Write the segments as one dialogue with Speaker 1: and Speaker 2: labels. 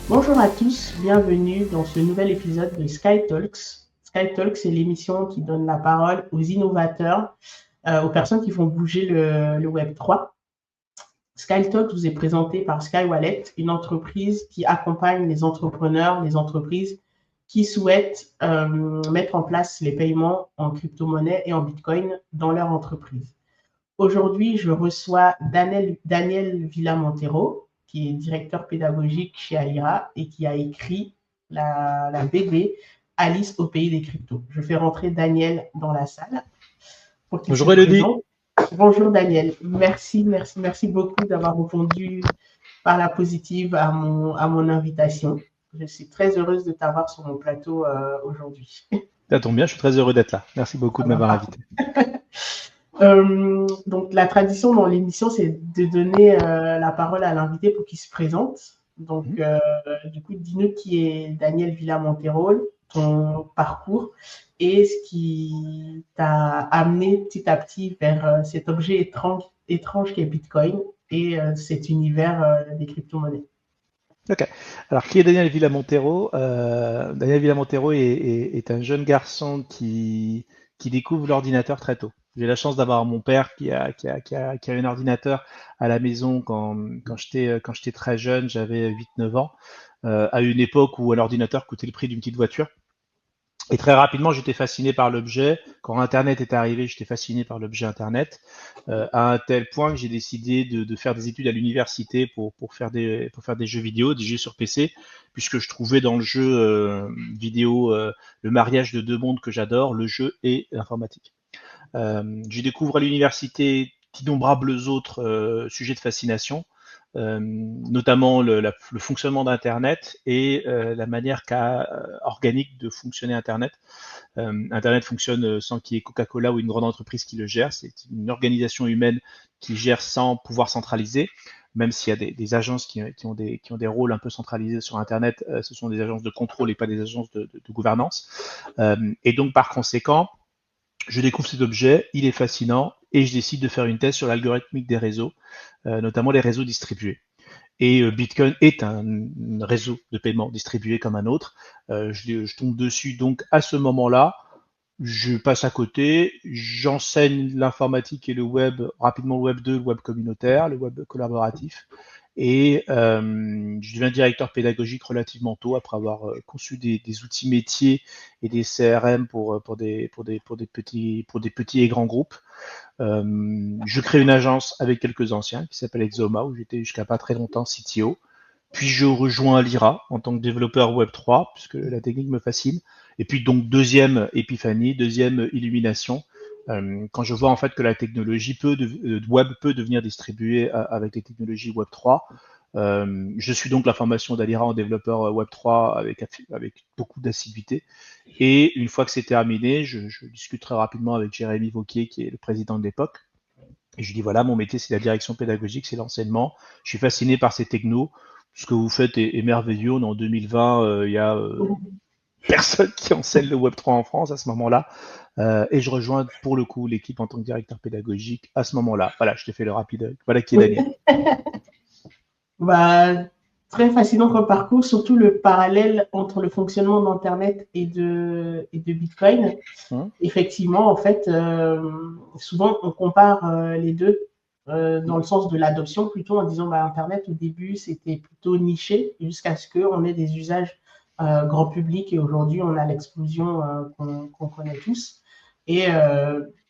Speaker 1: Bonjour à tous, bienvenue dans ce nouvel épisode de Sky Talks. Sky Talks, c'est l'émission qui donne la parole aux innovateurs, aux personnes qui font bouger le Web 3. Sky Talks vous est présenté par Sky Wallet, une entreprise qui accompagne les entrepreneurs, les entreprises qui souhaitent mettre en place les paiements en crypto-monnaie et en Bitcoin dans leur entreprise. Aujourd'hui, je reçois Daniel Villamontero, qui est directeur pédagogique chez Alira et qui a écrit la BD Alice au pays des cryptos. Je fais rentrer Daniel dans la salle pour qu'il se
Speaker 2: Bonjour Elodie.
Speaker 1: présente. Bonjour Daniel, merci beaucoup d'avoir répondu par la positive à mon invitation. Je suis très heureuse de t'avoir sur mon plateau aujourd'hui.
Speaker 2: Ça tombe bien, je suis très heureux d'être là. Merci beaucoup
Speaker 1: Ah
Speaker 2: de
Speaker 1: bah,
Speaker 2: m'avoir
Speaker 1: parfait.
Speaker 2: invité.
Speaker 1: Donc, la tradition dans l'émission, c'est de donner la parole à l'invité pour qu'il se présente. Donc,
Speaker 2: Mhm.
Speaker 1: du coup, dis-nous qui est Daniel Villa-Montero, ton parcours et ce qui t'a amené petit à petit vers cet objet étrange qu'est Bitcoin et cet univers des crypto-monnaies.
Speaker 2: Ok. Alors, qui est Daniel Villamontero? Daniel Villamontero est un jeune garçon qui découvre l'ordinateur très tôt. J'ai la chance d'avoir mon père qui a un ordinateur à la maison quand j'étais très jeune, j'avais 8 9 ans, à une époque où un ordinateur coûtait le prix d'une petite voiture. Et très rapidement, j'étais fasciné par l'objet. Quand Internet est arrivé, j'étais fasciné par l'objet Internet, à un tel point que j'ai décidé de faire des études à l'université pour faire des jeux vidéo, des jeux sur PC, puisque je trouvais dans le jeu vidéo le mariage de deux mondes que j'adore, le jeu et l'informatique. Je découvre à l'université d'innombrables autres sujets de fascination, notamment le fonctionnement d'Internet et la manière organique de fonctionner Internet. Internet fonctionne sans qu'il y ait Coca-Cola ou une grande entreprise qui le gère. C'est une organisation humaine qui gère sans pouvoir centraliser. Même s'il y a des agences qui ont des rôles un peu centralisés sur Internet, ce sont des agences de contrôle et pas des agences de gouvernance. Et donc, par conséquent, je découvre cet objet, il est fascinant, et je décide de faire une thèse sur l'algorithmique des réseaux, notamment les réseaux distribués. Et Bitcoin est un réseau de paiement distribué comme un autre. Je tombe dessus donc à ce moment-là. Je passe à côté, j'enseigne l'informatique et le web, rapidement le web 2, le web communautaire, le web collaboratif. Et je deviens directeur pédagogique relativement tôt après avoir conçu des outils métiers et des CRM pour des petits et grands groupes. Je crée une agence avec quelques anciens qui s'appelle Exoma, où j'étais jusqu'à pas très longtemps CTO. Puis je rejoins Lyra en tant que développeur Web3, puisque la technique me fascine. Et puis donc deuxième épiphanie, deuxième illumination, quand je vois en fait que la technologie web peut devenir distribuée avec les technologies Web3. Je suis donc la formation d'Alira en développeur Web3 avec beaucoup d'assiduité. Et une fois que c'est terminé, je discute très rapidement avec Jérémy Vauquier, qui est le président de l'époque. Et je lui dis voilà, mon métier c'est la direction pédagogique, c'est l'enseignement. Je suis fasciné par ces technos. Ce que vous faites est merveilleux. On est en 2020, il y a personne qui enseigne le Web3 en France à ce moment-là. Et je rejoins pour le coup l'équipe en tant que directeur pédagogique à ce moment-là. Voilà, je t'ai fait le rapide. Voilà qui est
Speaker 1: Oui.
Speaker 2: Daniel.
Speaker 1: Bah, très fascinant comme parcours, surtout le parallèle entre le fonctionnement d'Internet et de Bitcoin.
Speaker 2: Hum,
Speaker 1: Effectivement, en fait, souvent on compare les deux dans le sens de l'adoption, plutôt en disant bah, Internet au début c'était plutôt niché jusqu'à ce qu'on ait des usages grand public et aujourd'hui on a l'explosion qu'on connaît tous. Et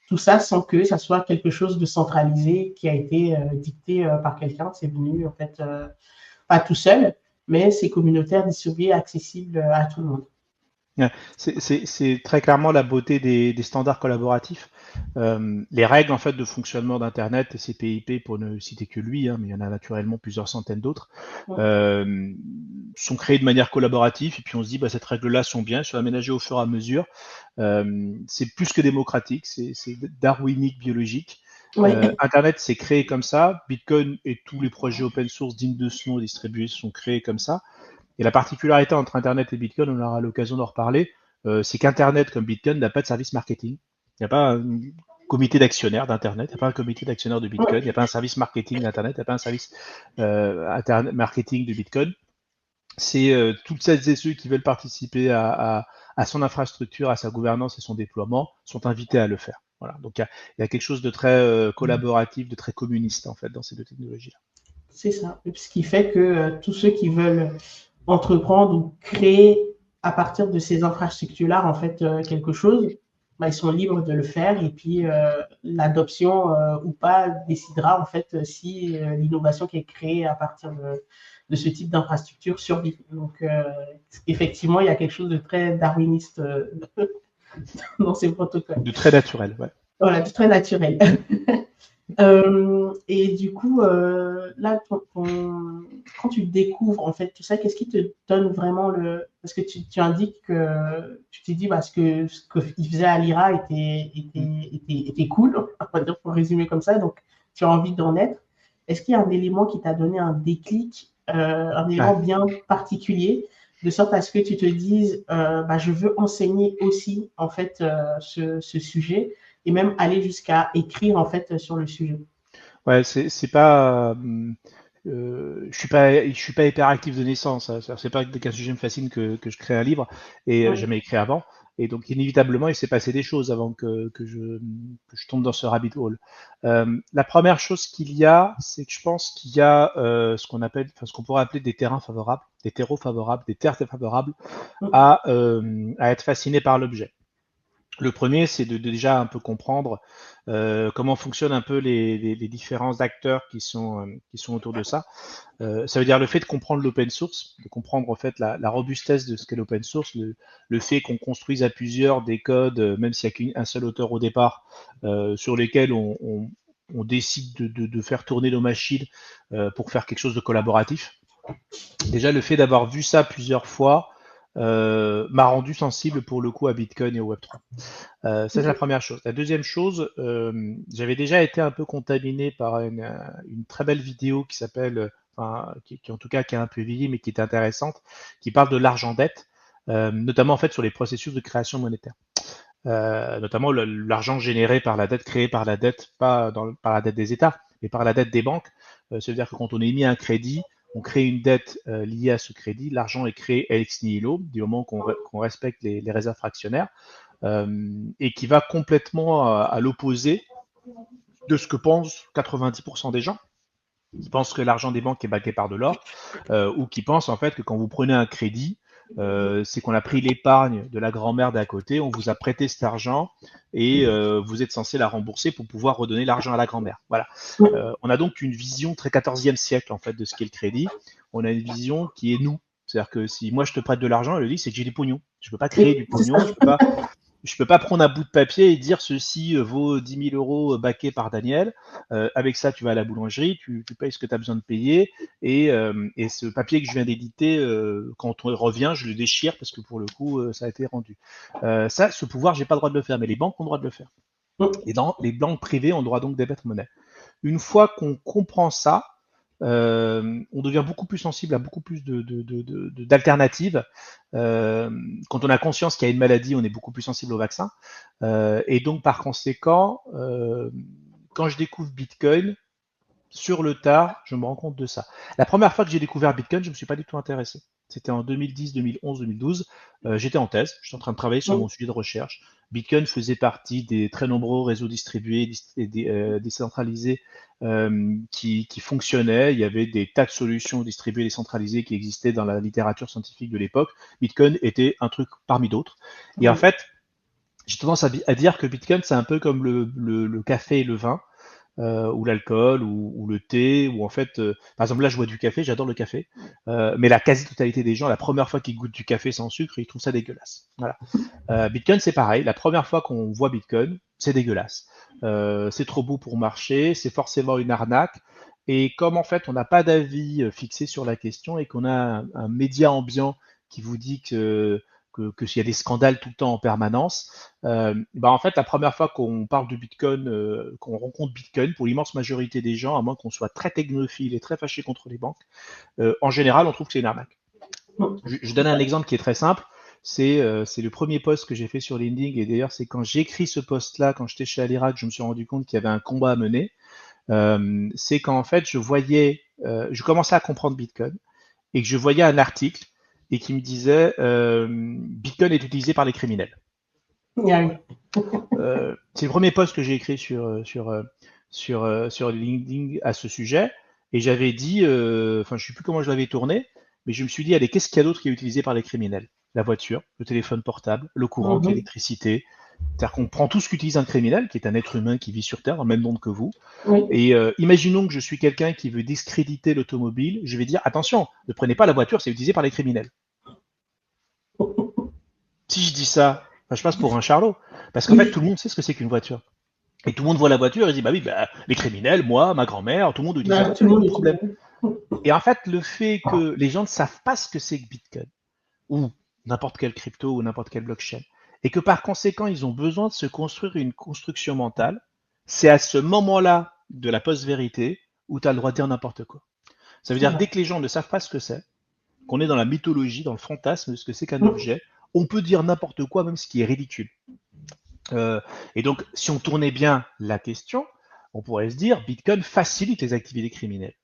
Speaker 1: tout ça sans que ça soit quelque chose de centralisé qui a été dicté par quelqu'un. C'est venu en fait pas tout seul, mais c'est communautaire, distribué, accessible à tout le monde.
Speaker 2: Ouais. C'est très clairement la beauté des standards collaboratifs. Les règles en fait de fonctionnement d'Internet, et CPIP pour ne citer que lui, hein, mais il y en a naturellement plusieurs centaines d'autres, euh, sont créées de manière collaborative. Et puis on se dit, bah, cette règle-là sont bien, elles sont aménagées au fur et à mesure. C'est plus que démocratique, c'est darwinique, biologique.
Speaker 1: Oui,
Speaker 2: Internet s'est créé comme ça. Bitcoin et tous les projets open source dignes de ce nom distribués sont créés comme ça. Et la particularité entre Internet et Bitcoin, on aura l'occasion d'en reparler, c'est qu'Internet comme Bitcoin n'a pas de service marketing. Il n'y a pas un comité d'actionnaires d'Internet, il n'y a pas un comité d'actionnaires de
Speaker 1: oui,
Speaker 2: Bitcoin, il n'y a pas un service marketing d'Internet, il n'y a pas un service marketing de Bitcoin. c'est toutes celles et ceux qui veulent participer à son infrastructure, à sa gouvernance et son déploiement sont invités à le faire. Voilà. Donc il y a quelque chose de très collaboratif, de très communiste en fait dans ces deux technologies-là.
Speaker 1: C'est ça. Ce qui fait que tous ceux qui veulent entreprendre ou créer à partir de ces infrastructures-là, en fait, quelque chose, bah, ils sont libres de le faire. Et puis, l'adoption ou pas décidera, en fait, si l'innovation qui est créée à partir de ce type d'infrastructure survit. Donc, effectivement, il y a quelque chose de très darwiniste dans ces protocoles.
Speaker 2: De très naturel, ouais.
Speaker 1: Voilà, de très naturel. Et du coup, là, quand tu découvres en fait tout ça, qu'est-ce qui te donne vraiment le... Parce que tu indiques que tu t'es dit bah, ce qu'il faisait à l'IRA était cool, on va dire pour résumer comme ça, donc tu as envie d'en être. Est-ce qu'il y a un élément qui t'a donné un déclic, un élément
Speaker 2: Ouais.
Speaker 1: bien particulier, de sorte à ce que tu te dises bah, je veux enseigner aussi en fait ce sujet et même aller jusqu'à écrire en fait sur le sujet.
Speaker 2: Ouais, c'est pas. Je suis pas hyperactif de naissance. Hein. C'est pas dès qu'un sujet me fascine que je crée un livre et
Speaker 1: Ouais.
Speaker 2: jamais écrit avant. Et donc inévitablement, il s'est passé des choses avant que je tombe dans ce rabbit hole. La première chose qu'il y a, c'est que je pense qu'il y a ce qu'on appelle, enfin ce qu'on pourrait appeler des terrains favorables, des terreaux favorables, des terres favorables à être fasciné par l'objet. Le premier, c'est de déjà un peu comprendre comment fonctionnent un peu les différents acteurs qui sont autour de ça. Ça veut dire le fait de comprendre l'open source, de comprendre en fait la robustesse de ce qu'est l'open source, le fait qu'on construise à plusieurs des codes, même s'il n'y a qu'un seul auteur au départ, sur lesquels on décide de faire tourner nos machines pour faire quelque chose de collaboratif. Déjà, le fait d'avoir vu ça plusieurs fois m'a rendu sensible pour le coup à Bitcoin et au Web3. Ça, c'est la première chose. La deuxième chose, j'avais déjà été un peu contaminé par une très belle vidéo qui s'appelle, enfin, qui en tout cas qui est un peu vieillie, mais qui est intéressante, qui parle de l'argent dette, notamment en fait sur les processus de création monétaire. Notamment l'argent généré par la dette, créé par la dette, pas par la dette des États, mais par la dette des banques. C'est-à-dire que quand on émet un crédit, on crée une dette liée à ce crédit, l'argent est créé ex nihilo, du moment qu'on respecte les réserves fractionnaires et qui va complètement à l'opposé de ce que pensent 90% des gens, qui pensent que l'argent des banques est baqué par de l'or, ou qui pensent en fait que quand vous prenez un crédit, c'est qu'on a pris l'épargne de la grand-mère d'à côté, on vous a prêté cet argent et vous êtes censé la rembourser pour pouvoir redonner l'argent à la grand-mère. Voilà. On a donc une vision très 14e siècle en fait de ce qu'est le crédit. On a une vision qui est nous. C'est-à-dire que si moi je te prête de l'argent, elle dit c'est que j'ai du pognon. Je peux pas créer
Speaker 1: Oui,
Speaker 2: du
Speaker 1: c'est
Speaker 2: pognon,
Speaker 1: ça.
Speaker 2: je peux pas prendre un bout de papier et dire ceci vaut 10 000 euros baqué par Daniel. Avec ça, tu vas à la boulangerie, tu payes ce que tu as besoin de payer et ce papier que je viens d'éditer, quand on revient, je le déchire parce que pour le coup, ça a été rendu. Ça, ce pouvoir, j'ai pas le droit de le faire, mais les banques ont le droit de le faire. Et dans les banques privées ont le droit donc d'émettre monnaie. Une fois qu'on comprend ça, on devient beaucoup plus sensible à beaucoup plus d'alternatives. Quand on a conscience qu'il y a une maladie, on est beaucoup plus sensible au vaccin. Et donc, par conséquent, quand je découvre Bitcoin, sur le tard, je me rends compte de ça. La première fois que j'ai découvert Bitcoin, je ne me suis pas du tout intéressé. C'était en 2010, 2011, 2012. J'étais en thèse, j'étais en train de travailler sur mon sujet de recherche. Bitcoin faisait partie des très nombreux réseaux distribués et décentralisés qui fonctionnaient. Il y avait des tas de solutions distribuées décentralisées qui existaient dans la littérature scientifique de l'époque. Bitcoin était un truc parmi d'autres. Et en fait, j'ai tendance à dire que Bitcoin, c'est un peu comme le café et le vin ou l'alcool, ou le thé, ou en fait, par exemple là je bois du café, j'adore le café, mais la quasi-totalité des gens, la première fois qu'ils goûtent du café sans sucre, ils trouvent ça dégueulasse. Voilà. Bitcoin c'est pareil, la première fois qu'on voit Bitcoin, c'est dégueulasse. C'est trop beau pour marcher, c'est forcément une arnaque. Et comme en fait on n'a pas d'avis fixé sur la question et qu'on a un média ambiant qui vous dit que s'il y a des scandales tout le temps en permanence, bah en fait, la première fois qu'on parle de Bitcoin, qu'on rencontre Bitcoin, pour l'immense majorité des gens, à moins qu'on soit très technophile et très fâché contre les banques, en général, on trouve que c'est une arnaque. Je donne un exemple qui est très simple. C'est le premier post que j'ai fait sur LinkedIn, et d'ailleurs, c'est quand j'ai écrit ce post-là, quand j'étais chez Alira, que je me suis rendu compte qu'il y avait un combat à mener. C'est quand en fait, je commençais à comprendre Bitcoin. et que je voyais un article et qui me disait Bitcoin est utilisé par les criminels. C'est le premier post que j'ai écrit sur LinkedIn à ce sujet, et j'avais dit, enfin je sais plus comment je l'avais tourné, mais je me suis dit, allez, qu'est-ce qu'il y a d'autre qui est utilisé par les criminels? La voiture, le téléphone portable, le courant, l'électricité. C'est-à-dire qu'on prend tout ce qu'utilise un criminel, qui est un être humain qui vit sur Terre, dans le même monde que vous, et imaginons que je suis quelqu'un qui veut discréditer l'automobile, je vais dire, attention, ne prenez pas la voiture, c'est utilisé par les criminels. Si je dis ça, je passe pour un charlot, parce qu'en fait, tout le monde sait ce que c'est qu'une voiture. Et tout le monde voit la voiture et dit, bah oui, bah, les criminels, moi, ma grand-mère, tout le monde utilise la voiture, il y a pas de problème. Et en fait, le fait que les gens ne savent pas ce que c'est que Bitcoin, ou n'importe quelle crypto, ou n'importe quelle blockchain, et que par conséquent, ils ont besoin de se construire une construction mentale, c'est à ce moment-là de la post-vérité où tu as le droit de dire n'importe quoi. Ça veut dire, dès que les gens ne savent pas ce que c'est, qu'on est dans la mythologie, dans le fantasme de ce que c'est qu'un objet, on peut dire n'importe quoi, même ce qui est ridicule. Et donc, si on tournait bien la question, on pourrait se dire Bitcoin facilite les activités criminelles.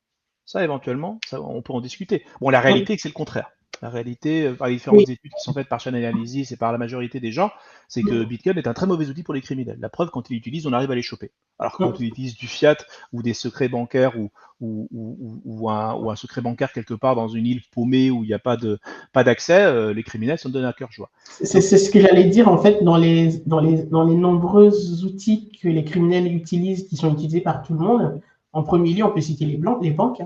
Speaker 2: Ça, éventuellement, ça, on peut en discuter. Bon, la réalité, c'est le contraire. La réalité, par les différentes études qui sont faites par Chainalysis et par la majorité des gens, c'est que Bitcoin est un très mauvais outil pour les criminels. La preuve, quand ils l'utilisent, on arrive à les choper. Alors que quand ils utilisent du fiat ou des secrets bancaires ou un secret bancaire quelque part dans une île paumée où il n'y a pas d'accès, les criminels s'en donnent à cœur joie.
Speaker 1: C'est ce que j'allais dire, en fait, dans les nombreux outils que les criminels utilisent, qui sont utilisés par tout le monde. En premier lieu, on peut citer les banques.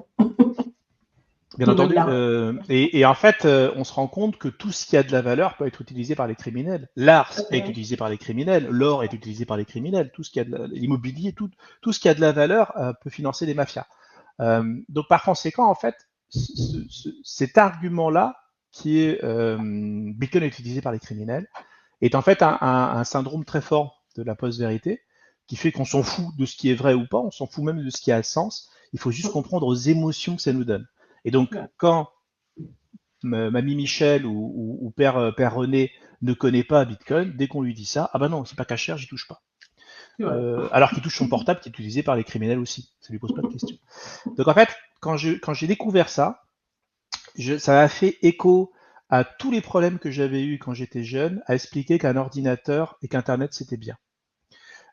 Speaker 2: Bien entendu. Et en fait, on se rend compte que tout ce qui a de la valeur peut être utilisé par les criminels. L'art est utilisé par les criminels, l'or est utilisé par les criminels, tout ce qui a de l'immobilier, tout ce qui a de la valeur peut financer des mafias. Donc par conséquent, en fait, cet argument-là, qui est Bitcoin est utilisé par les criminels, est en fait un syndrome très fort de la post-vérité, qui fait qu'on s'en fout de ce qui est vrai ou pas, on s'en fout même de ce qui a sens. Il faut juste comprendre aux émotions que ça nous donne. Et donc, quand Mamie Michel ou Père René ne connaît pas Bitcoin, dès qu'on lui dit ça, ah ben non, c'est pas cachère, j'y touche pas. Alors qu'il touche son portable qui est utilisé par les criminels aussi. Ça lui pose pas de questions. Donc en fait, quand j'ai découvert ça, ça m'a fait écho à tous les problèmes que j'avais eus quand j'étais jeune, à expliquer qu'un ordinateur et qu'Internet c'était bien.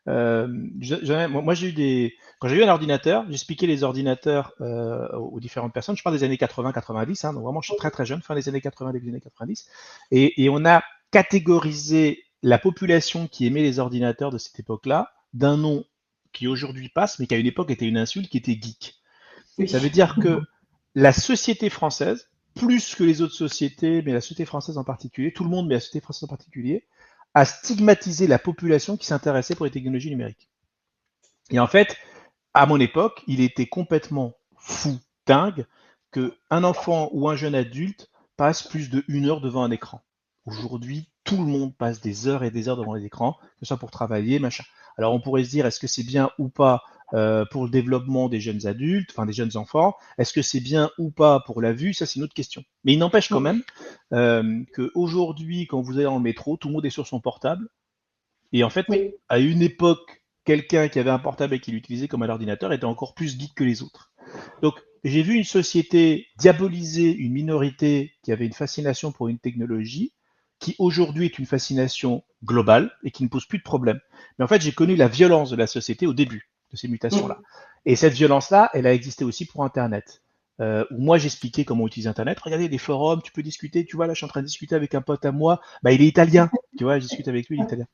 Speaker 2: Moi, quand j'ai eu un ordinateur, j'expliquais les ordinateurs aux différentes personnes. Je parle des années 80-90, donc vraiment, je suis très très jeune, fin des années 80, début des années 90. Et on a catégorisé la population qui aimait les ordinateurs de cette époque-là d'un nom qui aujourd'hui passe, mais qui à une époque était une insulte, qui était geek. Ça veut dire que la société française, plus que les autres sociétés, mais la société française en particulier, tout le monde, mais la société française en particulier, à stigmatiser la population qui s'intéressait pour les technologies numériques. Et en fait, à mon époque, il était complètement fou, dingue, qu'un enfant ou un jeune adulte passe plus de 1 heure devant un écran. Aujourd'hui, tout le monde passe des heures et des heures devant les écrans, que ce soit pour travailler, machin. Alors on pourrait se dire, est-ce que c'est bien ou pas pour le développement des jeunes adultes, enfin des jeunes enfants? Est-ce que c'est bien ou pas pour la vue? Ça, c'est une autre question. Mais il n'empêche quand même qu'aujourd'hui, quand vous allez dans le métro, tout le monde est sur son portable. Et en fait, à une époque, quelqu'un qui avait un portable et qui l'utilisait comme un ordinateur était encore plus geek que les autres. Donc, j'ai vu une société diaboliser une minorité qui avait une fascination pour une technologie qui aujourd'hui est une fascination globale et qui ne pose plus de problème. Mais en fait, j'ai connu la violence de la société au début de ces mutations-là. Et cette violence-là, elle a existé aussi pour Internet. Où moi j'expliquais comment utiliser Internet. Regardez les forums, tu peux discuter. Tu vois, là, je suis en train de discuter avec un pote à moi. Bah, il est italien. Tu vois, je discute avec lui, il est italien.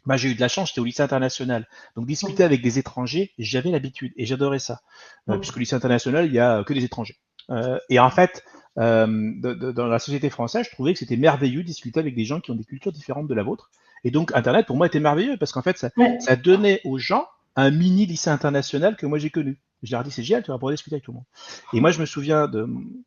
Speaker 2: Bah, j'ai eu de la chance, j'étais au lycée international. Donc, discuter avec des étrangers, j'avais l'habitude et j'adorais ça. Puisque au lycée international, il n'y a que des étrangers. Et en fait, dans la société française, je trouvais que c'était merveilleux de discuter avec des gens qui ont des cultures différentes de la vôtre. Et donc, Internet, pour moi, était merveilleux parce qu'en fait, ça donnait aux gens un mini lycée international que moi j'ai connu. Je leur ai dit, c'est génial, tu vas pouvoir discuter avec tout le monde. Et moi, je me souviens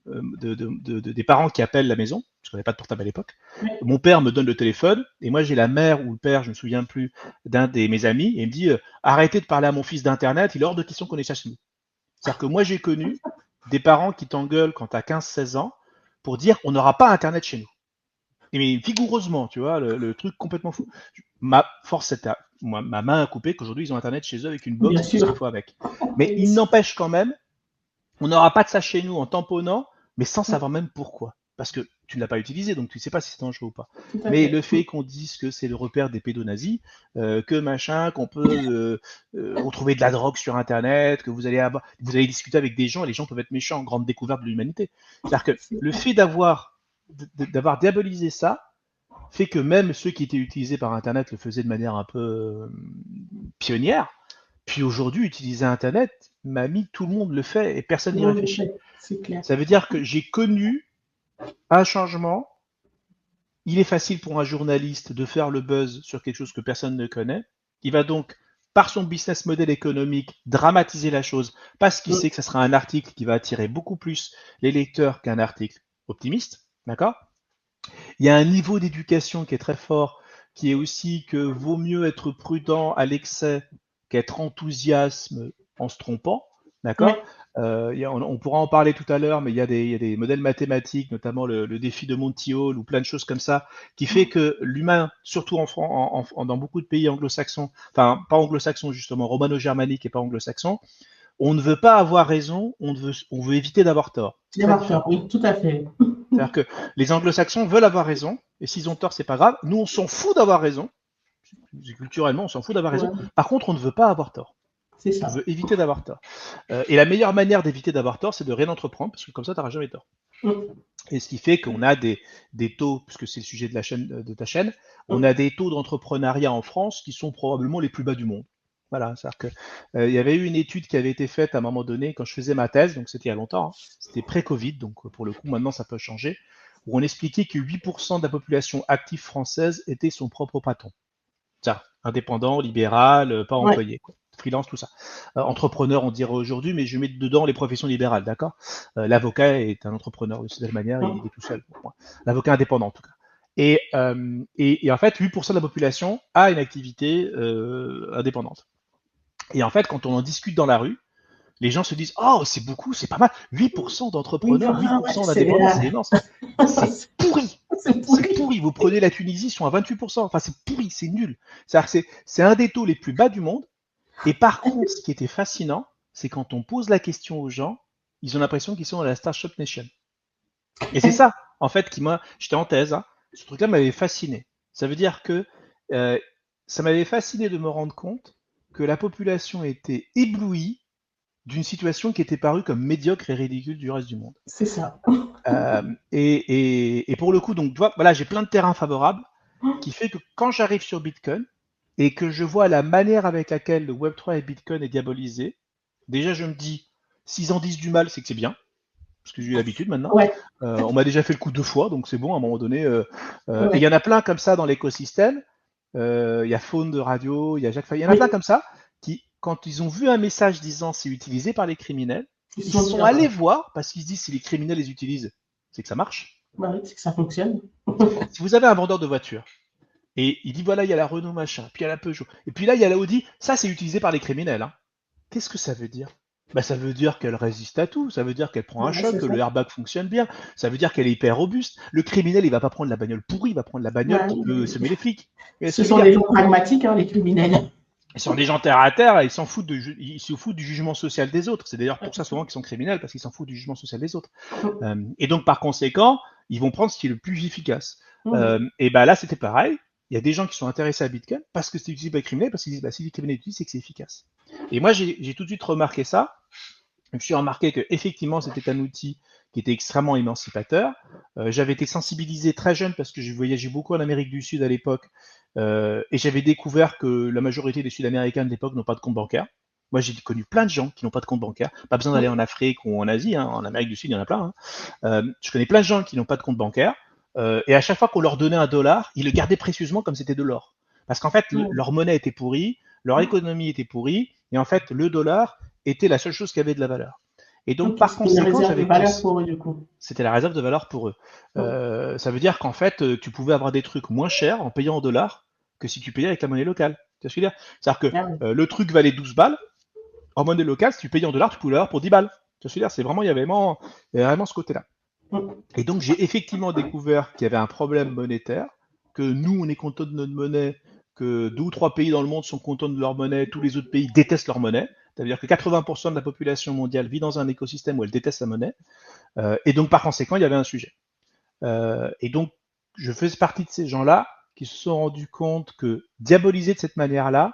Speaker 2: des parents qui appellent la maison, parce qu'on n'avait pas de portable à l'époque. Mon père me donne le téléphone, et moi, j'ai la mère ou le père, je ne me souviens plus, d'un de mes amis, et il me dit, arrêtez de parler à mon fils d'Internet, il est hors de question qu'on ait ça chez nous. C'est-à-dire que moi, j'ai connu des parents qui t'engueulent quand tu as 15-16 ans pour dire, on n'aura pas Internet chez nous. Et mais vigoureusement, tu vois, le truc complètement fou. Ma main a coupé qu'aujourd'hui, ils ont Internet chez eux avec une box et tout ce qu'il faut avec. Mais il n'empêche quand même, on n'aura pas de ça chez nous en tamponnant mais sans savoir même pourquoi. Parce que tu ne l'as pas utilisé, donc tu ne sais pas si c'est dangereux ou pas.
Speaker 1: Tout à
Speaker 2: Mais
Speaker 1: fait.
Speaker 2: le fait qu'on dise que c'est le repère des pédonazis, que machin, qu'on peut retrouver de la drogue sur Internet, que vous allez discuter avec des gens et les gens peuvent être méchants, grande découverte de l'humanité. C'est-à-dire que
Speaker 1: C'est
Speaker 2: le
Speaker 1: clair.
Speaker 2: fait d'avoir diabolisé ça fait que même ceux qui étaient utilisés par Internet le faisaient de manière un peu pionnière. Puis aujourd'hui, utiliser Internet, mamie, tout le monde le fait et personne
Speaker 1: Tout le
Speaker 2: n'y
Speaker 1: monde le
Speaker 2: réfléchit.
Speaker 1: fait. C'est clair.
Speaker 2: Ça veut dire que j'ai connu un changement. Il est facile pour un journaliste de faire le buzz sur quelque chose que personne ne connaît. Il va donc, par son business model économique, dramatiser la chose parce qu'il
Speaker 1: Mm.
Speaker 2: sait que ce sera un article qui va attirer beaucoup plus les lecteurs qu'un article optimiste. D'accord? Il y a un niveau d'éducation qui est très fort, qui est aussi que vaut mieux être prudent à l'excès qu'être enthousiasme en se trompant. D'accord?
Speaker 1: Ouais.
Speaker 2: On pourra en parler tout à l'heure, mais il y a des modèles mathématiques, notamment le défi de Monty Hall ou plein de choses comme ça, qui fait que l'humain, surtout dans beaucoup de pays anglo-saxons, enfin pas anglo-saxons justement, romano-germaniques et pas anglo-saxons, on ne veut pas avoir raison, on veut éviter d'avoir tort. C'est très
Speaker 1: D'avoir tort.
Speaker 2: différent.
Speaker 1: Oui, tout à fait.
Speaker 2: C'est-à-dire que les anglo-saxons veulent avoir raison, et s'ils ont tort, c'est pas grave. Nous, on s'en fout d'avoir raison. Culturellement, on s'en fout d'avoir raison.
Speaker 1: Ouais,
Speaker 2: Par contre, on ne veut pas avoir tort.
Speaker 1: c'est
Speaker 2: On
Speaker 1: ça.
Speaker 2: veut éviter d'avoir tort. Et la meilleure manière d'éviter d'avoir tort, c'est de rien entreprendre, parce que comme ça, tu n'auras jamais tort.
Speaker 1: Mm.
Speaker 2: Et ce qui fait qu'on a des taux, puisque c'est le sujet de ta chaîne, on
Speaker 1: Mm.
Speaker 2: a des taux d'entrepreneuriat en France qui sont probablement les plus bas du monde. Voilà, c'est-à-dire que il y avait eu une étude qui avait été faite à un moment donné quand je faisais ma thèse, donc c'était il y a longtemps, hein, c'était pré-Covid, donc pour le coup maintenant ça peut changer, où on expliquait que 8% de la population active française était son propre patron. Ça, indépendant, libéral, pas
Speaker 1: Ouais.
Speaker 2: employé, quoi. Freelance, tout ça. Entrepreneur, on dirait aujourd'hui, mais je mets dedans les professions libérales, d'accord? L'avocat est un entrepreneur de cette manière, il est
Speaker 1: Mm.
Speaker 2: tout seul. Pour moi. L'avocat indépendant, en tout cas. Et en fait, 8% de la population a une activité indépendante. Et en fait, quand on en discute dans la rue, les gens se disent oh, c'est beaucoup, c'est pas mal. 8%
Speaker 1: Oui,
Speaker 2: d'entrepreneurs,
Speaker 1: ouais,
Speaker 2: 8% d'indépendants, c'est énorme. C'est pourri.
Speaker 1: c'est
Speaker 2: C'est
Speaker 1: pourri.
Speaker 2: pourri. Vous prenez la Tunisie, ils sont à 28%. Enfin, c'est pourri, c'est nul. C'est un des taux les plus bas du monde. Et par contre, ce qui était fascinant, c'est quand on pose la question aux gens, ils ont l'impression qu'ils sont dans la Startup Nation. Et c'est ça, en fait, j'étais en thèse, hein, ce truc-là m'avait fasciné. Ça veut dire que euh, ça m'avait fasciné de me rendre compte que la population était éblouie d'une situation qui était parue comme médiocre et ridicule du reste du monde.
Speaker 1: C'est ça.
Speaker 2: Et pour le coup, donc, voilà, j'ai plein de terrains favorables qui fait que quand j'arrive sur Bitcoin et que je vois la manière avec laquelle le Web3 et Bitcoin est diabolisé, déjà je me dis, s'ils en disent du mal, c'est que c'est bien, parce que j'ai eu l'habitude maintenant.
Speaker 1: Ouais,
Speaker 2: On m'a déjà fait le coup 2 fois, donc c'est bon à un moment donné. Et il y
Speaker 1: ouais.
Speaker 2: en a plein comme ça dans l'écosystème. Il y a Faune de Radio, il y a Jacques Fay, il y en a plein
Speaker 1: Oui,
Speaker 2: comme ça qui, quand ils ont vu un message disant c'est utilisé par les criminels,
Speaker 1: ils se
Speaker 2: ils
Speaker 1: sont dit,
Speaker 2: sont
Speaker 1: ah
Speaker 2: allés
Speaker 1: bah,
Speaker 2: voir parce qu'ils se disent si les criminels les utilisent, c'est que ça marche.
Speaker 1: bah oui, c'est que ça fonctionne.
Speaker 2: Si vous avez un vendeur de voitures et il dit voilà, il y a la Renault machin, puis il y a la Peugeot, et puis là il y a la Audi, ça c'est utilisé par les criminels. Hein. Qu'est-ce que ça veut dire? Bah, ça veut dire qu'elle résiste à tout, ça veut dire qu'elle prend un
Speaker 1: Ouais,
Speaker 2: choc,
Speaker 1: c'est
Speaker 2: que
Speaker 1: ça.
Speaker 2: le airbag fonctionne bien, ça veut dire qu'elle est hyper robuste. Le criminel, il va pas prendre la bagnole pourrie, il va prendre la bagnole
Speaker 1: Ouais,
Speaker 2: qui peut semer les flics. Vous voyez ce
Speaker 1: ce
Speaker 2: que je veux
Speaker 1: sont
Speaker 2: dire?
Speaker 1: des gens pragmatiques, hein, les criminels.
Speaker 2: Ils sont des gens terre à terre, ils s'en foutent, ils se foutent du jugement social des autres. C'est d'ailleurs pour ça souvent qu'ils sont criminels, parce qu'ils s'en foutent du jugement social des autres. Et donc par conséquent, ils vont prendre ce qui est le plus efficace. Et ben là, c'était pareil. Il y a des gens qui sont intéressés à Bitcoin parce que c'est utilisé par les criminels, parce qu'ils disent bah, si les criminels l'utilisent, c'est que c'est efficace. Et moi, j'ai tout de suite remarqué ça. Je me suis remarqué que effectivement, c'était un outil qui était extrêmement émancipateur. J'avais été sensibilisé très jeune parce que je voyageais beaucoup en Amérique du Sud à l'époque, et j'avais découvert que la majorité des Sud-Américains de l'époque n'ont pas de compte bancaire. Moi, j'ai connu plein de gens qui n'ont pas de compte bancaire. Pas besoin d'aller en Afrique ou en Asie, hein. En Amérique du Sud, il y en a plein. Hein. Je connais plein de gens qui n'ont pas de compte bancaire. Et à chaque fois qu'on leur donnait un dollar, ils le gardaient précieusement comme c'était de l'or. Parce qu'en fait, leur monnaie était pourrie, leur économie était pourrie, et en fait, le dollar était la seule chose qui avait de la valeur. Et donc,
Speaker 1: Ok,
Speaker 2: par
Speaker 1: c'était une
Speaker 2: conséquent,
Speaker 1: réserve de valeur pour eux, du coup.
Speaker 2: c'était la réserve de valeur pour eux. Ça veut dire qu'en fait, tu pouvais avoir des trucs moins chers en payant en dollars que si tu payais avec la monnaie locale. Tu vois ce que je veux dire? C'est-à-dire que
Speaker 1: Ah ouais.
Speaker 2: le truc valait 12 balles, en monnaie locale, si tu payais en dollars, tu pouvais l'avoir pour 10 balles. Tu vois ce que je veux dire? C'est vraiment, il y avait vraiment ce côté-là. Et donc, j'ai effectivement découvert qu'il y avait un problème monétaire, que nous, on est content de notre monnaie, que 2 ou 3 pays dans le monde sont contents de leur monnaie, tous les autres pays détestent leur monnaie. C'est-à-dire que 80% de la population mondiale vit dans un écosystème où elle déteste sa monnaie. Et donc, par conséquent, il y avait un sujet. Et donc, je faisais partie de ces gens-là qui se sont rendus compte que diaboliser de cette manière-là,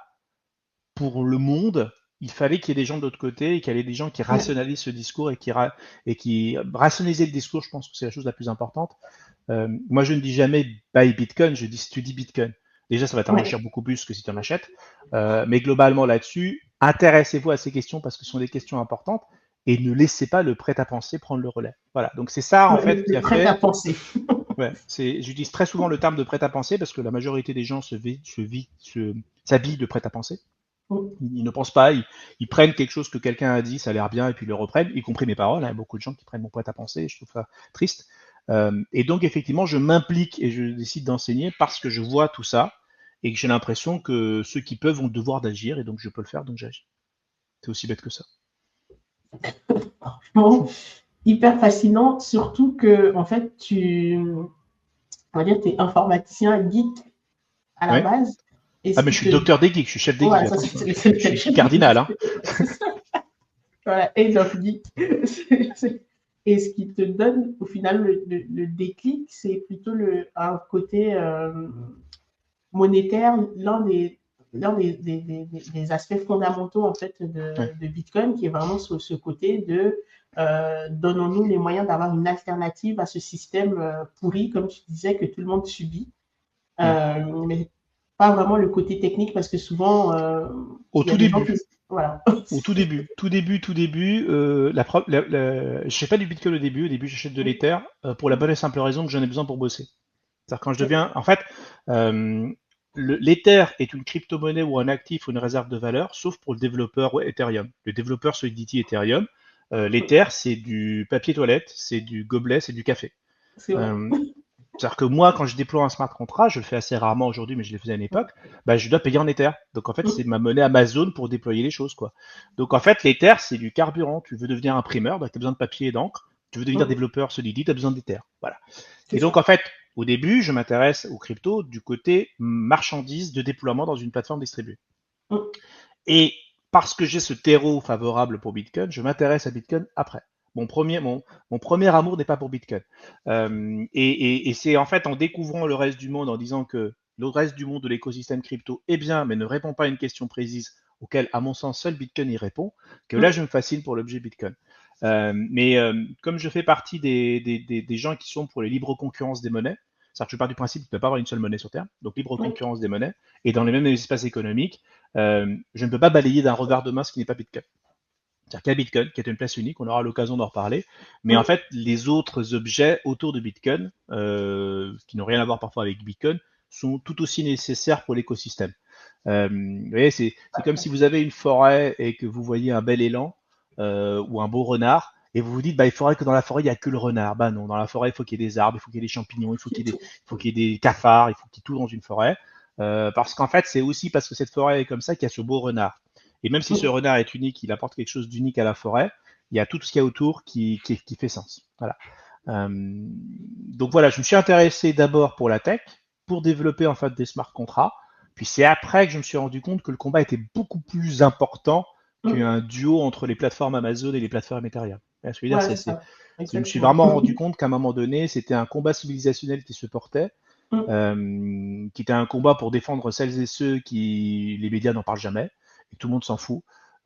Speaker 2: pour le monde, il fallait qu'il y ait des gens de l'autre côté et qu'il y ait des gens qui
Speaker 1: Ouais,
Speaker 2: rationalisent ce discours et qui rationaliser le discours, je pense que c'est la chose la plus importante. Moi, je ne dis jamais buy Bitcoin, je dis study Bitcoin. Déjà, ça va t'enrichir
Speaker 1: ouais.
Speaker 2: beaucoup plus que si tu en achètes. Mais globalement, là-dessus, intéressez-vous à ces questions parce que ce sont des questions importantes et ne laissez pas le prêt-à-penser prendre le relais. Voilà. Donc, c'est ça, en
Speaker 1: Ouais,
Speaker 2: fait, qui a
Speaker 1: prête à
Speaker 2: fait.
Speaker 1: penser.
Speaker 2: Ouais, j'utilise très souvent le terme de prêt-à-penser parce que la majorité des gens s'habillent de prêt-à-penser. Ils ne pensent pas, ils prennent quelque chose que quelqu'un a dit, ça a l'air bien, et puis ils le reprennent, y compris mes paroles. Il y a beaucoup de gens qui prennent mon prêt-à-penser, et je trouve ça triste. Et donc, effectivement, je m'implique et je décide d'enseigner parce que je vois tout ça et que j'ai l'impression que ceux qui peuvent ont le devoir d'agir, et donc je peux le faire, donc j'agis. C'est aussi bête que ça.
Speaker 1: Franchement, hyper fascinant, surtout que, en fait, on va dire, tu es informaticien geek à la
Speaker 2: Ouais.
Speaker 1: base. Et
Speaker 2: Ah,
Speaker 1: ce
Speaker 2: mais
Speaker 1: qui
Speaker 2: je suis
Speaker 1: te.
Speaker 2: docteur des geeks, je suis chef des geeks,
Speaker 1: Voilà, ça,
Speaker 2: attention.
Speaker 1: c'est
Speaker 2: Je
Speaker 1: le
Speaker 2: suis
Speaker 1: chef des
Speaker 2: cardinal,
Speaker 1: geeks.
Speaker 2: hein.
Speaker 1: Voilà, Age of Geek. Et ce qui te donne, au final, le déclic, c'est plutôt un côté monétaire, l'un des aspects fondamentaux en fait
Speaker 2: Ouais.
Speaker 1: de Bitcoin, qui est vraiment ce côté de donnons-nous les moyens d'avoir une alternative à ce système pourri, comme tu disais, que tout le monde subit.
Speaker 2: Ouais.
Speaker 1: Mais pas vraiment le côté technique, parce que souvent,
Speaker 2: Au
Speaker 1: il y a
Speaker 2: tout
Speaker 1: des gens qui.
Speaker 2: début,
Speaker 1: Voilà.
Speaker 2: je fais pas du Bitcoin au début j'achète de l'Ether pour la bonne et simple raison que j'en ai besoin pour bosser. C'est-à-dire quand je deviens, en fait, euh, l'Ether est une crypto-monnaie ou un actif ou une réserve de valeur, sauf pour le développeur Ethereum. Le développeur Solidity Ethereum, l'Ether c'est du papier toilette, c'est du gobelet, c'est du café.
Speaker 1: C'est vrai.
Speaker 2: Euh, C'est-à-dire que moi, quand je déploie un smart contract, je le fais assez rarement aujourd'hui, mais je le faisais à une époque, bah, je dois payer en Ether. Donc en fait, c'est ma monnaie Amazon pour déployer les choses, quoi. Donc en fait, l'Ether, c'est du carburant. Tu veux devenir imprimeur, bah, tu as besoin de papier et d'encre. Tu veux devenir développeur Solidity, tu as besoin d'Ether. Voilà.
Speaker 1: C'est
Speaker 2: Et donc
Speaker 1: ça.
Speaker 2: en fait, au début, je m'intéresse aux cryptos du côté marchandise de déploiement dans une plateforme distribuée. Et parce que j'ai ce terreau favorable pour Bitcoin, je m'intéresse à Bitcoin après. Mon premier amour n'est pas pour Bitcoin. Et c'est en fait en découvrant le reste du monde, en disant que le reste du monde de l'écosystème crypto est bien, mais ne répond pas à une question précise auquel, à mon sens, seul Bitcoin y répond, que là, je me fascine pour l'objet Bitcoin. Comme je fais partie des gens qui sont pour les libres concurrences des monnaies, c'est-à-dire que je pars du principe qu'il ne peut pas avoir une seule monnaie sur Terre, donc libre
Speaker 1: Oui.
Speaker 2: concurrence des monnaies, et dans les mêmes espaces économiques, je ne peux pas balayer d'un revers de main ce qui n'est pas Bitcoin. C'est-à-dire qu'il y a Bitcoin, qui est une place unique, on aura l'occasion d'en reparler, mais en fait, les autres objets autour de Bitcoin, qui n'ont rien à voir parfois avec Bitcoin, sont tout aussi nécessaires pour l'écosystème. Vous voyez, c'est comme si vous avez une forêt et que vous voyez un bel élan ou un beau renard, et vous vous dites, bah, il faudrait que dans la forêt, il n'y a que le renard. Bah non, dans la forêt, il faut qu'il y ait des arbres, il faut qu'il y ait des champignons, il faut qu'il y ait des cafards, il faut qu'il y ait tout dans une forêt. Parce qu'en fait, c'est aussi parce que cette forêt est comme ça qu'il y a ce beau renard. Et même si ce renard est unique, il apporte quelque chose d'unique à la forêt, il y a tout ce qu'il y a autour qui fait sens. Voilà. Donc voilà, je me suis intéressé d'abord pour la tech, pour développer en fait des smart contracts. Puis c'est après que je me suis rendu compte que le combat était beaucoup plus important qu'un duo entre les plateformes Amazon et les plateformes Ethereum. Ce que je veux dire,
Speaker 1: Voilà, c'est ça.
Speaker 2: je me suis
Speaker 1: Exactement.
Speaker 2: vraiment rendu compte qu'à un moment donné, c'était un combat civilisationnel qui se portait, qui était un combat pour défendre celles et ceux qui les médias n'en parlent jamais, et tout le monde s'en fout.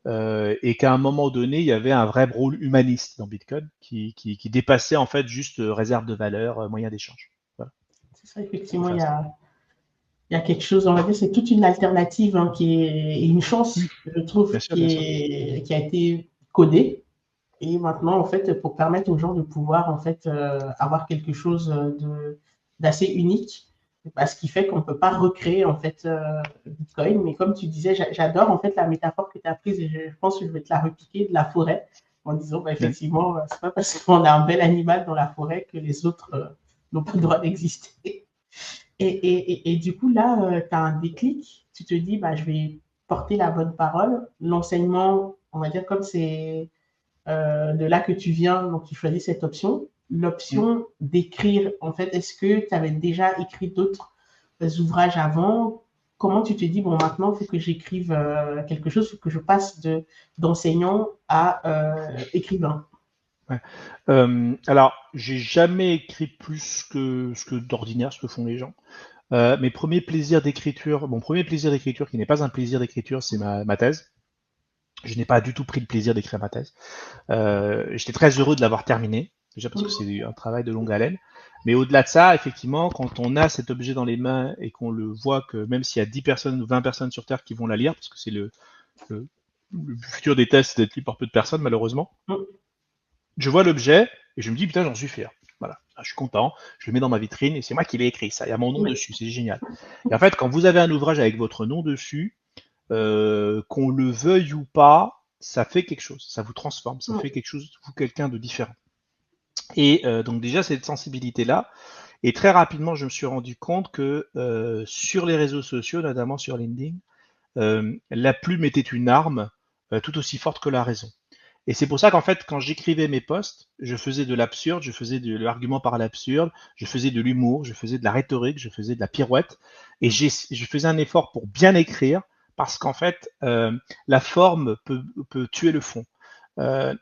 Speaker 2: Et qu'à un moment donné, il y avait un vrai rôle humaniste dans Bitcoin qui dépassait en fait juste réserve de valeur, moyen d'échange. Voilà,
Speaker 1: C'est ça,
Speaker 2: c'est pour
Speaker 1: effectivement, il
Speaker 2: faire
Speaker 1: y
Speaker 2: ça.
Speaker 1: a, il y a quelque chose, on va dire, c'est toute une alternative qui est une
Speaker 2: Oui,
Speaker 1: chance, je trouve,
Speaker 2: bien sûr, bien sûr.
Speaker 1: qui a été codée. Et maintenant, en fait, pour permettre aux gens de pouvoir en fait avoir quelque chose d'assez unique, ce qui fait qu'on ne peut pas recréer en fait Bitcoin. Mais comme tu disais, j'adore en fait la métaphore que tu as prise et je pense que je vais te la repiquer de la forêt en disant bah,
Speaker 2: Ouais.
Speaker 1: effectivement, c'est pas parce qu'on a un bel animal dans la forêt que les autres n'ont plus le droit d'exister. Et du coup, là, tu as un déclic, tu te dis, bah, je vais porter la bonne parole. L'enseignement, on va dire comme c'est de là que tu viens, donc tu choisis cette option.
Speaker 2: Mm.
Speaker 1: L'option d'écrire, en fait, est-ce que tu avais déjà écrit d'autres ouvrages avant? Comment tu te dis, bon, maintenant, il faut que j'écrive quelque chose, il faut que je passe d'enseignant à écrivain?
Speaker 2: Ouais. Alors, j'ai jamais écrit plus que ce que d'ordinaire, ce que font les gens. Mon premier plaisir d'écriture, qui n'est pas un plaisir d'écriture, c'est ma thèse. Je n'ai pas du tout pris le plaisir d'écrire ma thèse. J'étais très heureux de l'avoir terminée, déjà parce que c'est un travail de longue haleine. Mais au-delà de ça, effectivement, quand on a cet objet dans les mains et qu'on le voit que même s'il y a 10 personnes ou 20 personnes sur Terre qui vont la lire, parce que c'est le, le futur des thèses, c'est d'être lu par peu de personnes, malheureusement, je vois l'objet et je me dis, putain, j'en suis fier. Voilà, je suis content, je le mets dans ma vitrine et c'est moi qui l'ai écrit, ça, il y a mon nom
Speaker 1: Oui.
Speaker 2: dessus, c'est génial. Et en fait, quand vous avez un ouvrage avec votre nom dessus, qu'on le veuille ou pas, ça fait quelque chose, ça vous transforme, ça fait quelque chose de vous, quelqu'un de différent. Et donc déjà, cette sensibilité-là, et très rapidement, je me suis rendu compte que sur les réseaux sociaux, notamment sur LinkedIn, la plume était une arme tout aussi forte que la raison. Et c'est pour ça qu'en fait, quand j'écrivais mes posts, je faisais de l'absurde, je faisais de l'argument par l'absurde, je faisais de l'humour, je faisais de la rhétorique, je faisais de la pirouette, et je faisais un effort pour bien écrire, parce qu'en fait, la forme peut tuer le fond.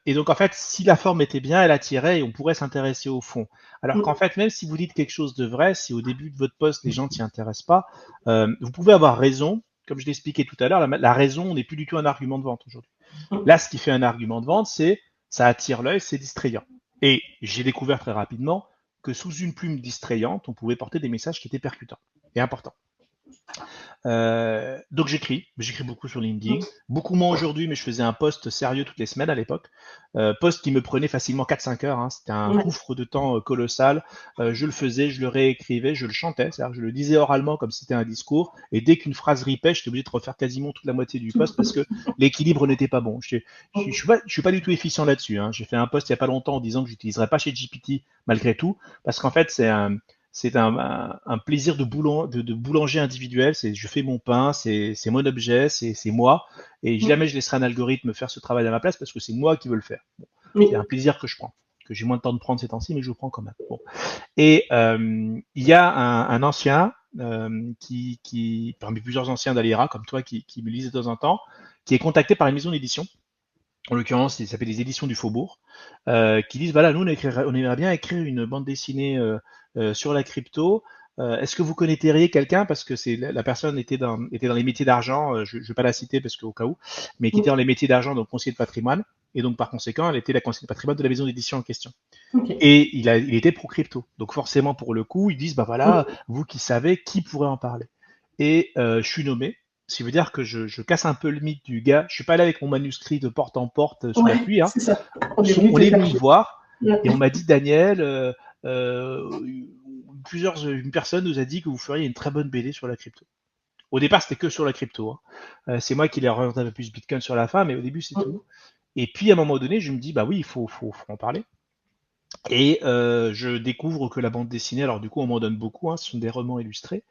Speaker 2: Et donc en fait, si la forme était bien, elle attirait et on pourrait s'intéresser au fond. Alors qu'en fait, même si vous dites quelque chose de vrai, si au début de votre post les gens ne s'y intéressent pas, vous pouvez avoir raison. Comme je l'expliquais tout à l'heure, la raison n'est plus du tout un argument de vente aujourd'hui. Là, ce qui fait un argument de vente, c'est ça attire l'œil, c'est distrayant. Et j'ai découvert très rapidement que sous une plume distrayante, on pouvait porter des messages qui étaient percutants et importants. Donc j'écris beaucoup sur LinkedIn, beaucoup moins aujourd'hui, mais je faisais un post sérieux toutes les semaines à l'époque, post qui me prenait facilement 4-5 heures, hein. C'était un gouffre de temps colossal. Je le faisais, je le réécrivais, je le chantais, c'est-à-dire je le disais oralement comme si c'était un discours, et dès qu'une phrase ripait, j'étais obligé de refaire quasiment toute la moitié du post parce que l'équilibre n'était pas bon. Je suis pas du tout efficient là-dessus, hein. J'ai fait un post il y a pas longtemps en disant que j'utiliserais pas chez GPT malgré tout, parce qu'en fait c'est un plaisir de boulanger individuel. C'est je fais mon pain, c'est mon objet, c'est moi. Et jamais je laisserai un algorithme faire ce travail à ma place parce que c'est moi qui veux le faire. Bon, c'est un plaisir que je prends, que j'ai moins de temps de prendre ces temps-ci, mais je le prends quand même. Bon. Et il y a un ancien parmi plusieurs anciens d'Alira, comme toi, qui me lisent de temps en temps, qui est contacté par une maison d'édition. En l'occurrence, il s'appelle les éditions du Faubourg, qui disent voilà, nous on aimerait bien écrire une bande dessinée sur la crypto. Est-ce que vous connaîtriez quelqu'un parce que c'est la personne était dans les métiers d'argent, je ne vais pas la citer parce qu'au cas où, mais qui était dans les métiers d'argent, donc conseiller de patrimoine, et donc par conséquent, elle était la conseillère de patrimoine de la maison d'édition en question. Et il était pro crypto, donc forcément pour le coup, ils disent bah voilà, vous qui savez, qui pourrait en parler. Et je suis nommé. Ce qui veut dire que je casse un peu le mythe du gars. Je suis pas allé avec mon manuscrit de porte en porte sous la pluie. Hein.
Speaker 1: C'est ça.
Speaker 2: On est venu me voir et on m'a dit Daniel, une personne nous a dit que vous feriez une très bonne BD sur la crypto. Au départ, c'était que sur la crypto. Hein. C'est moi qui l'ai orienté un peu plus Bitcoin sur la fin, mais au début, c'est tout. Et puis, à un moment donné, je me dis, bah oui, il faut en parler. Et je découvre que la bande dessinée, alors du coup, on m'en donne beaucoup, hein, ce sont des romans illustrés,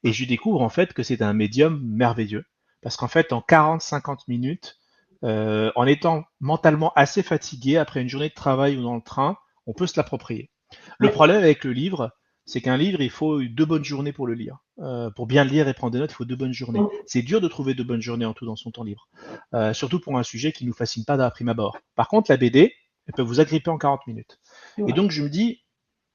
Speaker 2: et je découvre en fait que c'est un médium merveilleux. Parce qu'en fait, en 40-50 minutes, en étant mentalement assez fatigué après une journée de travail ou dans le train, on peut se l'approprier. Le problème avec le livre, c'est qu'un livre, il faut 2 bonnes journées pour le lire. Pour bien le lire et prendre des notes, il faut 2 bonnes journées. C'est dur de trouver 2 bonnes journées en tout dans son temps libre. Surtout pour un sujet qui ne nous fascine pas d'un prime abord. Par contre, la BD, elle peut vous agripper en 40 minutes. Et donc, je me dis,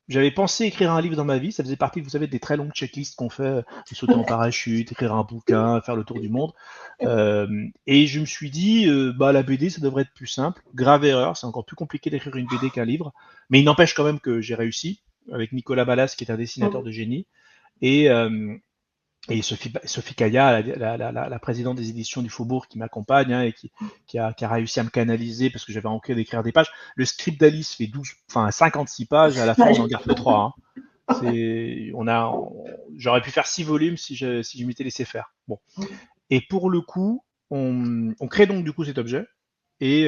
Speaker 2: j'avais pensé écrire un livre dans ma vie, ça faisait partie, vous savez, des très longues checklists qu'on fait, sauter en parachute, écrire un bouquin, faire le tour du monde. Et je me suis dit, bah la BD, ça devrait être plus simple. Grave erreur, c'est encore plus compliqué d'écrire une BD qu'un livre. Mais il n'empêche quand même que j'ai réussi, avec Nicolas Ballas, qui est un dessinateur de génie. Et, Sophie Kaya, la présidente des éditions du Faubourg, qui m'accompagne, hein, et qui a réussi à me canaliser parce que j'avais envie d'écrire des pages. Le script d'Alice fait 56 pages, à la fin on en garde que 3. Hein. J'aurais pu faire 6 volumes si je m'étais laissé faire. Bon. Et pour le coup, on crée donc du coup cet objet. Et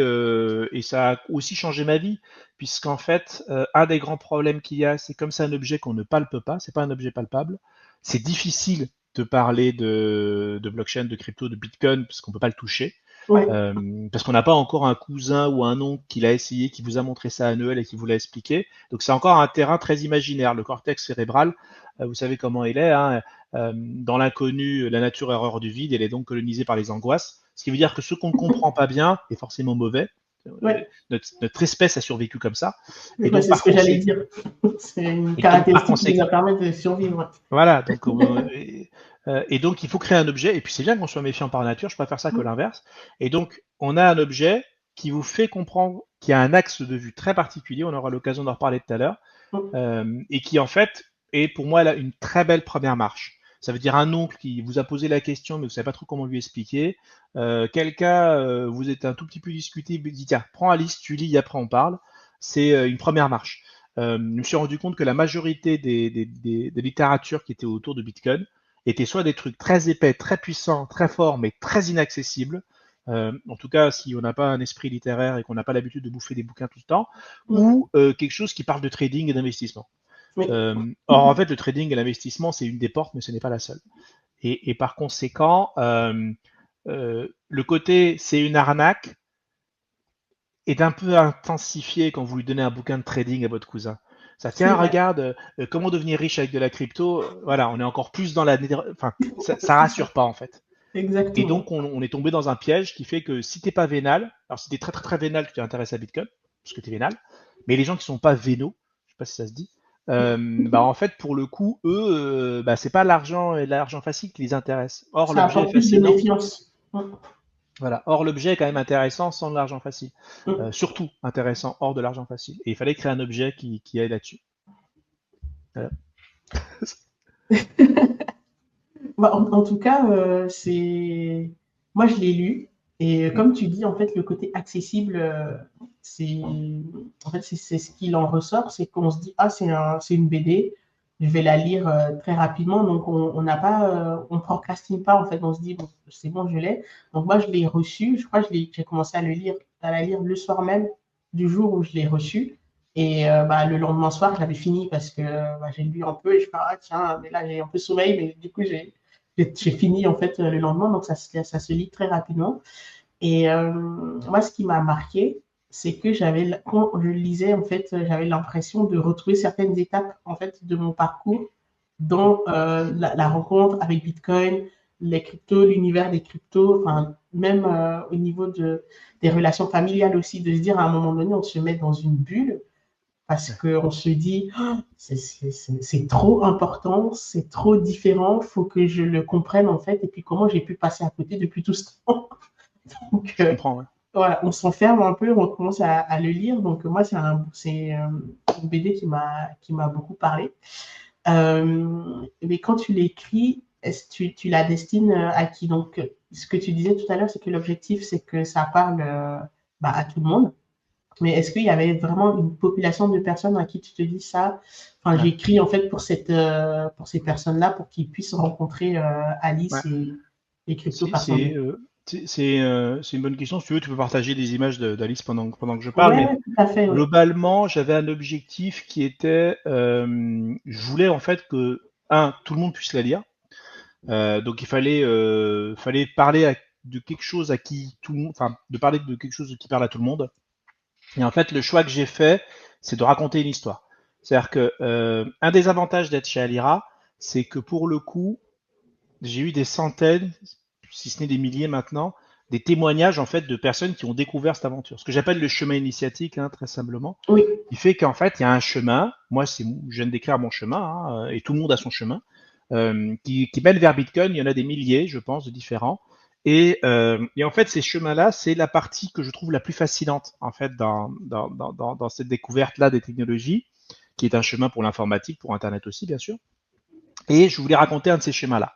Speaker 2: ça a aussi changé ma vie, puisqu'en fait, un des grands problèmes qu'il y a, c'est comme c'est un objet qu'on ne palpe pas, c'est pas un objet palpable, c'est difficile de parler de blockchain, de crypto, de bitcoin, parce qu'on peut pas le toucher. Parce qu'on n'a pas encore un cousin ou un oncle qui l'a essayé, qui vous a montré ça à Noël et qui vous l'a expliqué. Donc c'est encore un terrain très imaginaire. Le cortex cérébral, vous savez comment il est. Hein, dans l'inconnu, la nature horreur du vide, elle est donc colonisée par les angoisses. Ce qui veut dire que ce qu'on ne comprend pas bien est forcément mauvais.
Speaker 1: Ouais,
Speaker 2: Notre espèce a survécu comme ça. Et
Speaker 1: ouais,
Speaker 2: donc,
Speaker 1: c'est ce
Speaker 2: par
Speaker 1: que j'allais
Speaker 2: conséquent,
Speaker 1: dire. C'est une
Speaker 2: et donc, par
Speaker 1: caractéristique qui nous
Speaker 2: conséquent,
Speaker 1: a permis de survivre.
Speaker 2: voilà. Donc, et donc, il faut créer un objet. Et puis, c'est bien qu'on soit méfiant par nature. Je préfère ça que
Speaker 1: Mm,
Speaker 2: l'inverse. Et donc, on a un objet qui vous fait comprendre qu'il y a un axe de vue très particulier. On aura l'occasion d'en reparler tout à l'heure.
Speaker 1: mm.
Speaker 2: Et qui, en fait, est pour moi là, une très belle première marche. Ça veut dire un oncle qui vous a posé la question, mais vous ne savez pas trop comment lui expliquer. Quelqu'un, vous êtes un tout petit peu discuté, il dit tiens, prends Alice, tu lis, et après on parle. C'est une première marche. Je me suis rendu compte que la majorité des littératures qui étaient autour de Bitcoin étaient soit des trucs très épais, très puissants, très forts, mais très inaccessibles. En tout cas, si on n'a pas un esprit littéraire et qu'on n'a pas l'habitude de bouffer des bouquins tout le temps,
Speaker 1: Mm.
Speaker 2: ou quelque chose qui parle de trading et d'investissement.
Speaker 1: Oui.
Speaker 2: Or, en fait, le trading et l'investissement, c'est une des portes, mais ce n'est pas la seule. Et par conséquent, le côté c'est une arnaque est un peu intensifié quand vous lui donnez un bouquin de trading à votre cousin. Ça,
Speaker 1: C'est
Speaker 2: tiens,
Speaker 1: vrai.
Speaker 2: regarde, comment devenir riche avec de la crypto. Voilà, on est encore plus dans la. Enfin, ça rassure pas, en fait. Et
Speaker 1: Exactement.
Speaker 2: donc, on est tombé dans un piège qui fait que si t'es pas vénal, alors si t'es très, très, très vénal, tu t'intéresses à Bitcoin, parce que t'es vénal, mais les gens qui sont pas vénaux, je sais pas si ça se dit, bah en fait, pour le coup, eux, bah, c'est pas l'argent et l'argent facile qui les intéresse. Or,
Speaker 1: Ça
Speaker 2: l'objet est
Speaker 1: apporte plus de
Speaker 2: fascinant.
Speaker 1: méfiance. Mm,
Speaker 2: Voilà. Or, l'objet est quand même intéressant sans de l'argent facile.
Speaker 1: mm.
Speaker 2: Surtout intéressant hors de l'argent facile. Et il fallait créer un objet qui aille là-dessus. Voilà.
Speaker 1: Bah, en tout cas, c'est. Moi, je l'ai lu. Et
Speaker 2: Mm.
Speaker 1: comme tu dis, en fait, le côté accessible, c'est en fait, c'est ce qu'il en ressort, c'est qu'on se dit, ah, c'est une BD, je vais la lire très rapidement. Donc, on n'a pas, on procrastine pas, en fait, on se dit, bon, c'est bon, je l'ai. Donc, moi, je l'ai reçu, je crois que j'ai commencé à la lire le soir même du jour où je l'ai reçu. Et bah, le lendemain soir, j'avais fini parce que bah, j'ai lu un peu et je me ah, tiens, mais là, j'ai un peu sommeil, mais du coup, j'ai fini en fait le lendemain, donc ça se lit très rapidement. Et moi, ce qui m'a marqué, c'est que quand je lisais, en fait, j'avais l'impression de retrouver certaines étapes en fait de mon parcours dans la rencontre avec Bitcoin, les cryptos, l'univers des cryptos, enfin, même au niveau des relations familiales aussi, de se dire à un moment donné, on se met dans une bulle parce
Speaker 2: Ouais.
Speaker 1: qu'on se dit, oh, c'est trop important, c'est trop différent, il faut que je le comprenne en fait, et puis comment j'ai pu passer à côté depuis tout ce temps. Donc,
Speaker 2: Je comprends, ouais.
Speaker 1: voilà, on s'enferme un peu, on commence à le lire. Donc, moi, c'est une BD qui m'a beaucoup parlé. Mais quand tu l'écris, est-ce que tu la destines à qui? Donc, ce que tu disais tout à l'heure, c'est que l'objectif, c'est que ça parle bah, à tout le monde. Mais est-ce qu'il y avait vraiment une population de personnes à qui tu te dis ça? Enfin,
Speaker 2: Ouais.
Speaker 1: j'écris en fait pour ces personnes-là, pour qu'ils puissent rencontrer
Speaker 2: Ouais.
Speaker 1: Alice et les cryptos
Speaker 2: Si,
Speaker 1: par son biais.
Speaker 2: c'est une bonne question. Si tu veux, tu peux partager des images d'Alice pendant que je parle,
Speaker 1: Ouais,
Speaker 2: mais
Speaker 1: ouais, tout à fait, oui.
Speaker 2: globalement, j'avais un objectif qui était, je voulais en fait que, tout le monde puisse la lire. Donc fallait parler de quelque chose à qui tout le monde, enfin, de parler de quelque chose qui parle à tout le monde. Et en fait, le choix que j'ai fait, c'est de raconter une histoire. C'est-à-dire que un des avantages d'être chez Alira, c'est que pour le coup, j'ai eu des centaines, si ce n'est des milliers maintenant, des témoignages en fait de personnes qui ont découvert cette aventure. Ce que j'appelle le chemin initiatique, hein, très simplement.
Speaker 1: Oui,
Speaker 2: Il fait qu'en fait, il y a un chemin. Moi, je viens de décrire mon chemin, hein, et tout le monde a son chemin, qui mène vers Bitcoin. Il y en a des milliers, je pense, de différents. Et en fait, ces chemins-là, c'est la partie que je trouve la plus fascinante, en fait, dans cette découverte-là des technologies, qui est un chemin pour l'informatique, pour Internet aussi, bien sûr. Et je voulais raconter un de ces schémas-là.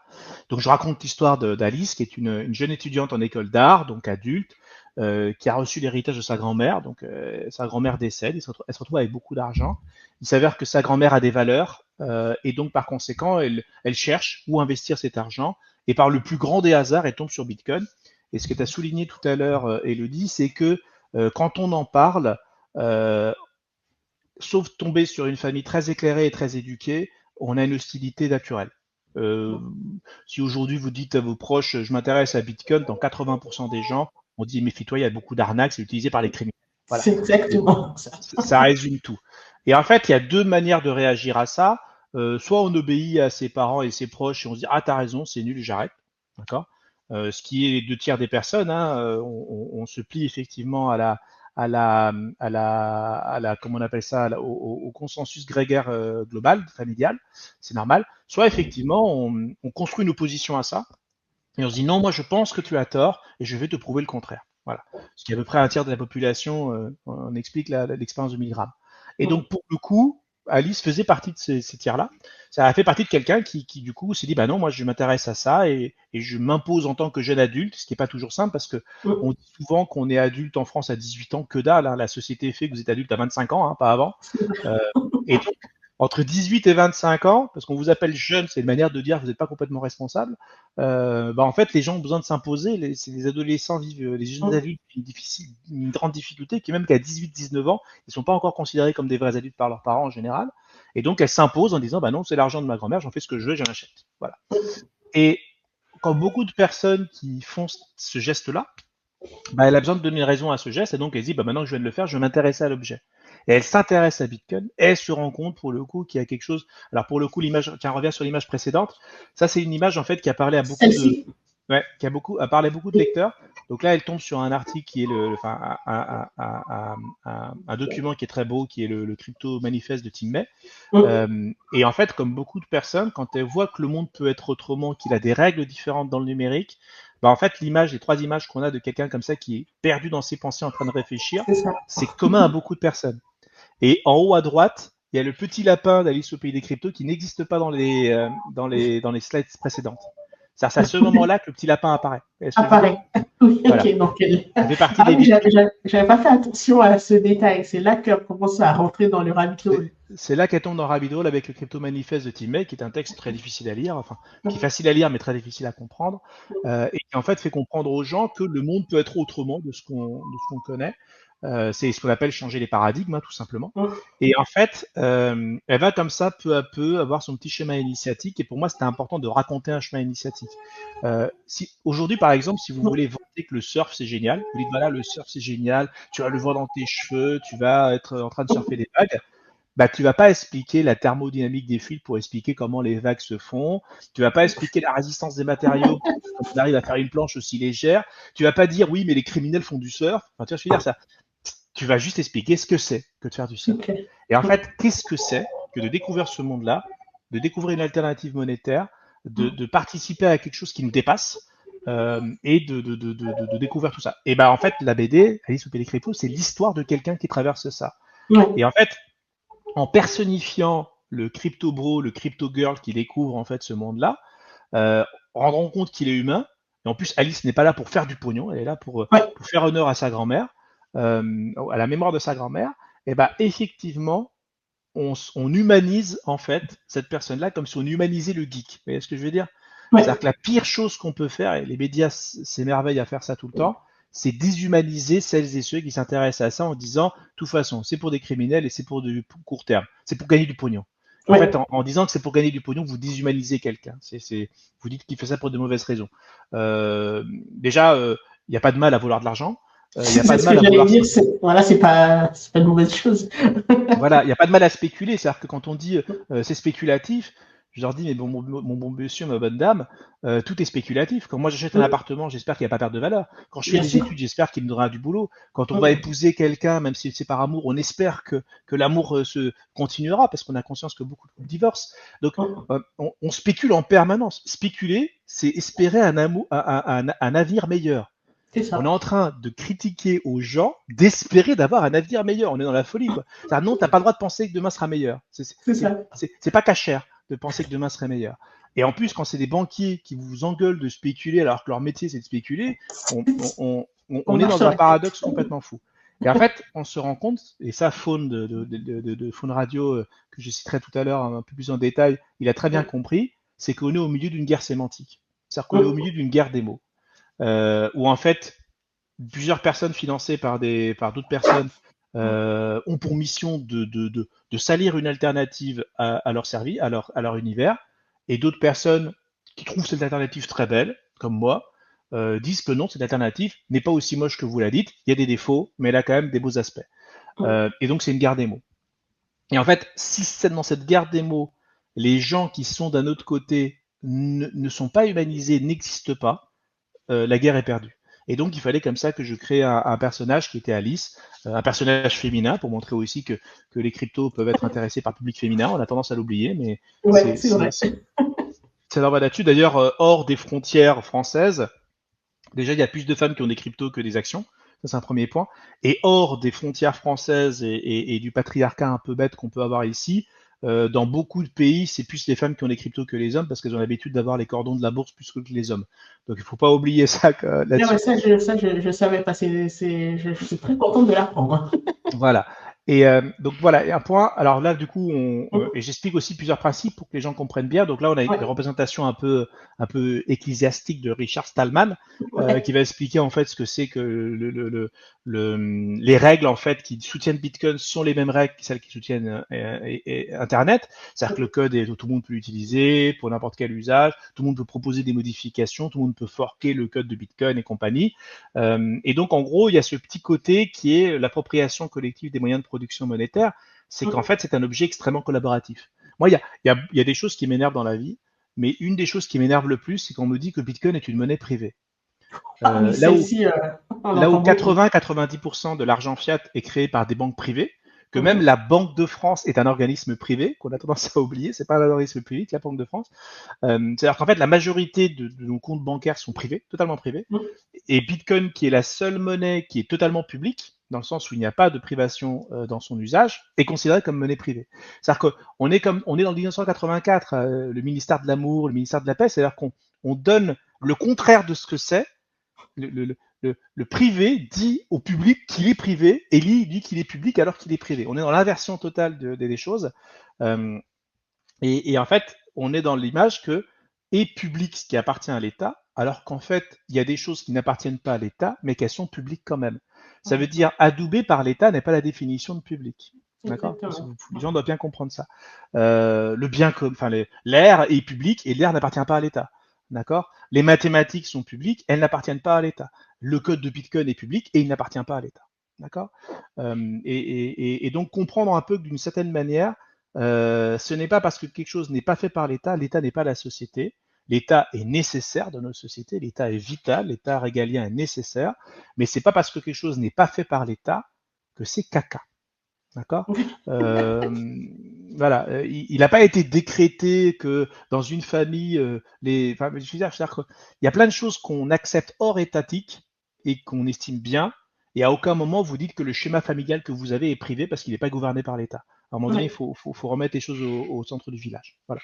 Speaker 2: Donc je raconte l'histoire d'Alice, qui est une jeune étudiante en école d'art, donc adulte, qui a reçu l'héritage de sa grand-mère. Donc sa grand-mère décède, elle se retrouve avec beaucoup d'argent. Il s'avère que sa grand-mère a des valeurs, et donc par conséquent, elle cherche où investir cet argent. Et par le plus grand des hasards, elle tombe sur Bitcoin. Et ce que tu as souligné tout à l'heure, Elodie, c'est que quand on en parle, euh, sauf tomber sur une famille très éclairée et très éduquée, on a une hostilité naturelle. Euh, Si aujourd'hui vous dites à vos proches, je m'intéresse à Bitcoin, dans 80% des gens, on dit méfie-toi, il y a beaucoup d'arnaques, c'est utilisé par les criminels. Voilà,
Speaker 1: c'est exactement ça.
Speaker 2: ça résume tout. Et en fait, il y a deux manières de réagir à ça. Soit on obéit à ses parents et ses proches et on se dit ah t'as raison, c'est nul, j'arrête, d'accord. Ce qui est les deux tiers des personnes, hein, on se plie effectivement comment on appelle ça, au consensus grégaire global, familial, c'est normal. Soit effectivement, on construit une opposition à ça, et on se dit non, moi je pense que tu as tort, et je vais te prouver le contraire. Voilà. Ce qui est à peu près un tiers de la population, on explique l'expérience de Milgram. Et donc pour le coup, Alice faisait partie de ces tiers-là. Ça a fait partie de quelqu'un qui du coup s'est dit bah non, moi je m'intéresse à ça et je m'impose en tant que jeune adulte, ce qui n'est pas toujours simple parce que on dit souvent qu'on est adulte en France à 18 ans, que dalle, hein, la société fait que vous êtes adulte à 25 ans, hein, pas avant. Et donc, entre 18 et 25 ans, parce qu'on vous appelle jeune, c'est une manière de dire que vous n'êtes pas complètement responsable, en fait, les gens ont besoin de s'imposer. Les adolescents vivent, les jeunes adultes vivent une grande difficulté, qui est même qu'à 18-19 ans, ils ne sont pas encore considérés comme des vrais adultes par leurs parents en général. Et donc, elles s'imposent en disant, bah non, c'est l'argent de ma grand-mère, j'en fais ce que je veux, j'en achète. Voilà. Et quand beaucoup de personnes qui font ce geste-là, elle a besoin de donner raison à ce geste, et donc elle dit, maintenant que je viens de le faire, je vais m'intéresser à l'objet. Et elle s'intéresse à Bitcoin, et elle se rend compte pour le coup qu'il y a quelque chose. Alors pour le coup, l'image, qui revient sur l'image précédente, ça c'est une image en fait qui a parlé à beaucoup de, qui a parlé à beaucoup de lecteurs. Donc là, elle tombe sur un article qui est un document qui est très beau, qui est le crypto manifeste de Tim May. Et en fait, comme beaucoup de personnes, quand elles voient que le monde peut être autrement, qu'il a des règles différentes dans le numérique, en fait, l'image, les trois images qu'on a de quelqu'un comme ça qui est perdu dans ses pensées en train de réfléchir, c'est commun à beaucoup de personnes. Et en haut à droite, il y a le petit lapin d'Alice au pays des cryptos qui n'existe pas dans les slides précédentes. C'est à ce moment-là que le petit lapin apparaît.
Speaker 1: Apparaît. Oui,
Speaker 2: voilà.
Speaker 1: Ok. Donc,
Speaker 2: ça fait partie des
Speaker 1: j'avais pas fait attention à ce détail. C'est là qu'elle commence à rentrer dans le rabbit hole.
Speaker 2: C'est là qu'elle tombe dans le rabbit hole avec le crypto manifeste de Tim May, qui est un texte très difficile à lire, qui est facile à lire mais très difficile à comprendre, et qui en fait fait comprendre aux gens que le monde peut être autrement de ce qu'on connaît. C'est ce qu'on appelle changer les paradigmes, tout simplement. Et en fait, elle va comme ça, peu à peu, avoir son petit schéma initiatique. Et pour moi, c'était important de raconter un chemin initiatique. Aujourd'hui, par exemple, si vous voulez vanter que le surf, c'est génial, vous dites, voilà, le surf, c'est génial, tu vas le voir dans tes cheveux, tu vas être en train de surfer des vagues, tu vas pas expliquer la thermodynamique des fluides pour expliquer comment les vagues se font. Tu vas pas expliquer la résistance des matériaux quand on arrive à faire une planche aussi légère. Tu vas pas dire, oui, mais les criminels font du surf. Enfin, tu vois, je veux dire ça. Tu vas juste expliquer ce que c'est que de faire du surf. Et en fait, qu'est-ce que c'est que de découvrir ce monde-là, de découvrir une alternative monétaire, de participer à quelque chose qui nous dépasse, et de découvrir tout ça. Et en fait, la BD, Alice au pays des cryptos, c'est l'histoire de quelqu'un qui traverse ça. Et en fait, en personnifiant le crypto bro, le crypto girl qui découvre en fait ce monde-là, rendant compte qu'il est humain. Et en plus, Alice n'est pas là pour faire du pognon, elle est là pour faire honneur à sa grand-mère, à la mémoire de sa grand-mère. Et effectivement, on humanise en fait cette personne-là comme si on humanisait le geek. Vous voyez ce que je veux dire? C'est-à-dire que la pire chose qu'on peut faire, et les médias s'émerveillent à faire ça tout le temps, c'est déshumaniser celles et ceux qui s'intéressent à ça en disant, de toute façon, c'est pour des criminels et c'est pour du court terme. C'est pour gagner du pognon. En fait, en disant que c'est pour gagner du pognon, vous déshumanisez quelqu'un. Vous dites qu'il fait ça pour de mauvaises raisons. Déjà, il n'y a pas de mal à vouloir de l'argent.
Speaker 1: Il n'y a pas de mal à vouloir. Voilà, c'est pas une mauvaise chose.
Speaker 2: Voilà, il n'y a pas de mal à spéculer. C'est-à-dire que quand on dit c'est spéculatif, je leur dis, mais mon bon monsieur, ma bonne dame, tout est spéculatif. Quand moi j'achète un appartement, j'espère qu'il ne va pas perdre de valeur. Quand je fais des études, j'espère qu'il me donnera du boulot. Quand on va épouser quelqu'un, même si c'est par amour, on espère que l'amour se continuera parce qu'on a conscience que beaucoup de couples divorcent. Donc on spécule en permanence. Spéculer, c'est espérer un avenir meilleur. On est en train de critiquer aux gens d'espérer d'avoir un avenir meilleur. On est dans la folie, quoi. Non, t'as pas le droit de penser que demain sera meilleur. C'est pas cachère de penser que demain serait meilleur. Et en plus, quand c'est des banquiers qui vous engueulent de spéculer alors que leur métier c'est de spéculer, on est dans un paradoxe complètement fou. Et en fait, on se rend compte, et ça, Faune de Faune Radio, que je citerai tout à l'heure un peu plus en détail, il a très bien compris, c'est qu'on est au milieu d'une guerre sémantique. C'est-à-dire qu'on est au milieu d'une guerre des mots. Où en fait plusieurs personnes financées par d'autres personnes ont pour mission de salir une alternative à leur service, à leur univers, et d'autres personnes qui trouvent cette alternative très belle, comme moi, disent que non, cette alternative n'est pas aussi moche que vous la dites, il y a des défauts, mais elle a quand même des beaux aspects. Et donc c'est une guerre des mots. Et en fait, si c'est dans cette guerre des mots, les gens qui sont d'un autre côté ne sont pas humanisés, n'existent pas, la guerre est perdue. Et donc, il fallait comme ça que je crée un personnage qui était Alice, un personnage féminin pour montrer aussi que les cryptos peuvent être intéressés par le public féminin. On a tendance à l'oublier, mais
Speaker 1: Ouais,
Speaker 2: c'est
Speaker 1: c'est vrai.
Speaker 2: normal là-dessus. D'ailleurs, hors des frontières françaises, déjà, il y a plus de femmes qui ont des cryptos que des actions. Ça, c'est un premier point. Et hors des frontières françaises et du patriarcat un peu bête qu'on peut avoir ici, dans beaucoup de pays, c'est plus les femmes qui ont des cryptos que les hommes parce qu'elles ont l'habitude d'avoir les cordons de la bourse plus que les hommes. Donc, il ne faut pas oublier ça
Speaker 1: Ah ouais,
Speaker 2: là-dessus.
Speaker 1: je savais pas. Je suis très contente de l'apprendre.
Speaker 2: Voilà. Et donc voilà, et un point. Alors là, du coup, et j'explique aussi plusieurs principes pour que les gens comprennent bien. Donc là, on a une
Speaker 1: Ouais,
Speaker 2: représentation un peu ecclésiastique de Richard Stallman,
Speaker 1: ouais.
Speaker 2: qui va expliquer en fait ce que c'est que les règles en fait qui soutiennent Bitcoin sont les mêmes règles que celles qui soutiennent Internet. C'est-à-dire que le code tout le monde peut l'utiliser pour n'importe quel usage, tout le monde peut proposer des modifications, tout le monde peut forquer le code de Bitcoin et compagnie. Et donc, en gros, il y a ce petit côté qui est l'appropriation collective des moyens de production monétaire. C'est qu'en fait, c'est un objet extrêmement collaboratif. Moi, il y a des choses qui m'énervent dans la vie, mais une des choses qui m'énerve le plus, c'est qu'on me dit que Bitcoin est une monnaie privée.
Speaker 1: Ah oui,
Speaker 2: Là où
Speaker 1: celle-ci, on
Speaker 2: Là où
Speaker 1: entend beaucoup.
Speaker 2: 80-90% de l'argent fiat est créé par des banques privées, que même
Speaker 1: Mhm.
Speaker 2: la Banque de France est un organisme privé, qu'on a tendance à oublier, c'est pas un organisme public, la Banque de France. C'est-à-dire qu'en fait, la majorité de nos comptes bancaires sont privés, totalement privés,
Speaker 1: Mhm.
Speaker 2: et Bitcoin, qui est la seule monnaie qui est totalement publique, dans le sens où il n'y a pas de privation dans son usage, est considéré comme monnaie privée. C'est-à-dire qu'on est dans le 1984, le ministère de l'amour, le ministère de la paix, c'est-à-dire qu'on donne le contraire de ce que c'est. Le privé dit au public qu'il est privé et lui dit qu'il est public alors qu'il est privé. On est dans l'inversion totale des choses. Euh, et en fait, on est dans l'image que est public ce qui appartient à l'État, alors qu'en fait, il y a des choses qui n'appartiennent pas à l'État, mais qu'elles sont publiques quand même. Ça veut dire adoubé par l'État n'est pas la définition de public. D'accord.
Speaker 1: Exactement.
Speaker 2: Les gens doivent bien comprendre ça. Le bien comme, enfin, l'air est public et l'air n'appartient pas à l'État. D'accord. Les mathématiques sont publiques, elles n'appartiennent pas à l'État. Le code de Bitcoin est public et il n'appartient pas à l'État. D'accord. Et donc comprendre un peu que d'une certaine manière, ce n'est pas parce que quelque chose n'est pas fait par l'État n'est pas la société. L'État est nécessaire dans notre société, l'État est vital, l'État régalien est nécessaire, mais c'est pas parce que quelque chose n'est pas fait par l'État que c'est caca. D'accord. euh, Voilà, il n'a pas été décrété que dans une famille, enfin, je veux dire, il y a plein de choses qu'on accepte hors étatique et qu'on estime bien, et à aucun moment vous dites que le schéma familial que vous avez est privé parce qu'il n'est pas gouverné par l'État. À un moment donné, il
Speaker 1: Ouais.
Speaker 2: faut remettre les choses au centre du village. Voilà.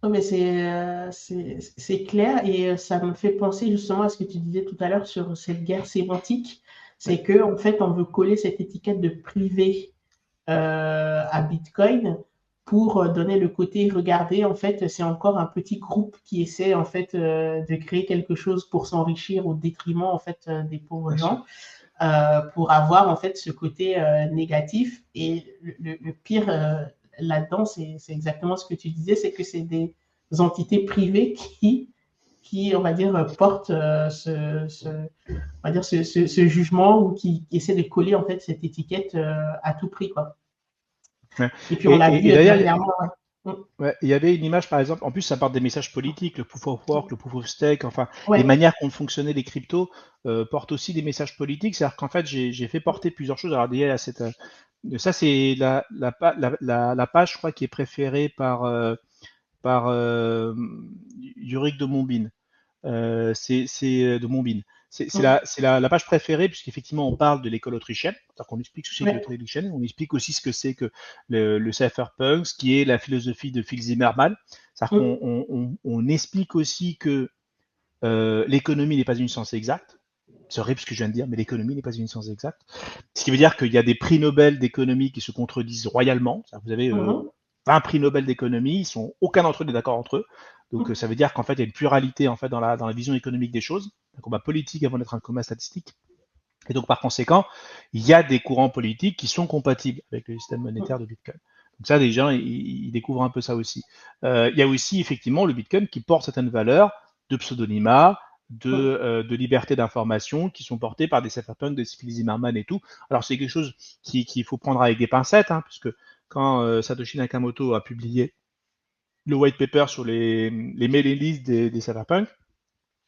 Speaker 1: Non, mais c'est clair et ça me fait penser justement à ce que tu disais tout à l'heure sur cette guerre sémantique.
Speaker 2: Oui,
Speaker 1: C'est que en fait, on veut coller cette étiquette de privé à Bitcoin pour donner le côté, regardez, en fait, c'est encore un petit groupe qui essaie en fait de créer quelque chose pour s'enrichir au détriment en fait des pauvres
Speaker 2: bien sûr.
Speaker 1: gens, pour avoir en fait ce côté négatif. Et le pire là-dedans, c'est exactement ce que tu disais, c'est que c'est des entités privées qui on va dire, portent on va dire ce jugement ou qui essaient de coller en fait cette étiquette à tout prix, quoi.
Speaker 2: Ouais.
Speaker 1: Et puis on l'a vu
Speaker 2: Et d'ailleurs,
Speaker 1: dernièrement. Ouais.
Speaker 2: ouais, il y avait une image, par exemple, en plus, ça porte des messages politiques, le proof of work, le proof of stake, enfin, les
Speaker 1: Ouais.
Speaker 2: manières qu'ont fonctionné les cryptos portent aussi des messages politiques. C'est-à-dire qu'en fait, j'ai fait porter plusieurs choses. Alors, il y a ça, c'est la page, je crois, qui est préférée par Yorick de Montbine. C'est de Montbine. C'est la page préférée, puisqu'effectivement, on parle de l'école autrichienne, c'est-à-dire qu'on explique ce que c'est que l'école
Speaker 1: Ouais.
Speaker 2: autrichienne, on explique aussi ce que c'est que le cypherpunk, ce qui est la philosophie de Phil Zimmermann. C'est-à-dire qu'on explique aussi que l'économie n'est pas une science exacte. C'est horrible ce que je viens de dire, mais l'économie n'est pas une science exacte. Ce qui veut dire qu'il y a des prix Nobel d'économie qui se contredisent royalement. Vous avez 20 prix Nobel d'économie, aucun d'entre eux n'est d'accord entre eux. Donc ça veut dire qu'en fait, il y a une pluralité en fait, dans la vision économique des choses, un combat politique avant d'être un combat statistique. Et donc par conséquent, il y a des courants politiques qui sont compatibles avec le système monétaire de Bitcoin. Donc ça, des gens, ils découvrent un peu ça aussi. Il y a aussi effectivement le Bitcoin qui porte certaines valeurs de pseudonymat, de liberté d'information qui sont portées par des cypherpunks, des Phil Zimmermann et tout. Alors c'est quelque chose qu'il faut prendre avec des pincettes, hein, puisque quand Satoshi Nakamoto a publié le white paper sur les mailing lists des cypherpunks,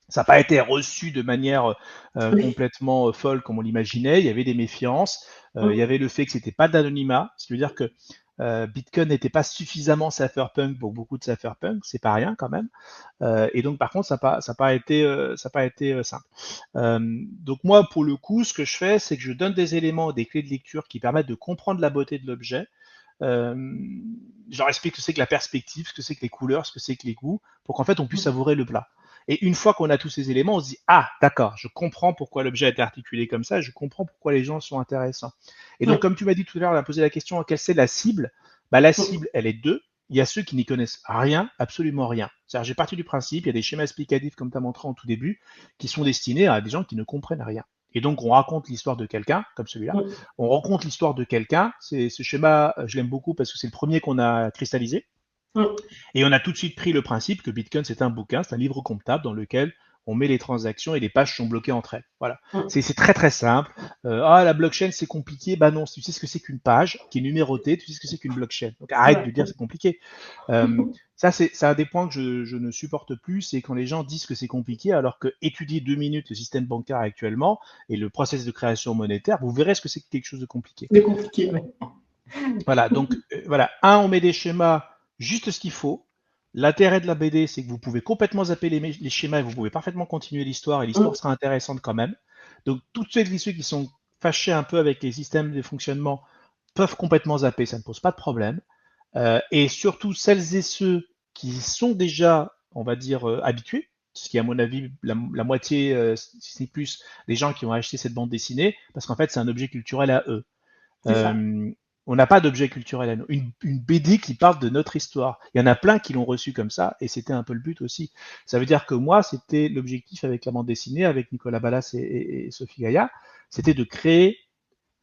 Speaker 2: Ça n'a pas été reçu de manière
Speaker 1: Oui.
Speaker 2: complètement folle comme on l'imaginait. Il y avait des méfiances. Il y avait le fait que c'était pas d'anonymat, ce qui veut dire que Bitcoin n'était pas suffisamment cypherpunk pour beaucoup de cypherpunk, c'est pas rien quand même. Et donc par contre, ça a pas été simple. Donc moi, pour le coup, ce que je fais, c'est que je donne des éléments, des clés de lecture qui permettent de comprendre la beauté de l'objet. Euh, je leur explique ce que c'est que la perspective, ce que c'est que les couleurs, ce que c'est que les goûts, pour qu'en fait on puisse savourer le plat. Et une fois qu'on a tous ces éléments, on se dit ah d'accord, je comprends pourquoi l'objet a été articulé comme ça, je comprends pourquoi les gens sont intéressants. Et donc
Speaker 1: Oui.
Speaker 2: comme tu m'as dit tout à l'heure, on a posé la question quelle c'est la cible. Bah, la
Speaker 1: Oui.
Speaker 2: cible, elle est deux. Il y a ceux qui n'y connaissent rien, absolument rien. C'est-à-dire, j'ai parti du principe, il y a des schémas explicatifs, comme tu as montré en tout début, qui sont destinés à des gens qui ne comprennent rien. Et donc, on raconte l'histoire de quelqu'un, comme celui-là.
Speaker 1: Oui.
Speaker 2: On raconte l'histoire de quelqu'un. Ce schéma, je l'aime beaucoup parce que c'est le premier qu'on a cristallisé.
Speaker 1: Oui.
Speaker 2: Et on a tout de suite pris le principe que Bitcoin, c'est un bouquin, c'est un livre comptable dans lequel on met les transactions et les pages sont bloquées entre elles. Voilà.
Speaker 1: Oui.
Speaker 2: C'est très très simple. La blockchain c'est compliqué. Bah non, tu sais ce que c'est qu'une page qui est numérotée, tu sais ce que c'est qu'une blockchain. Donc arrête de
Speaker 1: Ouais.
Speaker 2: dire c'est compliqué. Euh, ça, c'est un des points que je ne supporte plus, c'est quand les gens disent que c'est compliqué, alors que étudier 2 minutes le système bancaire actuellement et le process de création monétaire, vous verrez ce que c'est que quelque chose de compliqué.
Speaker 1: C'est compliqué, ouais.
Speaker 2: Voilà, donc voilà, on met des schémas juste ce qu'il faut. L'intérêt de la BD, c'est que vous pouvez complètement zapper les schémas et vous pouvez parfaitement continuer l'histoire et l'histoire
Speaker 1: Mm.
Speaker 2: sera intéressante quand même. Donc, toutes celles et ceux qui sont fâchés un peu avec les systèmes de fonctionnement peuvent complètement zapper, ça ne pose pas de problème. Et surtout, celles et ceux qui sont déjà, on va dire, habitués, ce qui est à mon avis la moitié, si c'est plus, des gens qui ont acheté cette bande dessinée, parce qu'en fait, c'est un objet culturel à eux.
Speaker 1: C'est ça.
Speaker 2: Euh, on n'a pas d'objet culturel à nous. Une BD qui parle de notre histoire. Il y en a plein qui l'ont reçu comme ça, et c'était un peu le but aussi. Ça veut dire que moi, c'était l'objectif avec la bande dessinée, avec Nicolas Ballas et Sophie Gaïa, c'était de créer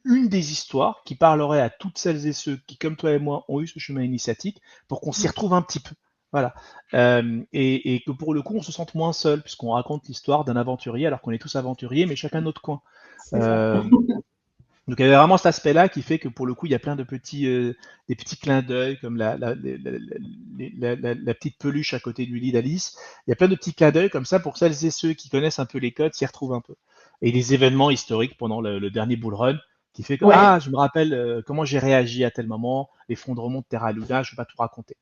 Speaker 2: une des histoires qui parlerait à toutes celles et ceux qui, comme toi et moi, ont eu ce chemin initiatique, pour qu'on s'y
Speaker 1: Mm.
Speaker 2: retrouve un petit peu. Voilà. Et que pour le coup, on se sente moins seul, puisqu'on raconte l'histoire d'un aventurier, alors qu'on est tous aventuriers, mais chacun de notre coin.
Speaker 1: C'est ça.
Speaker 2: Euh, donc il y avait vraiment cet aspect-là qui fait que pour le coup, il y a plein de des petits clins d'œil, comme la petite peluche à côté du lit d'Alice. Il y a plein de petits clins d'œil comme ça pour celles et ceux qui connaissent un peu les codes s'y retrouvent un peu. Et les événements historiques pendant le dernier bull run, qui fait que
Speaker 1: Ouais.
Speaker 2: je me rappelle comment j'ai réagi à tel moment, l'effondrement de Terra Luna, je ne vais pas tout raconter.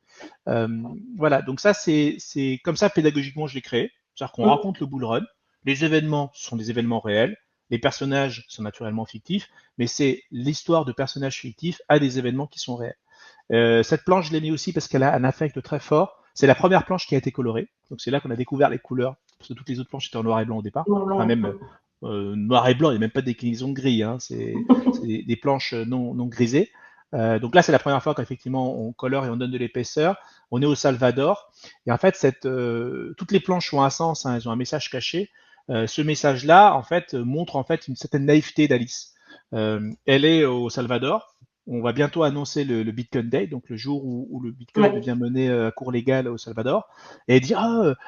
Speaker 2: Euh, voilà, donc ça c'est comme ça pédagogiquement je l'ai créé, c'est-à-dire qu'on
Speaker 1: Mm.
Speaker 2: raconte le bull run, les événements sont des événements réels, les personnages sont naturellement fictifs, mais c'est l'histoire de personnages fictifs à des événements qui sont réels. Cette planche, je l'ai mis aussi parce qu'elle a un affect très fort. C'est la première planche qui a été colorée, donc c'est là qu'on a découvert les couleurs, parce que toutes les autres planches étaient en noir et blanc au départ,
Speaker 1: Non,
Speaker 2: enfin
Speaker 1: non.
Speaker 2: même noir et blanc, il n'y a même pas de déclinaison gris, hein. C'est des planches non grisées. Donc là, c'est la première fois qu'effectivement on colore et on donne de l'épaisseur. On est au Salvador, et en fait, toutes les planches ont un sens, hein, elles ont un message caché. Ce message-là, en fait, montre en fait une certaine naïveté d'Alice. Elle est au Salvador. On va bientôt annoncer le Bitcoin Day, donc le jour où le Bitcoin
Speaker 1: Ouais.
Speaker 2: devient monnaie à cours légal au Salvador. Et elle dit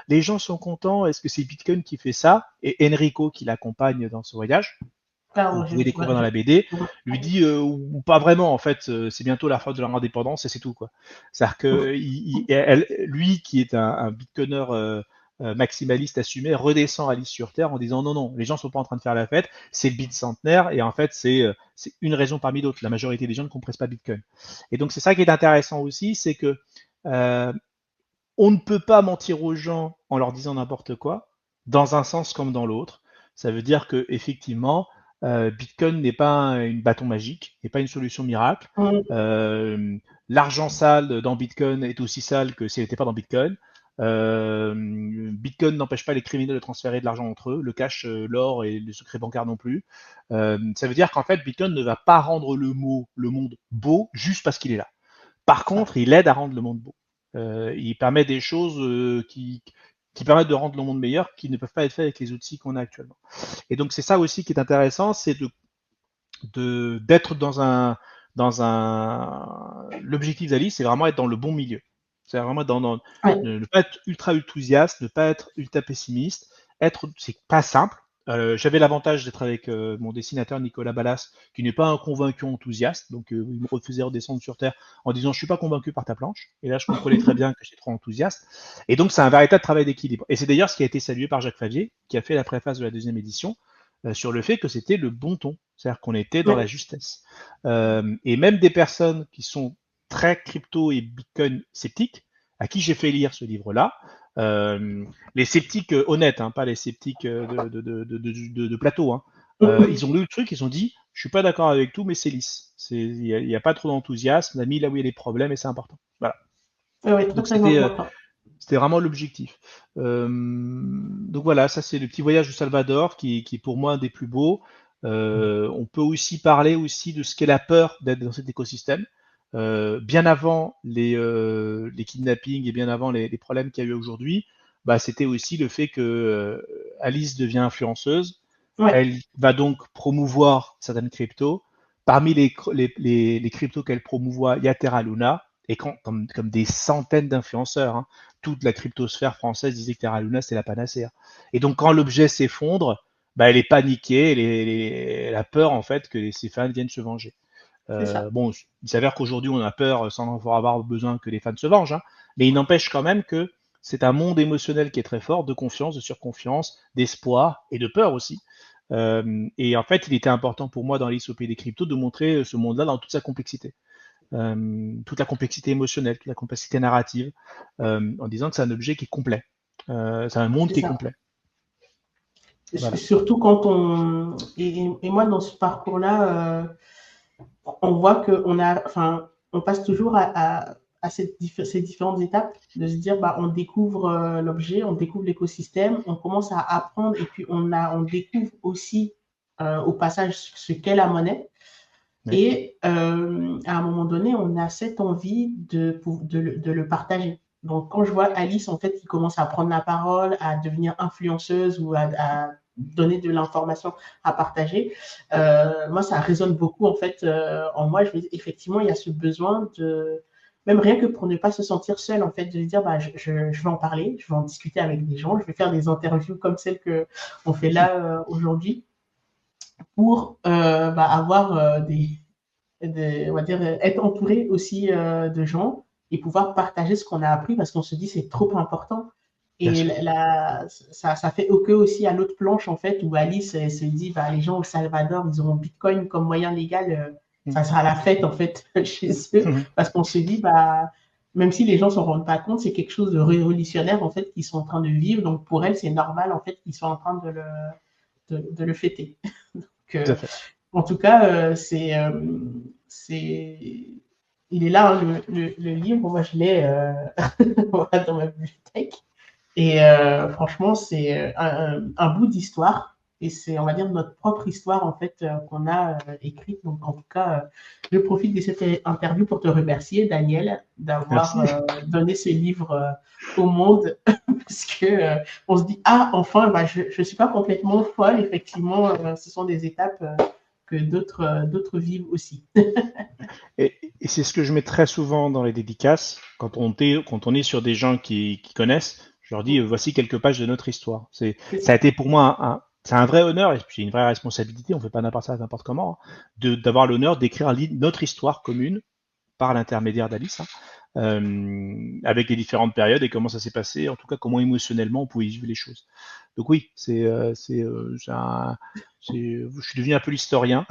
Speaker 2: les gens sont contents. Est-ce que c'est Bitcoin qui fait ça? Et Enrico, qui l'accompagne dans ce voyage, vous
Speaker 1: Pardon,
Speaker 2: pouvez découvrir dans
Speaker 1: ouais.
Speaker 2: la BD,
Speaker 1: Mm.
Speaker 2: lui dit ou pas vraiment en fait, c'est bientôt la fin de leur indépendance et c'est tout quoi. C'est-à-dire que lui qui est un bitcoiner maximaliste assumé redescend Alice sur Terre en disant non non, les gens sont pas en train de faire la fête, c'est le bit centenaire et en fait c'est une raison parmi d'autres. La majorité des gens ne comprennent pas Bitcoin. Et donc c'est ça qui est intéressant aussi, c'est que euh, on ne peut pas mentir aux gens en leur disant n'importe quoi, dans un sens comme dans l'autre. Ça veut dire que effectivement, Bitcoin n'est pas une bâton magique, n'est pas une solution miracle.
Speaker 1: Mm.
Speaker 2: Euh, L'argent sale dans Bitcoin est aussi sale que s'il n'était pas dans Bitcoin. Bitcoin n'empêche pas les criminels de transférer de l'argent entre eux, le cash, l'or et le secret bancaire non plus. Ça veut dire qu'en fait, Bitcoin ne va pas rendre le monde beau juste parce qu'il est là. Par
Speaker 1: C'est ça.
Speaker 2: contre, il aide à rendre le monde beau. Il permet des choses qui permettent de rendre le monde meilleur, qui ne peuvent pas être faites avec les outils qu'on a actuellement. Et donc c'est ça aussi qui est intéressant, c'est d'être l'objectif d'Alice, c'est vraiment être dans le bon milieu. C'est vraiment
Speaker 1: Ouais.
Speaker 2: ne pas être ultra enthousiaste, ne pas être ultra pessimiste. C'est pas simple, J'avais l'avantage d'être avec mon dessinateur Nicolas Ballas, qui n'est pas un convaincu enthousiaste, donc il me refusait de redescendre sur Terre en disant je suis pas convaincu par ta planche. Et là, je comprenais très bien que j'étais trop enthousiaste. Et donc, c'est un véritable travail d'équilibre. Et c'est d'ailleurs ce qui a été salué par Jacques Favier, qui a fait la préface de la deuxième édition, sur le fait que c'était le bon ton, c'est-à-dire qu'on était dans la
Speaker 1: Ouais,
Speaker 2: justesse. Et même des personnes qui sont très crypto et Bitcoin sceptiques, à qui j'ai fait lire ce livre-là, euh, les sceptiques honnêtes, hein, pas les sceptiques de plateau, hein, ils ont lu le truc, ils ont dit je suis pas d'accord avec tout, mais c'est lisse. Il y a pas trop d'enthousiasme, on a mis là où il y a les problèmes et c'est important. Voilà.
Speaker 1: ouais, ouais, très
Speaker 2: Donc
Speaker 1: très important.
Speaker 2: c'était vraiment l'objectif. Donc voilà, ça c'est le petit voyage au Salvador qui est pour moi un des plus beaux. On peut aussi parler aussi de ce qu'est la peur d'être dans cet écosystème. Bien avant les kidnappings et bien avant les problèmes qu'il y a eu aujourd'hui, bah, c'était aussi le fait que Alice devient influenceuse.
Speaker 1: Ouais,
Speaker 2: Elle va donc promouvoir certaines cryptos. Parmi les cryptos qu'elle promouvoit, il y a Terra Luna, et comme des centaines d'influenceurs, hein. Toute la cryptosphère française disait que Terra Luna, c'était la panacée. Et donc, quand l'objet s'effondre, bah, elle est paniquée, elle a peur, en fait, que ses fans viennent se venger.
Speaker 1: c'est ça.
Speaker 2: Bon, il s'avère qu'aujourd'hui, on a peur sans avoir besoin que les fans se vengent, hein, mais il n'empêche quand même que c'est un monde émotionnel qui est très fort, de confiance, de surconfiance, d'espoir et de peur aussi. Et en fait, il était important pour moi dans l'ISOP des cryptos de montrer ce monde-là dans toute sa complexité. Toute la complexité émotionnelle, toute la complexité narrative, en disant que c'est un objet qui est complet. C'est un monde
Speaker 1: C'est
Speaker 2: qui est
Speaker 1: ça.
Speaker 2: complet. Voilà.
Speaker 1: Surtout quand on. Et moi, dans ce parcours-là, on voit qu'on a. Enfin, on passe toujours à ces différentes étapes de se dire bah, on découvre l'objet, on découvre l'écosystème, on commence à apprendre et puis on découvre aussi au passage ce qu'est la monnaie.
Speaker 2: Oui.
Speaker 1: Et à un moment donné, on a cette envie de le partager. Donc, quand je vois Alice, en fait, qui commence à prendre la parole, à devenir influenceuse ou à donner de l'information à partager, moi, ça résonne beaucoup, en fait, en moi. Je me dis, effectivement, il y a ce besoin de, même rien que pour ne pas se sentir seul, en fait, de se dire, bah, je vais en parler, je vais en discuter avec des gens, je vais faire des interviews comme celles qu'on fait là aujourd'hui pour bah, avoir on va dire, être entouré aussi de gens et pouvoir partager ce qu'on a appris parce qu'on se dit c'est trop important.
Speaker 2: Bien
Speaker 1: Et
Speaker 2: sûr.
Speaker 1: ça fait écho aussi à l'autre planche, en fait, où Alice elle se dit bah, les gens au Salvador, ils auront Bitcoin comme moyen légal, ça sera la fête, en fait, chez eux, parce qu'on se dit, bah, même si les gens ne s'en rendent pas compte, c'est quelque chose de révolutionnaire, en fait, qu'ils sont en train de vivre. Donc, pour elle, c'est normal, en fait, qu'ils soient en train de le fêter. Donc,
Speaker 2: Tout à fait.
Speaker 1: en tout cas, il est là, hein, le livre. Moi, je l'ai dans ma bibliothèque. Et franchement, c'est un bout d'histoire. Et c'est, on va dire, notre propre histoire, en fait, qu'on a écrite. Donc, en tout cas, je profite de cette interview pour te remercier, Daniel, d'avoir
Speaker 2: Merci.
Speaker 1: donné ce livre au monde. Parce que on se dit, ah, enfin, bah, je ne suis pas complètement folle. Effectivement, ce sont des étapes que d'autres vivent aussi.
Speaker 2: Et c'est ce que je mets très souvent dans les dédicaces, quand on est sur des gens qui connaissent, je leur dis voici quelques pages de notre histoire.
Speaker 1: C'est
Speaker 2: Ça a
Speaker 1: ça.
Speaker 2: été pour moi c'est un vrai honneur et puis une vraie responsabilité, on ne fait pas n'importe ça n'importe comment, hein, d'avoir l'honneur d'écrire notre histoire commune par l'intermédiaire d'Alice, hein, avec les différentes périodes et comment ça s'est passé, en tout cas comment émotionnellement on pouvait vivre les choses. Donc oui, je suis devenu un peu l'historien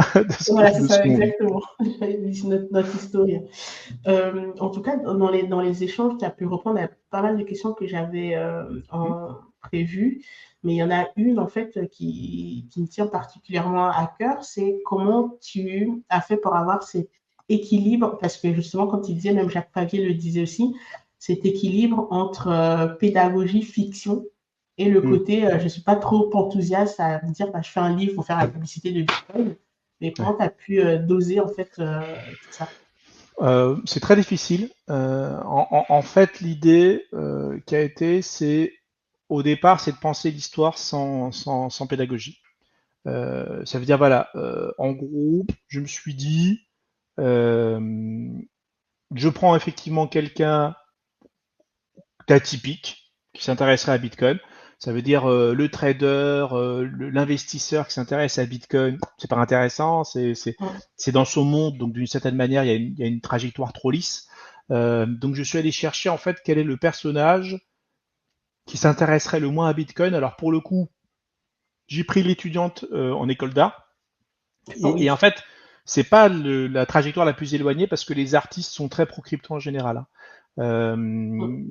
Speaker 1: Voilà, c'est
Speaker 2: de
Speaker 1: ça,
Speaker 2: ce monde.
Speaker 1: exactement. Notre historien. En tout cas, dans les échanges, tu as pu répondre à pas mal de questions que j'avais prévues, mais il y en a une en fait qui me tient particulièrement à cœur, c'est comment tu as fait pour avoir cet équilibre, parce que justement, quand il disait, même Jacques Pavier le disait aussi, cet équilibre entre pédagogie, fiction, et le
Speaker 2: Mm.
Speaker 1: côté, je ne suis pas trop enthousiaste à me dire, bah, je fais un livre pour faire la publicité de Bitcoin, mais comment
Speaker 2: Ouais.
Speaker 1: tu as pu doser en fait tout ça?
Speaker 2: C'est très difficile. En fait, l'idée qui a été, c'est au départ, c'est de penser l'histoire sans pédagogie. Ça veut dire, voilà, en gros, je me suis dit, euh, je prends effectivement quelqu'un d'atypique qui s'intéresserait à Bitcoin. Ça veut dire le trader, l'investisseur qui s'intéresse à Bitcoin, c'est pas intéressant,
Speaker 1: Mm.
Speaker 2: c'est dans son monde, donc d'une certaine manière, il y a une trajectoire trop lisse. Donc je suis allé chercher en fait quel est le personnage qui s'intéresserait le moins à Bitcoin. Alors pour le coup, j'ai pris l'étudiante en école d'art. Et en
Speaker 1: Oui.
Speaker 2: fait, c'est pas la trajectoire la plus éloignée parce que les artistes sont très pro-crypto en général, hein.
Speaker 1: Mm.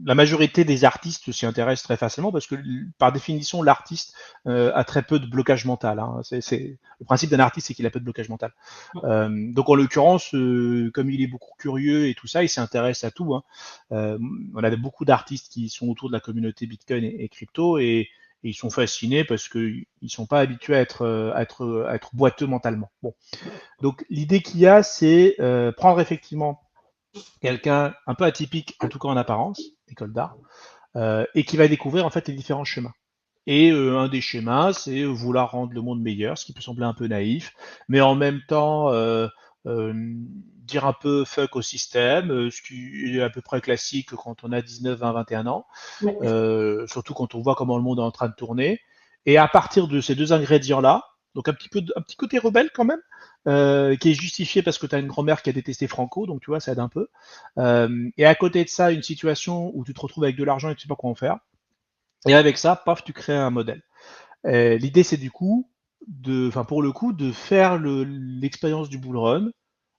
Speaker 2: La majorité des artistes s'y intéressent très facilement parce que, par définition, l'artiste a très peu de blocage mental, hein. Le principe d'un artiste, c'est qu'il a peu de blocage mental. Donc, en l'occurrence, comme il est beaucoup curieux et tout ça, il s'intéresse à tout, hein. On a beaucoup d'artistes qui sont autour de la communauté Bitcoin et crypto et ils sont fascinés parce qu'ils ne sont pas habitués à être boiteux mentalement. Bon. Donc l'idée qu'il y a, c'est prendre effectivement quelqu'un un peu atypique, en tout cas en apparence, école d'art, et qui va découvrir en fait les différents schémas. Et un des schémas, c'est vouloir rendre le monde meilleur, ce qui peut sembler un peu naïf, mais en même temps dire un peu fuck au système, ce qui est à peu près classique quand on a 19, 20, 21 ans,
Speaker 1: Ouais.
Speaker 2: surtout quand on voit comment le monde est en train de tourner. Et à partir de ces deux ingrédients-là, donc un petit côté rebelle quand même, qui est justifié parce que tu as une grand-mère qui a détesté Franco, donc tu vois, ça aide un peu. Et à côté de ça, une situation où tu te retrouves avec de l'argent et tu sais pas quoi en faire. Et avec ça, paf, tu crées un modèle. L'idée, c'est du coup, enfin pour le coup, de faire l'expérience du bull run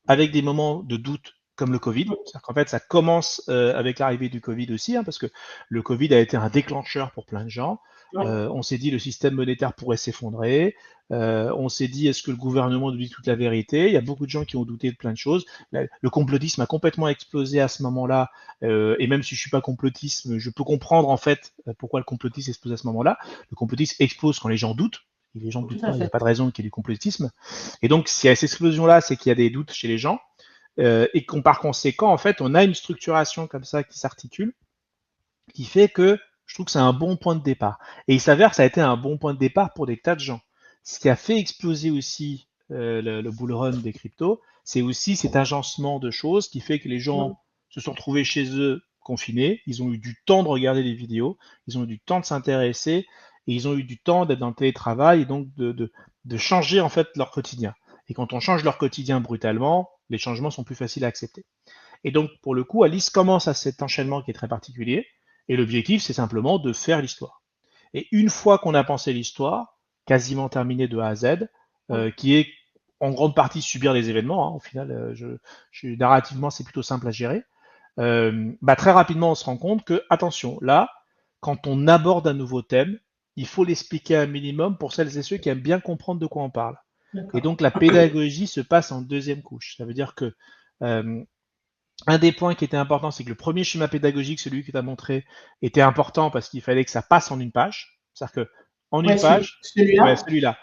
Speaker 2: avec des moments de doute comme le Covid. C'est-à-dire qu'en fait, ça commence avec l'arrivée du Covid aussi, hein, parce que le Covid a été un déclencheur pour plein de gens.
Speaker 1: Ouais.
Speaker 2: On s'est dit le système monétaire pourrait s'effondrer. On s'est dit est-ce que le gouvernement nous dit toute la vérité. Il y a beaucoup de gens qui ont douté de plein de choses. Le complotisme a complètement explosé à ce moment-là. Et même si je suis pas complotiste, je peux comprendre en fait pourquoi le complotisme explose à ce moment-là. Le complotisme explose quand les gens doutent. Et les gens ne
Speaker 1: Tout
Speaker 2: doutent
Speaker 1: à
Speaker 2: pas, il n'y a
Speaker 1: fait.
Speaker 2: pas de raison qu'il y ait du complotisme. Et donc, s'il y a cette explosion-là, c'est qu'il y a des doutes chez les gens, et qu'on par conséquent, en fait, on a une structuration comme ça qui s'articule, qui fait que je trouve que c'est un bon point de départ. Et il s'avère que ça a été un bon point de départ pour des tas de gens. Ce qui a fait exploser aussi le bull run des cryptos, c'est aussi cet agencement de choses qui fait que les gens
Speaker 1: Mm.
Speaker 2: se sont retrouvés chez eux confinés, ils ont eu du temps de regarder des vidéos, ils ont eu du temps de s'intéresser, et ils ont eu du temps d'être dans le télétravail et donc de changer en fait leur quotidien. Et quand on change leur quotidien brutalement, les changements sont plus faciles à accepter. Et donc, pour le coup, Alice commence à cet enchaînement qui est très particulier. Et l'objectif, c'est simplement de faire l'histoire. Et une fois qu'on a pensé l'histoire, quasiment terminée de A à Z,
Speaker 1: Mm.
Speaker 2: qui est en grande partie subir les événements, hein, au final, narrativement, c'est plutôt simple à gérer. Très rapidement, on se rend compte que, attention, là, quand on aborde un nouveau thème, il faut l'expliquer un minimum pour celles et ceux qui aiment bien comprendre de quoi on parle. Et
Speaker 1: D'accord.
Speaker 2: donc, la pédagogie se passe en deuxième couche. Ça veut dire que euh, un des points qui était important, c'est que le premier schéma pédagogique, celui que tu as montré, était important parce qu'il fallait que ça passe en une page. C'est-à-dire que en une
Speaker 1: Ouais,
Speaker 2: page, ouais,
Speaker 1: celui-là.
Speaker 2: celui-là,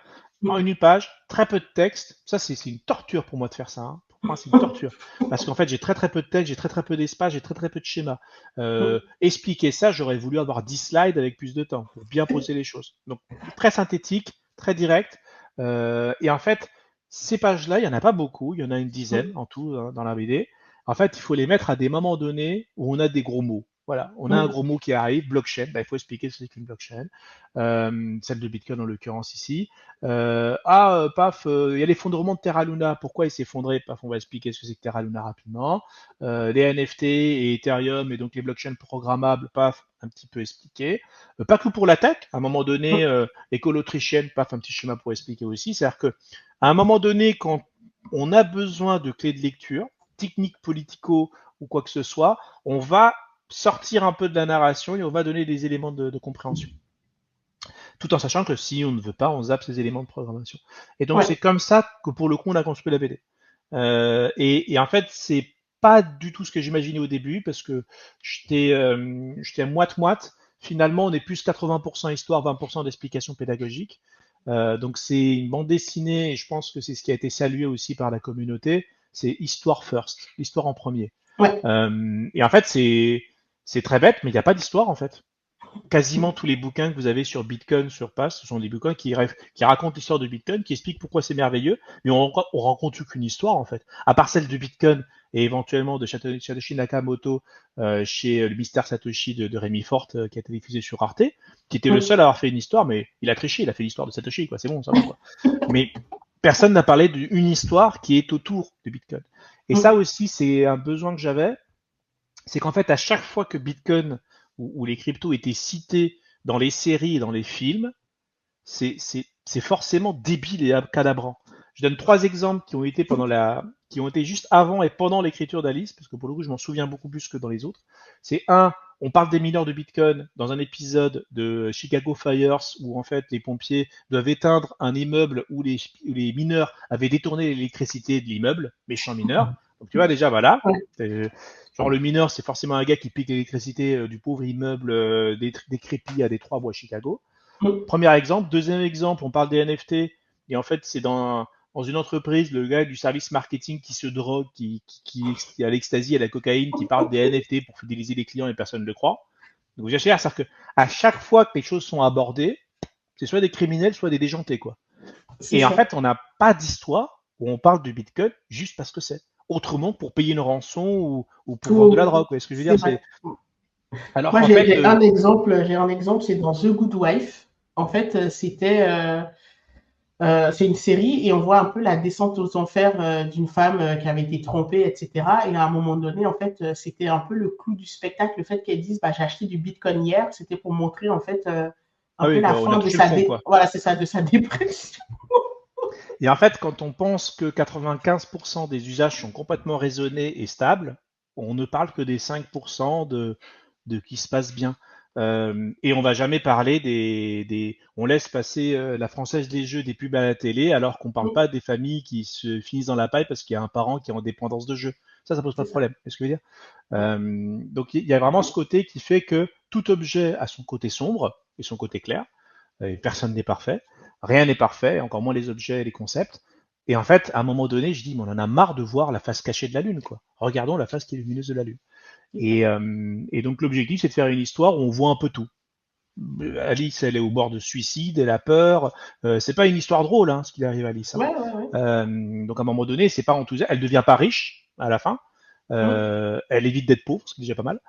Speaker 2: en
Speaker 1: Mm.
Speaker 2: une page, très peu de texte. Ça, c'est une torture pour moi de faire ça, hein. Pour moi, c'est une torture. Parce qu'en fait, j'ai très peu de texte, j'ai très peu d'espace, j'ai très peu de schéma.
Speaker 1: Mm.
Speaker 2: Expliquer ça, j'aurais voulu avoir 10 slides avec plus de temps pour bien poser les choses. Donc, très synthétique, très direct. Et en fait, ces pages-là, il n'y en a pas beaucoup, il y en a une dizaine
Speaker 1: Mm.
Speaker 2: en tout dans la BD. En fait, il faut les mettre à des moments donnés où on a des gros mots. Voilà, on a un
Speaker 1: Mm.
Speaker 2: gros mot qui arrive, blockchain, il faut expliquer ce que c'est qu'une blockchain, celle de Bitcoin en l'occurrence ici. Paf, il y a l'effondrement de Terra Luna, pourquoi il s'est effondré? Paf, on va expliquer ce que c'est que Terra Luna rapidement. Les NFT et Ethereum et donc les blockchains programmables, paf, un petit peu expliqué. Pas que pour l'attaque, à un moment donné,
Speaker 1: Mm.
Speaker 2: l'école autrichienne, paf, un petit schéma pour expliquer aussi. C'est-à-dire que à un moment donné, quand on a besoin de clés de lecture, techniques politico ou quoi que ce soit, on va sortir un peu de la narration et on va donner des éléments de compréhension. Tout en sachant que si on ne veut pas, on zappe ces éléments de programmation. Et donc c'est
Speaker 1: Ouais.
Speaker 2: comme ça que pour le coup on a construit la BD. Et en fait c'est pas du tout ce que j'imaginais au début parce que j'étais à moite-moite. Finalement on est plus 80% histoire, 20% d'explication pédagogique. Donc c'est une bande dessinée et je pense que c'est ce qui a été salué aussi par la communauté. C'est histoire first, l'histoire en premier.
Speaker 1: Ouais.
Speaker 2: Et en fait, c'est très bête, mais il n'y a pas d'histoire en fait. Quasiment tous les bouquins que vous avez sur Bitcoin, sur Pass, ce sont des bouquins qui racontent l'histoire de Bitcoin, qui expliquent pourquoi c'est merveilleux, mais on rencontre aucune histoire en fait. À part celle de Bitcoin, et éventuellement de Satoshi Nakamoto chez le Mystère Satoshi de Rémi Forte qui a été diffusé sur Arte, qui était le seul à avoir fait une histoire, mais il a triché, il a fait l'histoire de Satoshi, quoi. C'est bon, ça va, quoi. Mais personne n'a parlé d'une histoire qui est autour de Bitcoin. Et ça aussi, c'est un besoin que j'avais, c'est qu'en fait, à chaque fois que Bitcoin ou les cryptos étaient cités dans les séries et dans les films, c'est forcément débile et cadabrant. Je donne 3 exemples qui ont été juste avant et pendant l'écriture d'Alice, parce que pour le coup, je m'en souviens beaucoup plus que dans les autres. C'est un, on parle des mineurs de Bitcoin dans un épisode de Chicago Fires où en fait les pompiers doivent éteindre un immeuble où les mineurs avaient détourné l'électricité de l'immeuble, méchants mineurs. Donc tu vois déjà, voilà. Genre le mineur, c'est forcément un gars qui pique l'électricité du pauvre immeuble décrépit à Détroit ou à Chicago. Premier exemple. Deuxième exemple, on parle des NFT, et en fait, c'est dans une entreprise, le gars du service marketing qui se drogue, qui est à l'ecstasy, à la cocaïne, qui parle des NFT pour fidéliser les clients et personne ne le croit. Donc, c'est-à-dire qu'à chaque fois que les choses sont abordées, c'est soit des criminels, soit des déjantés, quoi. Et en fait, on n'a pas d'histoire où on parle du Bitcoin juste parce que c'est. Autrement, pour payer une rançon ou pour vendre de la drogue, quoi. Ce que je veux dire, c'est. Alors
Speaker 1: Moi,
Speaker 2: qu'en fait,
Speaker 1: j'ai un exemple, c'est dans The Good Wife. En fait, c'est une série et on voit un peu la descente aux enfers d'une femme qui avait été trompée, etc. Et à un moment donné, en fait, c'était un peu le clou du spectacle, le fait qu'elle dise, bah, j'ai acheté du Bitcoin hier, c'était pour montrer en fait un
Speaker 2: ah
Speaker 1: peu
Speaker 2: oui,
Speaker 1: la
Speaker 2: on a
Speaker 1: fin de
Speaker 2: touché le fond, quoi.
Speaker 1: voilà, c'est ça, de sa dépression.
Speaker 2: Et en fait, quand on pense que 95% des usages sont complètement raisonnés et stables, on ne parle que des 5% de qui se passe bien. Et on va jamais parler on laisse passer la française des jeux des pubs à la télé, alors qu'on parle pas des familles qui se finissent dans la paille parce qu'il y a un parent qui est en dépendance de jeu. Ça pose pas de problème. C'est ce que je veux dire. Donc il y a vraiment ce côté qui fait que tout objet a son côté sombre et son côté clair. Et personne n'est parfait. Rien n'est parfait, encore moins les objets et les concepts. Et en fait, à un moment donné, je dis, mais on en a marre de voir la face cachée de la Lune, quoi. Regardons la face qui est lumineuse de la Lune. Et donc l'objectif, c'est de faire une histoire où on voit un peu tout. Alice, elle est au bord de suicide, elle a peur. C'est pas une histoire drôle, hein, ce qui arrive à Alice. Hein. Donc à un moment donné, c'est pas enthousiaste. Elle devient pas riche à la fin. Elle évite d'être pauvre, ce qui est déjà pas mal.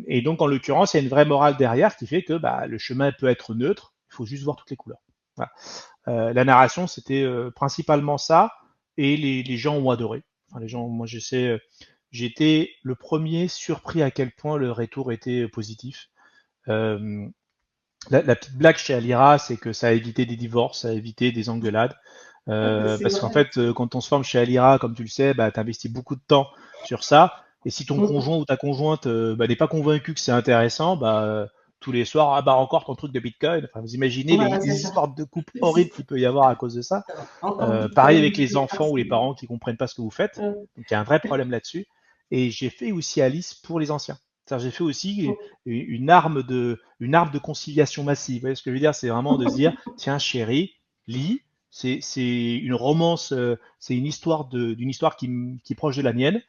Speaker 2: Et donc, en l'occurrence, il y a une vraie morale derrière qui fait que bah, le chemin peut être neutre, il faut juste voir toutes les couleurs. Voilà. La narration, c'était principalement ça, et les gens ont adoré. Enfin, les gens, moi, j'étais le premier surpris à quel point le retour était positif. La petite blague chez Alira, c'est que ça a évité des divorces, ça a évité des engueulades. Parce qu'en fait, quand on se forme chez Alira, comme tu le sais, bah, tu investis beaucoup de temps sur ça. Et si ton conjoint ou ta conjointe n'est pas convaincu que c'est intéressant, bah, tous les soirs, ah bah encore ton truc de Bitcoin. Enfin, vous imaginez les histoires de couple horribles qu'il peut y avoir à cause de ça. Pareil avec les enfants ou les parents qui comprennent pas ce que vous faites. Donc il y a un vrai problème là-dessus. Et j'ai fait aussi Alice pour les anciens. J'ai fait aussi une arme de conciliation massive. Vous voyez ce que je veux dire? C'est vraiment de se dire, tiens chérie, lis, c'est une romance, c'est une histoire d'une histoire qui est proche de la mienne.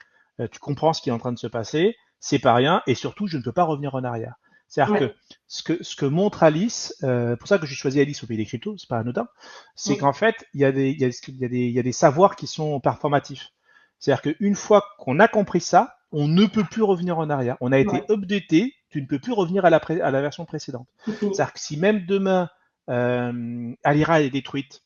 Speaker 2: Tu comprends ce qui est en train de se passer, c'est pas rien, et surtout, je ne peux pas revenir en arrière. C'est-à-dire que ce que montre Alice, pour ça que j'ai choisi Alice au pays des cryptos, c'est pas anodin, c'est qu'en fait, il y a des savoirs qui sont performatifs. C'est-à-dire qu'une fois qu'on a compris ça, on ne peut plus revenir en arrière. On a été updaté, tu ne peux plus revenir à la version précédente. C'est-à-dire que si même demain, Alira est détruite,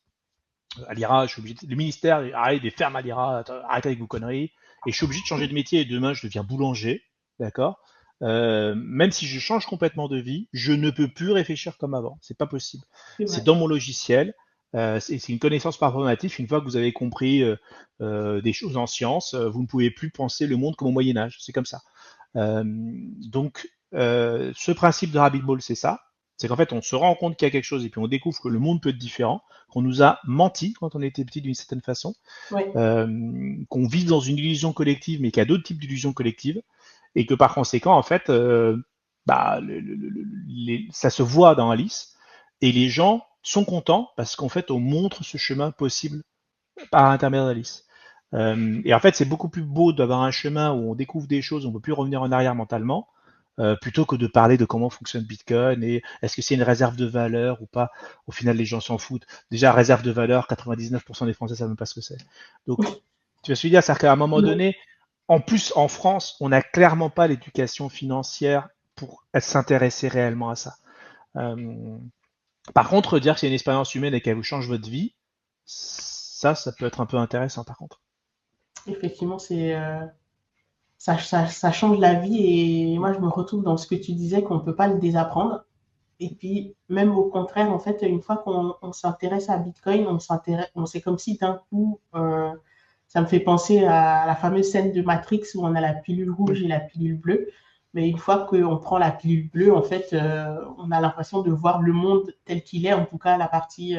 Speaker 2: Alira, je suis obligé le ministère, arrête de ferme Alira, arrêtez avec vos conneries, et je suis obligé de changer de métier, et demain je deviens boulanger, d'accord. Même si je change complètement de vie, je ne peux plus réfléchir comme avant, c'est pas possible. C'est dans mon logiciel, c'est une connaissance performative. Une fois que vous avez compris des choses en science, vous ne pouvez plus penser le monde comme au Moyen-Âge, c'est comme ça. Donc, ce principe de Rabbit Ball, c'est ça. C'est qu'en fait, on se rend compte qu'il y a quelque chose et puis on découvre que le monde peut être différent, qu'on nous a menti quand on était petit d'une certaine façon, qu'on vit dans une illusion collective mais qu'il y a d'autres types d'illusions collectives et que par conséquent, en fait, ça se voit dans Alice et les gens sont contents parce qu'en fait, on montre ce chemin possible par l'intermédiaire d'Alice. Et en fait, c'est beaucoup plus beau d'avoir un chemin où on découvre des choses, on ne peut plus revenir en arrière mentalement, plutôt que de parler de comment fonctionne Bitcoin et est-ce que c'est une réserve de valeur ou pas. Au final, les gens s'en foutent. Déjà, réserve de valeur, 99% des Français savent même pas ce que c'est. Donc, Tu vois ce que je veux dire? C'est-à-dire qu'à un moment donné, en plus, en France, on n'a clairement pas l'éducation financière pour s'intéresser réellement à ça. Euh, Par contre, dire que c'est une expérience humaine et qu'elle vous change votre vie, ça peut être un peu intéressant par contre.
Speaker 1: Effectivement, ça change la vie et moi, je me retrouve dans ce que tu disais qu'on ne peut pas le désapprendre. Et puis, même au contraire, en fait, une fois qu'on s'intéresse à Bitcoin, c'est comme si d'un coup, ça me fait penser à la fameuse scène de Matrix où on a la pilule rouge et la pilule bleue. Mais une fois qu'on prend la pilule bleue, en fait, on a l'impression de voir le monde tel qu'il est, en tout cas la partie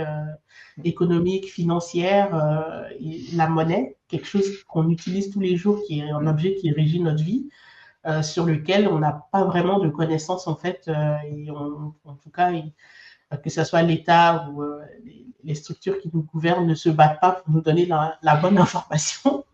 Speaker 1: économique, financière, et la monnaie, quelque chose qu'on utilise tous les jours, qui est un objet qui régit notre vie, sur lequel on n'a pas vraiment de connaissances en fait, en tout cas, que ce soit l'État ou les structures qui nous gouvernent ne se battent pas pour nous donner la bonne information.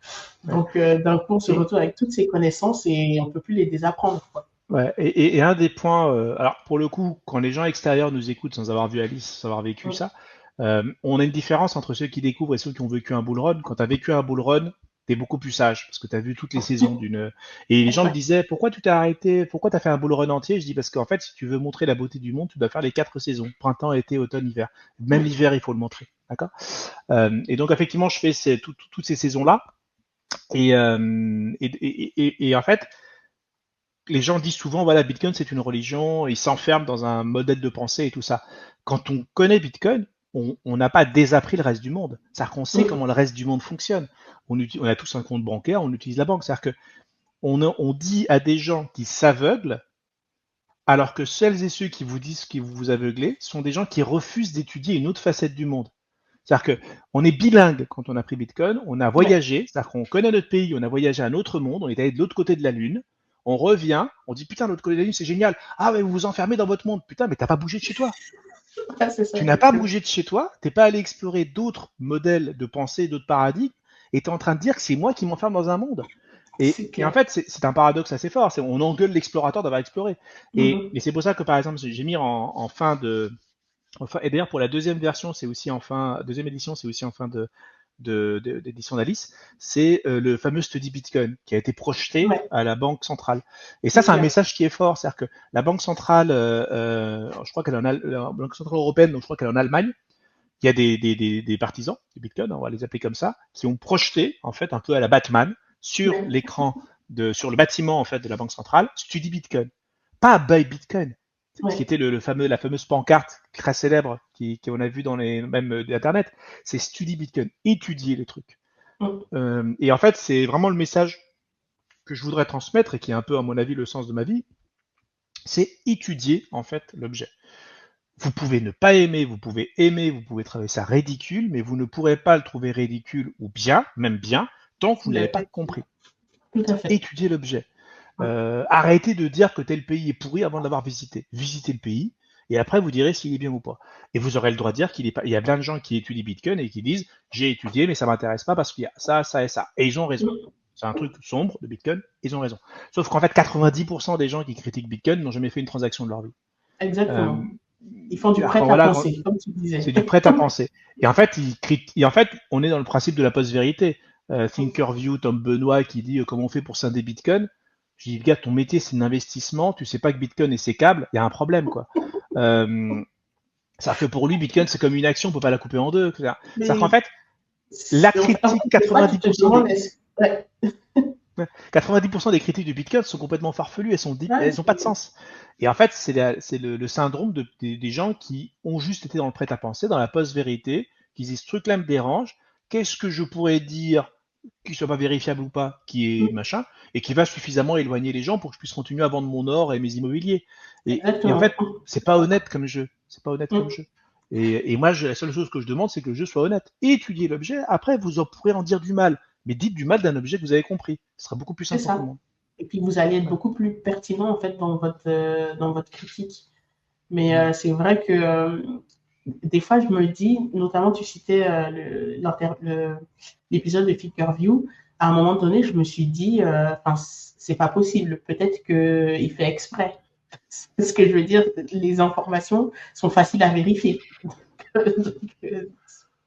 Speaker 1: Donc, d'un coup, on se retrouve avec toutes ces connaissances et on ne peut plus les désapprendre, quoi.
Speaker 2: Ouais, et un des points, alors pour le coup, quand les gens extérieurs nous écoutent sans avoir vu Alice, sans avoir vécu ça, on a une différence entre ceux qui découvrent et ceux qui ont vécu un bull run. Quand tu as vécu un bull run, tu es beaucoup plus sage parce que tu as vu toutes les saisons d'une. Et les gens me
Speaker 1: Ouais.
Speaker 2: disaient, pourquoi tu t'es arrêté? Pourquoi tu as fait un bull run entier? Je dis, parce qu'en fait, si tu veux montrer la beauté du monde, tu dois faire les 4 saisons, printemps, été, automne, hiver. Même l'hiver, il faut le montrer. D'accord? Et donc, effectivement, je fais toutes ces saisons-là. Et en fait, les gens disent souvent, voilà, Bitcoin, c'est une religion, ils s'enferment dans un modèle de pensée et tout ça. Quand on connaît Bitcoin, on n'a pas désappris le reste du monde. C'est-à-dire qu'on sait comment le reste du monde fonctionne. On a tous un compte bancaire, on utilise la banque. C'est-à-dire on dit à des gens qui s'aveuglent, alors que celles et ceux qui vous disent qu'ils vous aveuglez sont des gens qui refusent d'étudier une autre facette du monde. C'est-à-dire qu'on est bilingue quand on a pris Bitcoin, on a
Speaker 1: Ouais.
Speaker 2: voyagé, c'est-à-dire qu'on connaît notre pays, on a voyagé à un autre monde, on est allé de l'autre côté de la Lune, on revient, on dit putain, l'autre côté de la Lune, c'est génial. Ah, mais vous vous enfermez dans votre monde. Putain, mais t'as pas bougé de chez toi.
Speaker 1: Ouais, c'est ça,
Speaker 2: Tu n'as pas
Speaker 1: effectivement.
Speaker 2: bougé de chez toi, t'es pas allé explorer d'autres modèles de pensée, d'autres paradigmes, et t'es en train de dire que c'est moi qui m'enferme dans un monde.
Speaker 1: C'est
Speaker 2: Et en
Speaker 1: clair.
Speaker 2: fait, c'est un paradoxe assez fort. On engueule l'explorateur d'avoir exploré. Et c'est pour ça que, par exemple, j'ai mis en fin de, enfin, et d'ailleurs, pour la deuxième version, c'est aussi en fin, deuxième édition, c'est aussi en fin d'édition d'Alice, c'est le fameux study Bitcoin qui a été projeté
Speaker 1: Ouais,
Speaker 2: à la Banque centrale. Et ça,
Speaker 1: c'est
Speaker 2: c'est un
Speaker 1: clair.
Speaker 2: message qui est fort, c'est-à-dire que la Banque centrale, je crois qu'elle est la Banque centrale européenne, donc je crois qu'elle est en Allemagne. Il y a des partisans du Bitcoin, on va les appeler comme ça, qui ont projeté en fait un peu à la Batman sur
Speaker 1: Ouais.
Speaker 2: l'écran sur le bâtiment en fait de la Banque centrale, study Bitcoin, pas buy Bitcoin, ce qui
Speaker 1: Ouais.
Speaker 2: était la fameuse pancarte très célèbre qu'on a vu dans les mêmes d'internet, c'est study Bitcoin, étudier le truc. Et en fait, c'est vraiment le message que je voudrais transmettre et qui est un peu à mon avis le sens de ma vie, c'est étudier en fait l'objet. Vous pouvez ne pas aimer, vous pouvez trouver ça ridicule, mais vous ne pourrez pas le trouver ridicule ou bien, même bien, tant que vous ne l'avez pas compris.
Speaker 1: Tout à fait.
Speaker 2: Étudiez l'objet. Arrêtez de dire que tel pays est pourri avant de l'avoir visité. Visitez le pays et après vous direz s'il est bien ou pas. Et vous aurez le droit de dire qu'il est pas. Il y a plein de gens qui étudient Bitcoin et qui disent j'ai étudié mais ça m'intéresse pas parce qu'il y a ça, ça et ça. Et ils ont raison. C'est un truc sombre de Bitcoin, ils ont raison. Sauf qu'en fait 90% des gens qui critiquent Bitcoin n'ont jamais fait une transaction de leur vie. Euh,
Speaker 1: Exactement. Ils font du
Speaker 2: quand
Speaker 1: prêt à
Speaker 2: voilà,
Speaker 1: penser, comme tu disais.
Speaker 2: c'est du prêt à penser. Et en fait, on est dans le principe de la post-vérité. Thinkerview, Tom Benoît qui dit comment on fait pour scinder Bitcoin. Je dis, gars, ton métier c'est un investissement, tu sais pas que Bitcoin est sécable, il y a un problème quoi. C'est-à-dire que pour lui, Bitcoin c'est comme une action, on peut pas la couper en deux. C'est-à-dire qu'en
Speaker 1: Mais
Speaker 2: fait, la
Speaker 1: en fait,
Speaker 2: critique,
Speaker 1: des fois, tu te
Speaker 2: 90%
Speaker 1: demandes,
Speaker 2: des,
Speaker 1: ouais.
Speaker 2: 90% des critiques du Bitcoin sont complètement farfelues,
Speaker 1: Ouais,
Speaker 2: elles n'ont pas de sens. Et en fait, c'est le syndrome des gens qui ont juste été dans le prêt-à-penser, dans la post-vérité, qui disent ce truc-là me dérange, qu'est-ce que je pourrais dire qui soit pas vérifiable ou pas, qui est machin, et qui va suffisamment éloigner les gens pour que je puisse continuer à vendre mon or et mes immobiliers. Et en
Speaker 1: exactement.
Speaker 2: fait, c'est pas honnête comme jeu. C'est pas honnête comme jeu. Et moi, la seule chose que je demande, c'est que le jeu soit honnête. Étudiez l'objet, après, vous en pourrez en dire du mal. Mais dites du mal d'un objet que vous avez compris. Ce sera beaucoup plus
Speaker 1: C'est
Speaker 2: simple pour tout le
Speaker 1: ça.
Speaker 2: monde.
Speaker 1: Et puis, vous allez être
Speaker 2: Voilà.
Speaker 1: beaucoup plus pertinent, en fait, dans votre critique. Mais
Speaker 2: Mm.
Speaker 1: c'est vrai que des fois, je me dis, notamment, tu citais l'épisode de Flickerview, à un moment donné, je me suis dit, c'est pas possible. Peut-être qu'il fait exprès. Ce que je veux dire, les informations sont faciles à vérifier.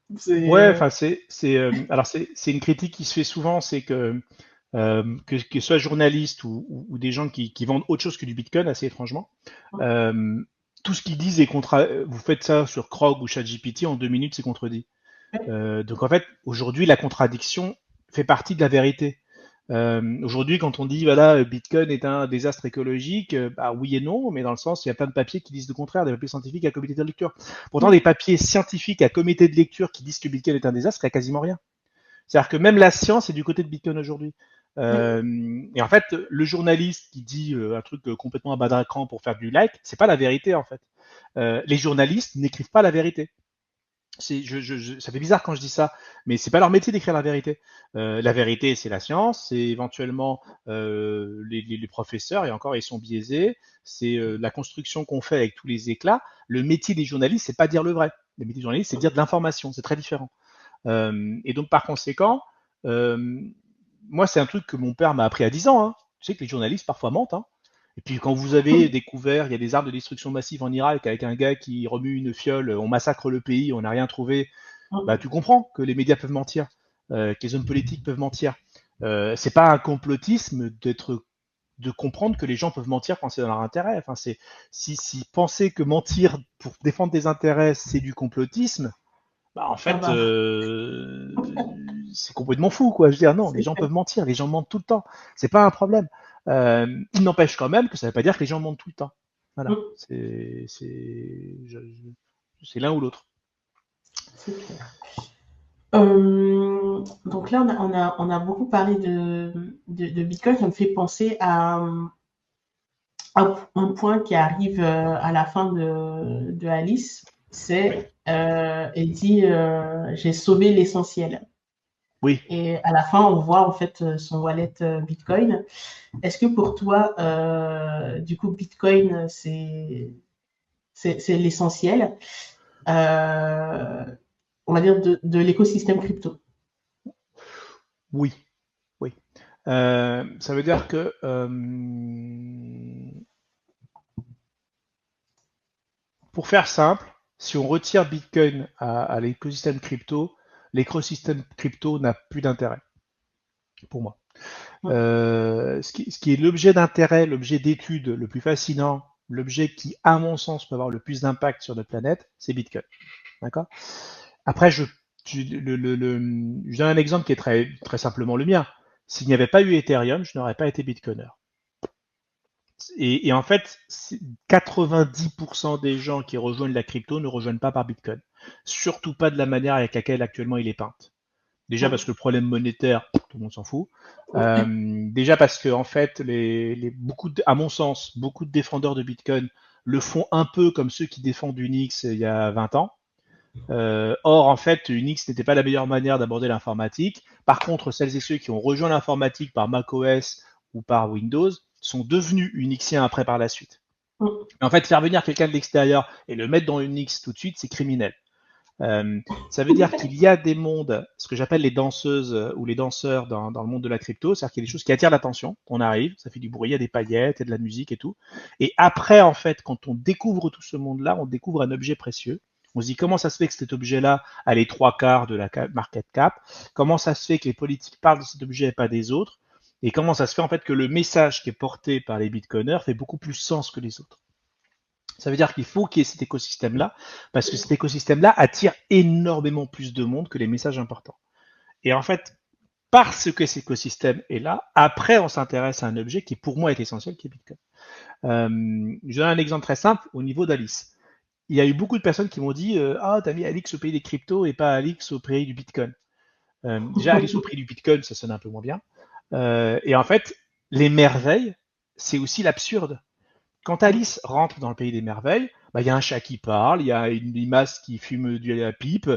Speaker 1: Donc,
Speaker 2: Ouais,
Speaker 1: C'est...
Speaker 2: enfin, alors c'est une critique qui se fait souvent, c'est que ce soit journalistes ou des gens qui vendent autre chose que du Bitcoin, assez étrangement, euh, tout ce qu'ils disent est vous faites ça sur Krog ou ChatGPT, en 2 minutes, c'est contredit. Donc en fait, aujourd'hui, la contradiction fait partie de la vérité. Aujourd'hui, quand on dit voilà, Bitcoin est un désastre écologique, bah oui et non, mais dans le sens, il y a plein de papiers qui disent le contraire, des papiers scientifiques à comité de lecture. Pourtant, des papiers scientifiques à comité de lecture qui disent que Bitcoin est un désastre, il n'y a quasiment rien. C'est-à-dire que même la science est du côté de Bitcoin aujourd'hui. Et en fait, le journaliste qui dit un truc complètement à bas d'écran pour faire du like, c'est pas la vérité en fait. Les journalistes n'écrivent pas la vérité. Ça fait bizarre quand je dis ça, mais c'est pas leur métier d'écrire la vérité. La vérité, c'est la science, c'est éventuellement les professeurs, et encore, ils sont biaisés. C'est la construction qu'on fait avec tous les éclats. Le métier des journalistes, c'est pas dire le vrai. Le métier des journalistes, c'est dire de l'information. C'est très différent. Et donc, par conséquent, euh, moi, c'est un truc que mon père m'a appris à 10 ans. Hein. Tu sais que les journalistes parfois mentent. Hein. Et puis quand vous avez découvert, il y a des armes de destruction massive en Irak avec un gars qui remue une fiole, on massacre le pays, on n'a rien trouvé, bah tu comprends que les médias peuvent mentir, que les hommes politiques peuvent mentir. C'est pas un complotisme de comprendre que les gens peuvent mentir quand c'est dans leur intérêt. Enfin, si penser que mentir pour défendre des intérêts c'est du complotisme, bah en
Speaker 1: Ah
Speaker 2: fait
Speaker 1: bah,
Speaker 2: c'est complètement fou quoi. Je veux dire non, les
Speaker 1: c'est
Speaker 2: gens
Speaker 1: clair.
Speaker 2: peuvent mentir, les gens mentent tout le temps, c'est pas un problème. Il n'empêche quand même que ça ne veut pas dire que les gens mentent tout le temps. Voilà, c'est l'un ou l'autre.
Speaker 1: C'est clair. Donc là, on a beaucoup parlé de Bitcoin. Ça me fait penser à un point qui arrive à la fin de Alice.
Speaker 2: Oui,
Speaker 1: Elle dit, j'ai sauvé l'essentiel.
Speaker 2: oui,
Speaker 1: Et à la fin, on voit en fait son wallet Bitcoin. Est-ce que pour toi, du coup, Bitcoin, c'est l'essentiel, euh, on va dire, de l'écosystème crypto?
Speaker 2: oui, oui. Ça veut dire que pour faire simple, si on retire Bitcoin à l'écosystème crypto n'a plus d'intérêt pour moi. Ce qui est l'objet d'intérêt, l'objet d'étude le plus fascinant, l'objet qui, à mon sens, peut avoir le plus d'impact sur notre planète, c'est Bitcoin. D'accord. Après, je donne un exemple qui est très simplement le mien. S'il n'y avait pas eu Ethereum, je n'aurais pas été Bitcoiner. Et en fait, 90% des gens qui rejoignent la crypto ne rejoignent pas par Bitcoin. Surtout pas de la manière avec laquelle actuellement il est peinte. Déjà parce que le problème monétaire, tout le monde s'en fout. Déjà parce que en fait, à mon sens, beaucoup de défendeurs de Bitcoin le font un peu comme ceux qui défendent Unix il y a 20 ans. Or, en fait, Unix n'était pas la meilleure manière d'aborder l'informatique. Par contre, celles et ceux qui ont rejoint l'informatique par macOS ou par Windows sont devenus Unixiens après par la suite. En fait, faire venir quelqu'un de l'extérieur et le mettre dans Unix tout de suite, c'est criminel. Ça veut dire qu'il y a des mondes, ce que j'appelle les danseuses ou les danseurs dans le monde de la crypto, c'est-à-dire qu'il y a des choses qui attirent l'attention. On arrive, ça fait du bruit, il y a des paillettes, il y a de la musique et tout. Et après, en fait, quand on découvre tout ce monde-là, on découvre un objet précieux. On se dit comment ça se fait que cet objet-là a les 3/4 de la market cap. Comment ça se fait que les politiques parlent de cet objet et pas des autres. Et comment ça se fait en fait que le message qui est porté par les bitcoiners fait beaucoup plus sens que les autres. Ça veut dire qu'il faut qu'il y ait cet écosystème-là, parce que cet écosystème-là attire énormément plus de monde que les messages importants. Et en fait, parce que cet écosystème est là, après on s'intéresse à un objet qui pour moi est essentiel, qui est Bitcoin. Je donne un exemple très simple au niveau d'Alice. Il y a eu beaucoup de personnes qui m'ont dit ah, t'as mis Alix au pays des cryptos et pas Alix au prix du Bitcoin. Déjà, Alix au prix du Bitcoin, ça sonne un peu moins bien. Et en fait, les merveilles, c'est aussi l'absurde. Quand Alice rentre dans le pays des merveilles, bah, y a un chat qui parle, il y a une limace qui fume de la pipe,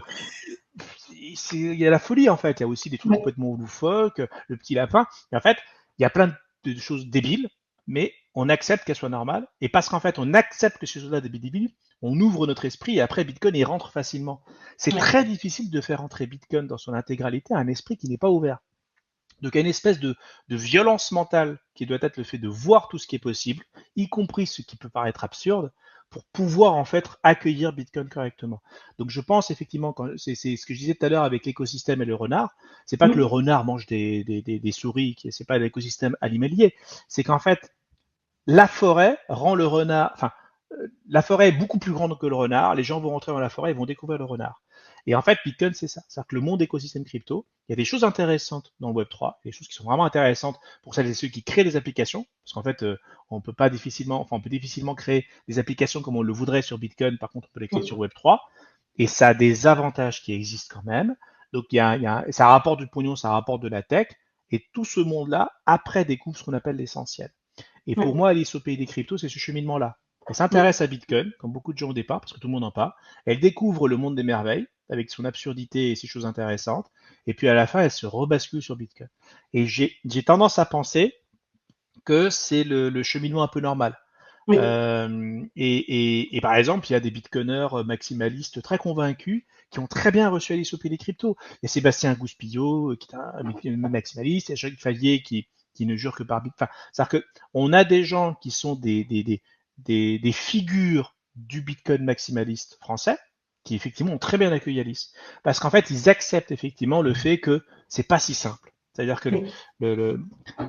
Speaker 2: il y a la folie en fait, il y a aussi des trucs complètement loufoques, le petit lapin, et en fait, il y a plein de choses débiles, mais on accepte qu'elles soient normales, et parce qu'en fait, on accepte que ces choses-là soient débiles, on ouvre notre esprit, et après, Bitcoin, il rentre facilement. C'est très difficile de faire entrer Bitcoin dans son intégralité à un esprit qui n'est pas ouvert. Donc il y a une espèce de violence mentale qui doit être le fait de voir tout ce qui est possible, y compris ce qui peut paraître absurde, pour pouvoir en fait accueillir Bitcoin correctement. Donc je pense effectivement, c'est ce que je disais tout à l'heure avec l'écosystème et le renard, c'est pas que le renard mange des souris, c'est pas l'écosystème animalier, c'est qu'en fait la forêt rend le renard, enfin la forêt est beaucoup plus grande que le renard, les gens vont rentrer dans la forêt et vont découvrir le renard. Et en fait, Bitcoin, c'est ça. C'est-à-dire que le monde écosystème crypto, il y a des choses intéressantes dans le Web3, des choses qui sont vraiment intéressantes pour celles et ceux qui créent des applications, parce qu'en fait, on peut pas difficilement, enfin, on peut difficilement créer des applications comme on le voudrait sur Bitcoin, par contre, on peut les créer sur Web3, et ça a des avantages qui existent quand même. Donc, ça rapporte du pognon, ça rapporte de la tech, et tout ce monde-là, après, découvre ce qu'on appelle l'essentiel. Et pour moi, Alice au pays des cryptos, c'est ce cheminement-là. Elle s'intéresse à Bitcoin, comme beaucoup de gens au départ, parce que tout le monde en parle. Elle découvre le monde des merveilles, avec son absurdité et ses choses intéressantes. Et puis à la fin, elle se rebascule sur Bitcoin. Et j'ai tendance à penser que c'est le cheminement un peu normal.
Speaker 1: Oui.
Speaker 2: Et par exemple, il y a des bitcoiners maximalistes très convaincus qui ont très bien reçu Alice au pays des cryptos. Il y a Sébastien Gouspillot, qui est un maximaliste, il y a Jacques Favier qui ne jure que par Bitcoin. Enfin, c'est-à-dire qu'on a des gens qui sont des figures du Bitcoin maximaliste français, qui effectivement ont très bien accueilli Alice. Parce qu'en fait, ils acceptent effectivement le fait que c'est pas si simple. C'est-à-dire que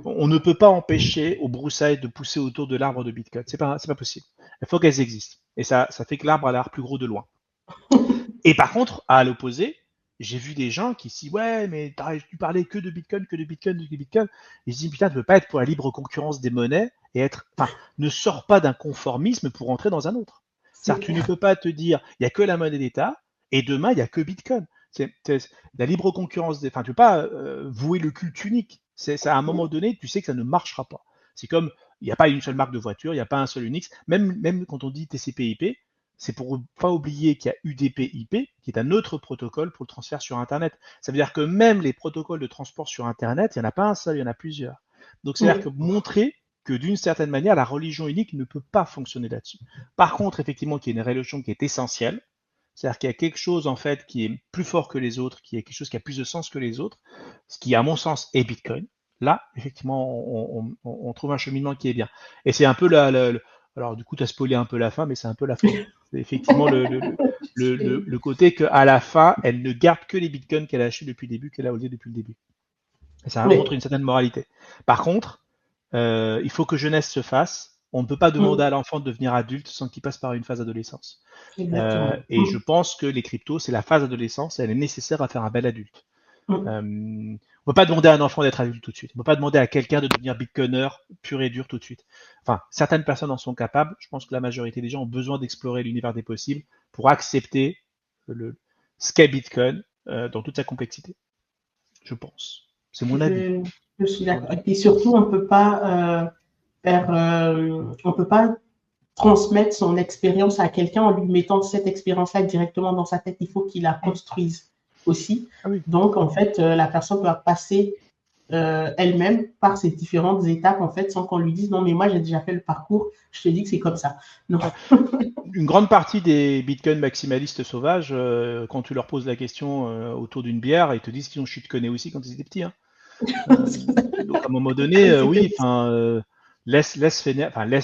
Speaker 2: on ne peut pas empêcher aux broussailles de pousser autour de l'arbre de Bitcoin. C'est pas possible. Il faut qu'elles existent. Et ça fait que l'arbre a l'air plus gros de loin. Et par contre, à l'opposé, j'ai vu des gens qui disent ouais, mais tu parlais que de Bitcoin, que de Bitcoin, que de Bitcoin. Et je dis putain, tu ne peux pas être pour la libre concurrence des monnaies et ne sors pas d'un conformisme pour entrer dans un autre. C'est-à-dire que tu ne peux pas te dire il n'y a que la monnaie d'État et demain il n'y a que Bitcoin. C'est la libre concurrence des. Enfin, tu ne peux pas vouer le culte unique. À un moment donné, tu sais que ça ne marchera pas. C'est comme il n'y a pas une seule marque de voiture, il n'y a pas un seul Unix. Même quand on dit TCP/IP, c'est pour pas oublier qu'il y a UDP/IP, qui est un autre protocole pour le transfert sur Internet. Ça veut dire que même les protocoles de transport sur Internet, il n'y en a pas un seul, il y en a plusieurs. Donc, c'est-à-dire que montrer que d'une certaine manière, la religion unique ne peut pas fonctionner là-dessus. Par contre, effectivement, qu'il y a une religion qui est essentielle, c'est-à-dire qu'il y a quelque chose en fait qui est plus fort que les autres, qui est quelque chose qui a plus de sens que les autres, ce qui à mon sens est Bitcoin. Là, effectivement, on trouve un cheminement qui est bien. Et c'est un peu alors du coup, tu as spoilé un peu la fin, mais c'est un peu la fin. C'est effectivement le côté qu'à la fin, elle ne garde que les bitcoins qu'elle a achetés depuis le début, qu'elle a holdé depuis le début. Et ça montre une certaine moralité. Par contre, il faut que jeunesse se fasse. On ne peut pas demander à l'enfant de devenir adulte sans qu'il passe par une phase d'adolescence. Et je pense que les cryptos, c'est la phase d'adolescence et elle est nécessaire à faire un bel adulte. On ne peut pas demander à un enfant d'être adulte tout de suite. On ne peut pas demander à quelqu'un de devenir bitcoiner pur et dur tout de suite. Enfin, certaines personnes en sont capables. Je pense que la majorité des gens ont besoin d'explorer l'univers des possibles pour accepter ce qu'est Bitcoin dans toute sa complexité. Je pense. C'est mon avis.
Speaker 1: Je suis d'accord. Et surtout, on peut pas on peut pas transmettre son expérience à quelqu'un en lui mettant cette expérience-là directement dans sa tête. Il faut qu'il la construise aussi.
Speaker 2: Ah oui.
Speaker 1: Donc, en fait, la personne doit passer elle-même par ces différentes étapes, en fait, sans qu'on lui dise non, mais moi, j'ai déjà fait le parcours, je te dis que c'est comme ça. Non.
Speaker 2: Une grande partie des bitcoins maximalistes sauvages, quand tu leur poses la question autour d'une bière, ils te disent qu'ils ont shitcoiné aussi quand ils étaient petits. Hein. Donc à un moment donné, oui, laisse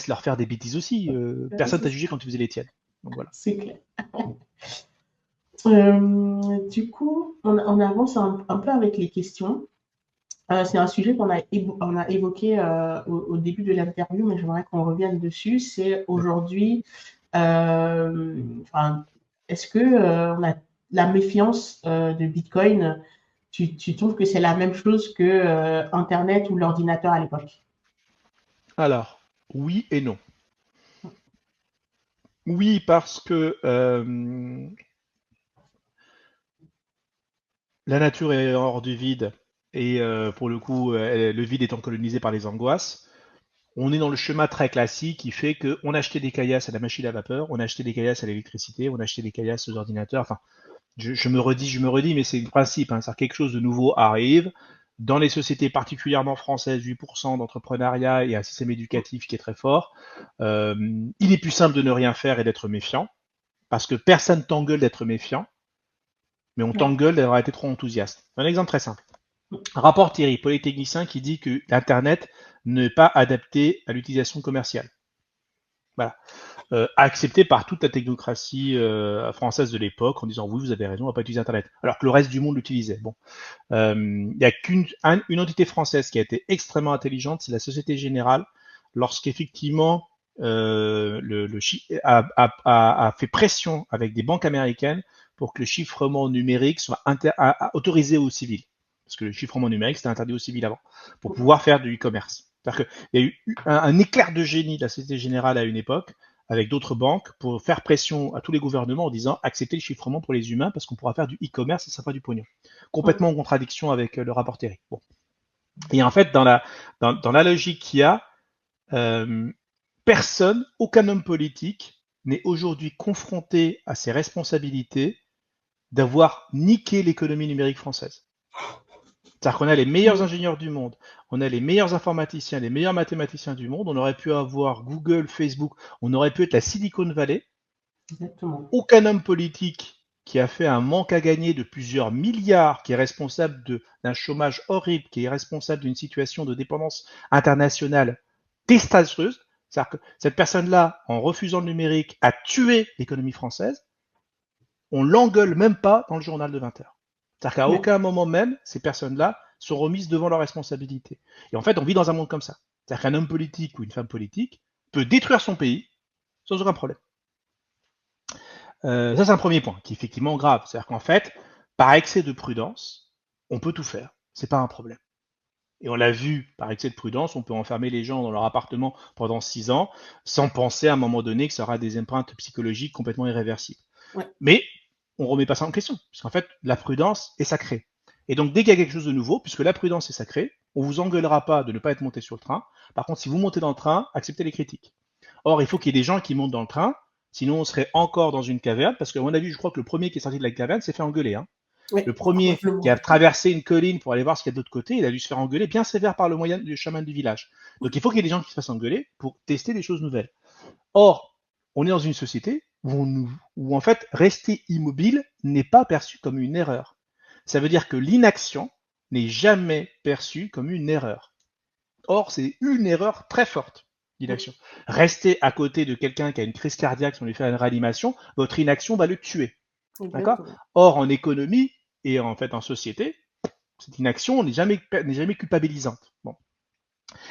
Speaker 2: leur faire des bêtises aussi. Personne t'a jugé quand tu faisais les tiennes. Donc voilà.
Speaker 1: C'est clair. Du coup, on avance un peu avec les questions. C'est un sujet qu'on a évoqué au début de l'interview, mais j'aimerais qu'on revienne dessus. C'est aujourd'hui, est-ce que on a la méfiance de Bitcoin, tu trouves que c'est la même chose que Internet ou l'ordinateur à l'époque?
Speaker 2: Alors, oui et non. Oui, parce que la nature est hors du vide et pour le coup, le vide étant colonisé par les angoisses. On est dans le schéma très classique qui fait qu'on a acheté des caillasses à la machine à vapeur, on a acheté des caillasses à l'électricité, on a acheté des caillasses aux ordinateurs. Enfin, je me redis, mais c'est le principe. Hein, c'est quelque chose de nouveau arrive. Dans les sociétés particulièrement françaises, 8% d'entrepreneuriat et un système éducatif qui est très fort, il est plus simple de ne rien faire et d'être méfiant, parce que personne t'engueule d'être méfiant, mais on t'engueule d'avoir été trop enthousiaste. Un exemple très simple. Rapport Thierry, polytechnicien, qui dit que l'Internet n'est pas adapté à l'utilisation commerciale. Voilà. accepté par toute la technocratie française de l'époque en disant oui, vous avez raison, on va pas utiliser Internet, alors que le reste du monde l'utilisait. Bon, il y a une entité française qui a été extrêmement intelligente, c'est la Société Générale, lorsqu'effectivement a fait pression avec des banques américaines pour que le chiffrement numérique soit autorisé aux civils. Parce que le chiffrement numérique, c'était interdit aux civils avant, pour pouvoir faire du e-commerce. C'est-à-dire qu'il y a eu un éclair de génie de la Société Générale à une époque, avec d'autres banques, pour faire pression à tous les gouvernements en disant acceptez le chiffrement pour les humains parce qu'on pourra faire du e-commerce et ça fera du pognon. Complètement en contradiction avec le rapport Terry. Bon. Et en fait, dans la logique qu'il y a, personne, aucun homme politique n'est aujourd'hui confronté à ses responsabilités d'avoir niqué l'économie numérique française. C'est-à-dire qu'on a les meilleurs ingénieurs du monde, on a les meilleurs informaticiens, les meilleurs mathématiciens du monde, on aurait pu avoir Google, Facebook, on aurait pu être la Silicon Valley.
Speaker 1: Exactement.
Speaker 2: Aucun homme politique qui a fait un manque à gagner de plusieurs milliards, qui est responsable d'un chômage horrible, qui est responsable d'une situation de dépendance internationale désastreuse, c'est-à-dire que cette personne-là, en refusant le numérique, a tué l'économie française, on l'engueule même pas dans le journal de 20 heures. C'est-à-dire qu'à aucun moment même, ces personnes-là sont remises devant leurs responsabilités. Et en fait, on vit dans un monde comme ça. C'est-à-dire qu'un homme politique ou une femme politique peut détruire son pays sans aucun problème. Ça, c'est un premier point qui est effectivement grave. C'est-à-dire qu'en fait, par excès de prudence, on peut tout faire. C'est pas un problème. Et on l'a vu, par excès de prudence, on peut enfermer les gens dans leur appartement pendant 6 ans sans penser à un moment donné que ça aura des empreintes psychologiques complètement irréversibles.
Speaker 1: Ouais.
Speaker 2: Mais on ne remet pas ça en question, puisqu'en fait, la prudence est sacrée. Et donc, dès qu'il y a quelque chose de nouveau, puisque la prudence est sacrée, on ne vous engueulera pas de ne pas être monté sur le train. Par contre, si vous montez dans le train, acceptez les critiques. Or, il faut qu'il y ait des gens qui montent dans le train, sinon on serait encore dans une caverne, parce qu'à mon avis, je crois que le premier qui est sorti de la caverne s'est fait engueuler. Hein.
Speaker 1: Oui,
Speaker 2: le premier qui a traversé une colline pour aller voir ce qu'il y a de l'autre côté, il a dû se faire engueuler bien sévère par le chaman du village. Donc il faut qu'il y ait des gens qui se fassent engueuler pour tester des choses nouvelles. Or, on est dans une société où en fait, rester immobile n'est pas perçu comme une erreur. Ça veut dire que l'inaction n'est jamais perçue comme une erreur. Or, c'est une erreur très forte, l'inaction. Rester à côté de quelqu'un qui a une crise cardiaque, si on lui fait une réanimation, votre inaction va le tuer. D'accord ? Or, en économie et en fait en société, cette inaction n'est jamais culpabilisante. Bon.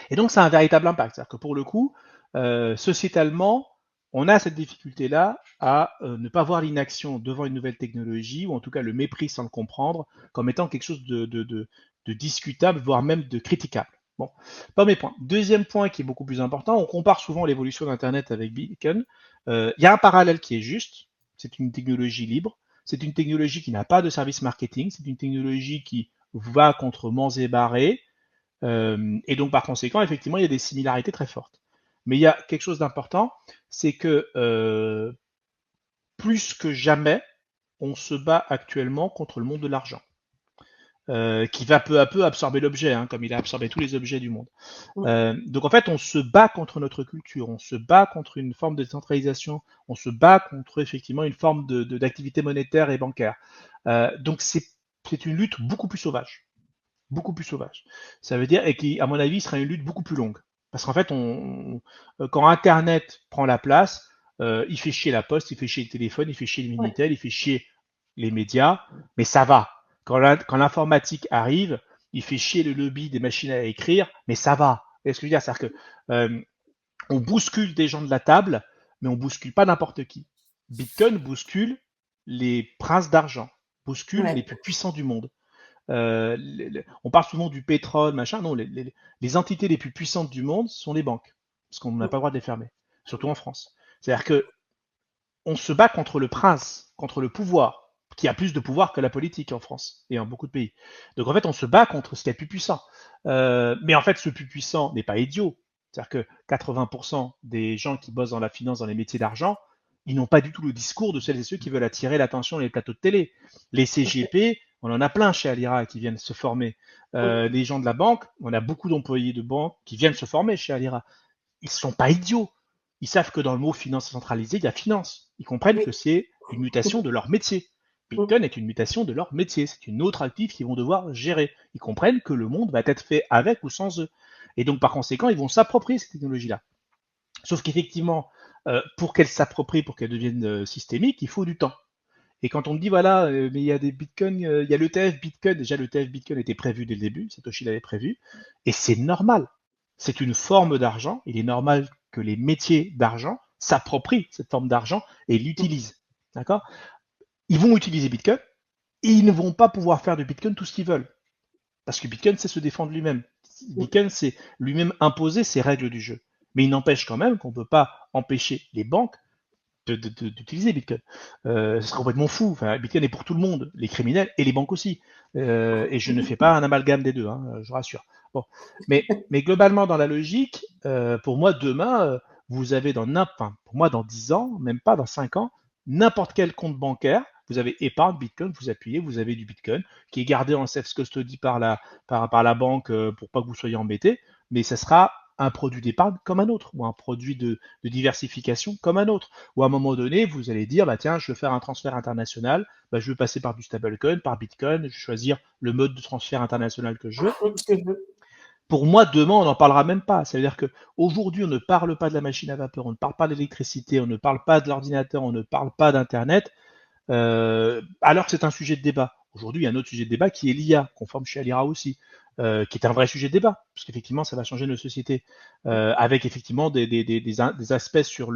Speaker 2: Et donc, ça a un véritable impact. C'est-à-dire que pour le coup, sociétalement, on a cette difficulté-là à ne pas voir l'inaction devant une nouvelle technologie, ou en tout cas le mépris sans le comprendre, comme étant quelque chose de discutable, voire même de critiquable. Bon, premier point. Deuxième point qui est beaucoup plus important, on compare souvent l'évolution d'Internet avec Beacon. Il y a un parallèle qui est juste, c'est une technologie libre, c'est une technologie qui n'a pas de service marketing, c'est une technologie qui va contre Mans et Barré, et donc par conséquent, effectivement, il y a des similarités très fortes. Mais il y a quelque chose d'important, c'est que plus que jamais, on se bat actuellement contre le monde de l'argent, qui va peu à peu absorber l'objet, hein, comme il a absorbé tous les objets du monde. Donc en fait, on se bat contre notre culture, on se bat contre une forme de décentralisation, on se bat contre effectivement une forme d'activité monétaire et bancaire. Donc c'est une lutte beaucoup plus sauvage. Beaucoup plus sauvage. Ça veut dire, et qui, à mon avis, sera une lutte beaucoup plus longue. Parce qu'en fait, quand Internet prend la place, il fait chier la poste, il fait chier le téléphone, il fait chier le Minitel, il fait chier les médias, mais ça va. Quand l'informatique arrive, il fait chier le lobby des machines à écrire, mais ça va. Et ce que je veux dire, c'est-à-dire que on bouscule des gens de la table, mais on bouscule pas n'importe qui. Bitcoin bouscule les princes d'argent, bouscule les plus puissants du monde. On parle souvent du pétrole, machin. Non, les entités les plus puissantes du monde sont les banques, parce qu'on n'a pas le droit de les fermer, surtout en France. C'est-à-dire que on se bat contre le prince, contre le pouvoir, qui a plus de pouvoir que la politique en France et en beaucoup de pays. Donc en fait, on se bat contre ce qui est le plus puissant. Mais en fait, ce plus puissant n'est pas idiot. C'est-à-dire que 80% des gens qui bossent dans la finance, dans les métiers d'argent, ils n'ont pas du tout le discours de celles et ceux qui veulent attirer l'attention dans les plateaux de télé. Les CGP, on en a plein chez Alira qui viennent se former. Les gens de la banque, on a beaucoup d'employés de banque qui viennent se former chez Alira. Ils ne sont pas idiots. Ils savent que dans le mot finance centralisée, il y a finance. Ils comprennent que c'est une mutation de leur métier. Bitcoin est une mutation de leur métier. C'est une autre active qu'ils vont devoir gérer. Ils comprennent que le monde va être fait avec ou sans eux. Et donc, par conséquent, ils vont s'approprier cette technologie-là. Sauf qu'effectivement, Pour qu'elle s'approprie, pour qu'elle devienne systémique, il faut du temps. Et quand on me dit, voilà, mais il y a des bitcoins, il y a l'ETF Bitcoin, déjà l'ETF Bitcoin était prévu dès le début, Satoshi l'avait prévu, et c'est normal. C'est une forme d'argent, il est normal que les métiers d'argent s'approprient cette forme d'argent et l'utilisent. D'accord? Ils vont utiliser Bitcoin, et ils ne vont pas pouvoir faire de Bitcoin tout ce qu'ils veulent. Parce que Bitcoin, c'est se défendre lui-même. Bitcoin, c'est lui-même imposer ses règles du jeu. Mais il n'empêche quand même qu'on ne peut pas empêcher les banques d'utiliser Bitcoin. Ce serait complètement fou. Enfin, Bitcoin est pour tout le monde, les criminels et les banques aussi. Et je ne fais pas un amalgame des deux, hein, je rassure. Bon. Mais globalement, dans la logique, pour moi, demain, vous avez pour moi, dans 10 ans, même pas dans 5 ans, n'importe quel compte bancaire, vous avez épargne, Bitcoin, vous appuyez, vous avez du Bitcoin qui est gardé en self-custody par la banque pour pas que vous soyez embêtés, mais ça sera un produit d'épargne comme un autre, ou un produit de diversification comme un autre. Ou à un moment donné, vous allez dire, bah tiens, je veux faire un transfert international, bah, je veux passer par du stablecoin, par Bitcoin, je vais choisir le mode de transfert international que je veux. Pour moi, demain, on n'en parlera même pas. Ça veut dire qu'aujourd'hui, on ne parle pas de la machine à vapeur, on ne parle pas de l'électricité, on ne parle pas de l'ordinateur, on ne parle pas d'Internet, alors que c'est un sujet de débat. Aujourd'hui, il y a un autre sujet de débat qui est l'IA, qu'on forme chez Alira aussi, qui est un vrai sujet de débat, parce qu'effectivement, ça va changer nos sociétés, avec effectivement des aspects sur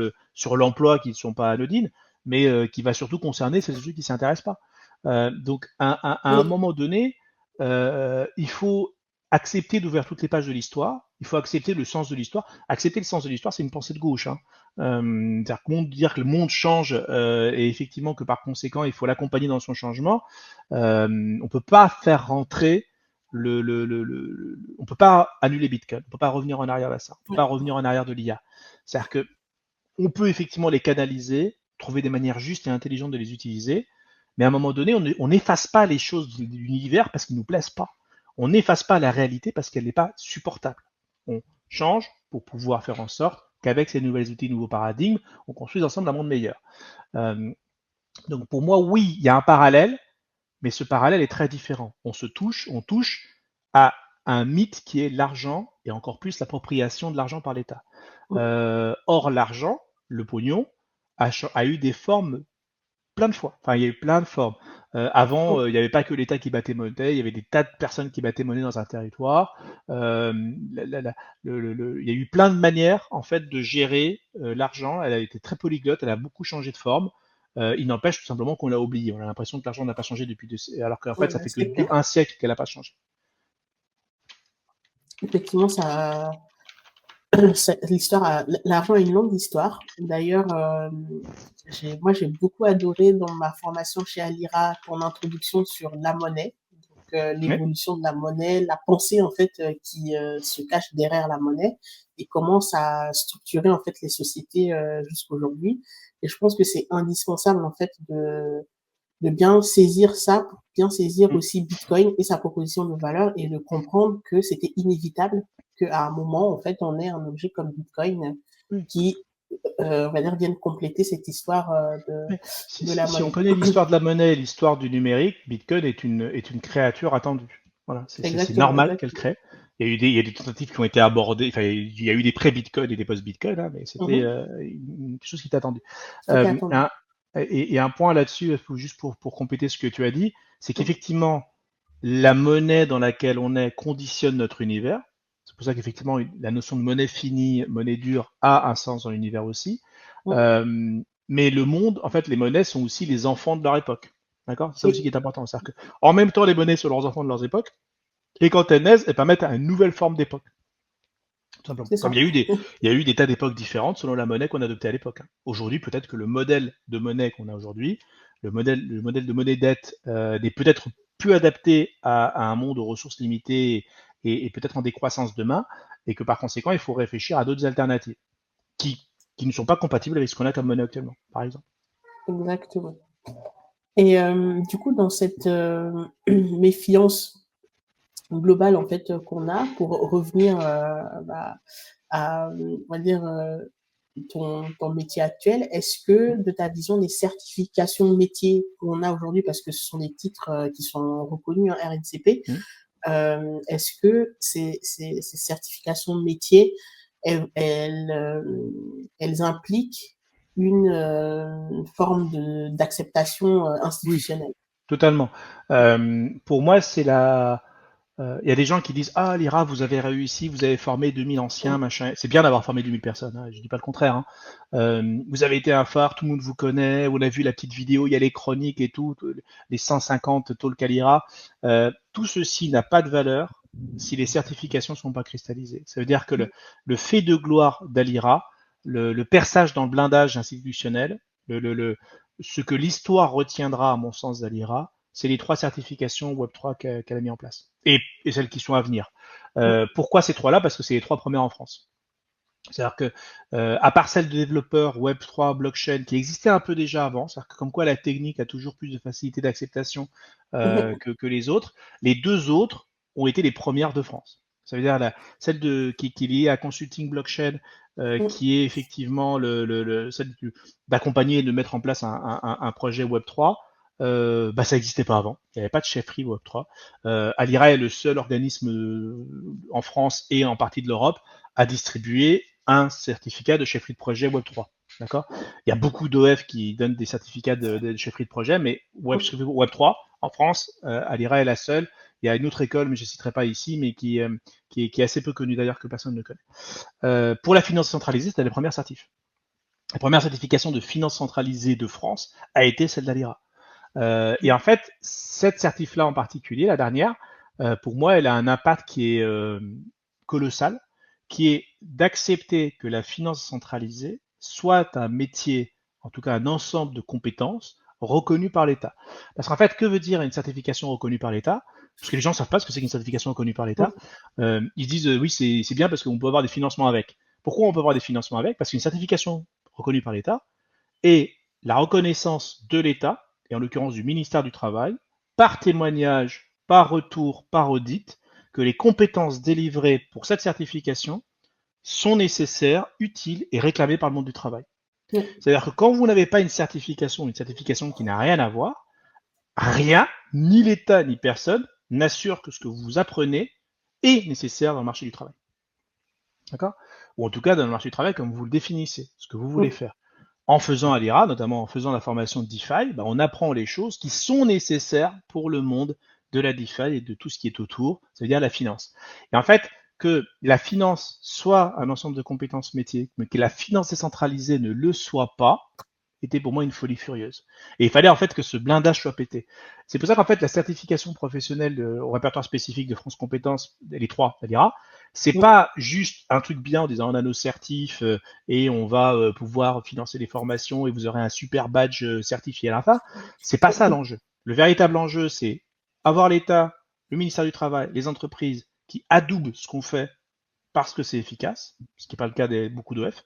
Speaker 2: l'emploi qui ne sont pas anodines, mais qui va surtout concerner celles et ceux qui ne s'intéressent pas. Donc, à un moment donné, il faut accepter d'ouvrir toutes les pages de l'histoire, il faut accepter le sens de l'histoire. Accepter le sens de l'histoire, c'est une pensée de gauche. Hein. Dire que le monde change et effectivement que par conséquent il faut l'accompagner dans son changement, on peut pas faire rentrer on peut pas annuler Bitcoin, on peut pas revenir en arrière de ça, on peut pas revenir en arrière de l'IA. C'est-à-dire que on peut effectivement les canaliser, trouver des manières justes et intelligentes de les utiliser, mais à un moment donné, on n'efface pas les choses de l'univers parce qu'ils nous plaisent pas. On n'efface pas la réalité parce qu'elle n'est pas supportable. On change pour pouvoir faire en sorte qu'avec ces nouvelles outils, nouveaux paradigmes, on construise ensemble un monde meilleur. Donc pour moi, oui, il y a un parallèle, mais ce parallèle est très différent. On touche à un mythe qui est l'argent et encore plus l'appropriation de l'argent par l'État. Or, l'argent, le pognon, a eu des formes plein de fois. Enfin, il y a eu plein de formes. Avant, il n'y avait pas que l'État qui battait monnaie, il y avait des tas de personnes qui battaient monnaie dans un territoire. Il y a eu plein de manières en fait de gérer l'argent. Elle a été très polyglotte, elle a beaucoup changé de forme. Il n'empêche tout simplement qu'on l'a oublié. On a l'impression que l'argent n'a pas changé depuis alors qu'en fait ça fait que un siècle qu'elle n'a pas changé.
Speaker 1: Effectivement, l'histoire, l'argent a une longue histoire. D'ailleurs, moi j'ai beaucoup adoré dans ma formation chez Alira ton introduction sur la monnaie, donc l'évolution de la monnaie, la pensée en fait qui se cache derrière la monnaie et comment ça a structuré en fait les sociétés jusqu'aujourd'hui. Et je pense que c'est indispensable en fait de bien saisir ça, pour bien saisir aussi Bitcoin et sa proposition de valeur et de comprendre que c'était inévitable qu'à un moment, en fait, on ait un objet comme Bitcoin qui, on va dire, vienne compléter cette histoire de la monnaie.
Speaker 2: Si on connaît l'histoire de la monnaie et l'histoire du numérique, Bitcoin est une créature attendue. Voilà, c'est normal qu'elle crée. Il y a des tentatives qui ont été abordées. Enfin, il y a eu des pré-Bitcoin et des post-Bitcoin, hein, mais c'était quelque chose qui était attendu. Et un point là-dessus, juste pour compléter ce que tu as dit, c'est qu'effectivement, la monnaie dans laquelle on est conditionne notre univers. C'est pour ça qu'effectivement, la notion de monnaie finie, monnaie dure, a un sens dans l'univers aussi. Mais le monde, en fait, les monnaies sont aussi les enfants de leur époque. D'accord? C'est ça aussi qui est important. C'est-à-dire que, en même temps, les monnaies sont leurs enfants de leur époque, et quand elles naissent, elles permettent à une nouvelle forme d'époque. Tout simplement. Comme il y a eu des tas d'époques différentes selon la monnaie qu'on adoptait à l'époque. Aujourd'hui, peut-être que le modèle de monnaie qu'on a aujourd'hui, le modèle de monnaie dette n'est peut-être plus adapté à un monde aux ressources limitées et peut-être en décroissance demain, et que par conséquent, il faut réfléchir à d'autres alternatives qui ne sont pas compatibles avec ce qu'on a comme monnaie actuellement, par exemple.
Speaker 1: Exactement. Et du coup, dans cette méfiance globale en fait qu'on a, pour revenir à, on va dire, ton métier actuel, est-ce que de ta vision, les certifications de métier qu'on a aujourd'hui, parce que ce sont des titres qui sont reconnus en RNCP, est-ce que ces certifications de métier, elles impliquent une forme d'acceptation
Speaker 2: Oui,
Speaker 1: institutionnelle.
Speaker 2: totalement. Pour moi, c'est la. Il y a des gens qui disent ah l'IRA, vous avez réussi, vous avez formé 2000 anciens, machin. C'est bien d'avoir formé 2000 personnes, hein, je dis pas le contraire. Hein. Vous avez été un phare, tout le monde vous connaît, on a vu la petite vidéo, il y a les chroniques et tout, les 150 talks à l'IRA. Tout ceci n'a pas de valeur si les certifications ne sont pas cristallisées. Ça veut dire que le fait de gloire d'Alira, le perçage dans le blindage institutionnel, ce que l'histoire retiendra, à mon sens, d'Alira, c'est les 3 certifications Web3 qu'elle a mis en place. Et celles qui sont à venir. Pourquoi ces 3-là? Parce que c'est les 3 premières en France. C'est-à-dire que, à part celle de développeurs Web3, blockchain, qui existait un peu déjà avant, c'est-à-dire que comme quoi la technique a toujours plus de facilité d'acceptation que les autres, les 2 autres ont été les premières de France. Ça veut dire celle qui est liée à Consulting Blockchain, qui est effectivement celle d'accompagner et de mettre en place un projet Web3. Ça n'existait pas avant. Il n'y avait pas de chefferie Web3. Alira est le seul organisme en France et en partie de l'Europe à distribuer un certificat de chefferie de projet Web3. D'accord. Il y a beaucoup d'OF qui donnent des certificats de chefferie de projet, mais Web3, en France, Alira est la seule. Il y a une autre école, mais je ne citerai pas ici, mais qui est assez peu connue d'ailleurs, que personne ne connaît. Pour la finance centralisée, c'était la première certif. La première certification de finance centralisée de France a été celle d'Alira. Et en fait, cette certif-là en particulier, la dernière, pour moi, elle a un impact qui est colossal, qui est d'accepter que la finance centralisée soit un métier, en tout cas un ensemble de compétences reconnues par l'État. Parce qu'en fait, que veut dire une certification reconnue par l'État? Parce que les gens ne savent pas ce que c'est qu'une certification reconnue par l'État. Ils se disent oui, c'est bien parce qu'on peut avoir des financements avec. Pourquoi on peut avoir des financements avec? Parce qu'une certification reconnue par l'État est la reconnaissance de l'État, et en l'occurrence du ministère du Travail, par témoignage, par retour, par audit, que les compétences délivrées pour cette certification sont nécessaires, utiles et réclamées par le monde du travail. C'est-à-dire que quand vous n'avez pas une certification qui n'a rien à voir, rien, ni l'État ni personne, n'assure que ce que vous apprenez est nécessaire dans le marché du travail. D'accord? Ou en tout cas dans le marché du travail comme vous le définissez, ce que vous voulez faire. En faisant à l'IRA, notamment en faisant la formation de DeFi, on apprend les choses qui sont nécessaires pour le monde de la DeFi et de tout ce qui est autour, c'est-à-dire la finance. Et en fait, que la finance soit un ensemble de compétences métiers, mais que la finance décentralisée ne le soit pas, était pour moi une folie furieuse. Et il fallait en fait que ce blindage soit pété. C'est pour ça qu'en fait la certification professionnelle au répertoire spécifique de France Compétences, les 3, c'est-à-dire, c'est pas juste un truc bien en disant on a nos certifs et on va pouvoir financer les formations et vous aurez un super badge certifié à la fin. C'est pas ça l'enjeu. Le véritable enjeu, c'est avoir l'État, le ministère du Travail, les entreprises qui adoubent ce qu'on fait parce que c'est efficace, ce qui n'est pas le cas de beaucoup d'OF.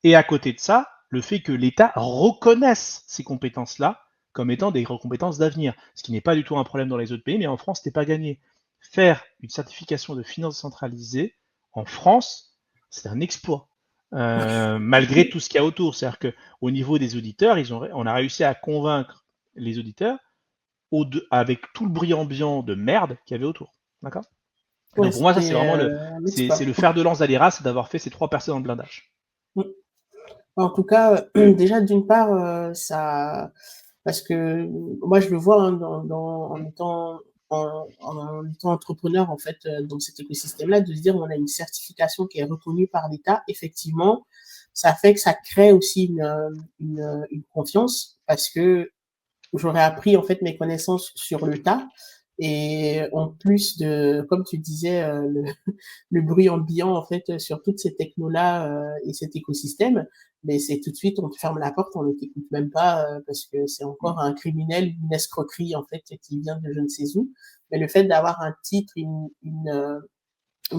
Speaker 2: Et à côté de ça, le fait que l'État reconnaisse ces compétences-là comme étant des compétences d'avenir, ce qui n'est pas du tout un problème dans les autres pays, mais en France, ce n'est pas gagné. Faire une certification de finance centralisée en France, c'est un exploit. Malgré tout ce qu'il y a autour. C'est-à-dire qu'au niveau des auditeurs, on a réussi à convaincre les auditeurs avec tout le bruit ambiant de merde qu'il y avait autour. D'accord? Donc pour moi, ça, c'est vraiment c'est le fer de lance d'Alira, c'est d'avoir fait ces 3 personnes dans le blindage.
Speaker 1: En tout cas, déjà d'une part, ça, parce que moi je le vois hein, en étant entrepreneur en fait dans cet écosystème-là, de se dire on a une certification qui est reconnue par l'État, effectivement, ça fait que ça crée aussi une confiance parce que j'aurais appris en fait mes connaissances sur le tas. Et en plus de, comme tu disais, le bruit ambiant en fait sur toutes ces technos-là et cet écosystème, mais c'est tout de suite on te ferme la porte, on ne t'écoute même pas parce que c'est encore un criminel, une escroquerie en fait qui vient de je ne sais où. Mais le fait d'avoir un titre, une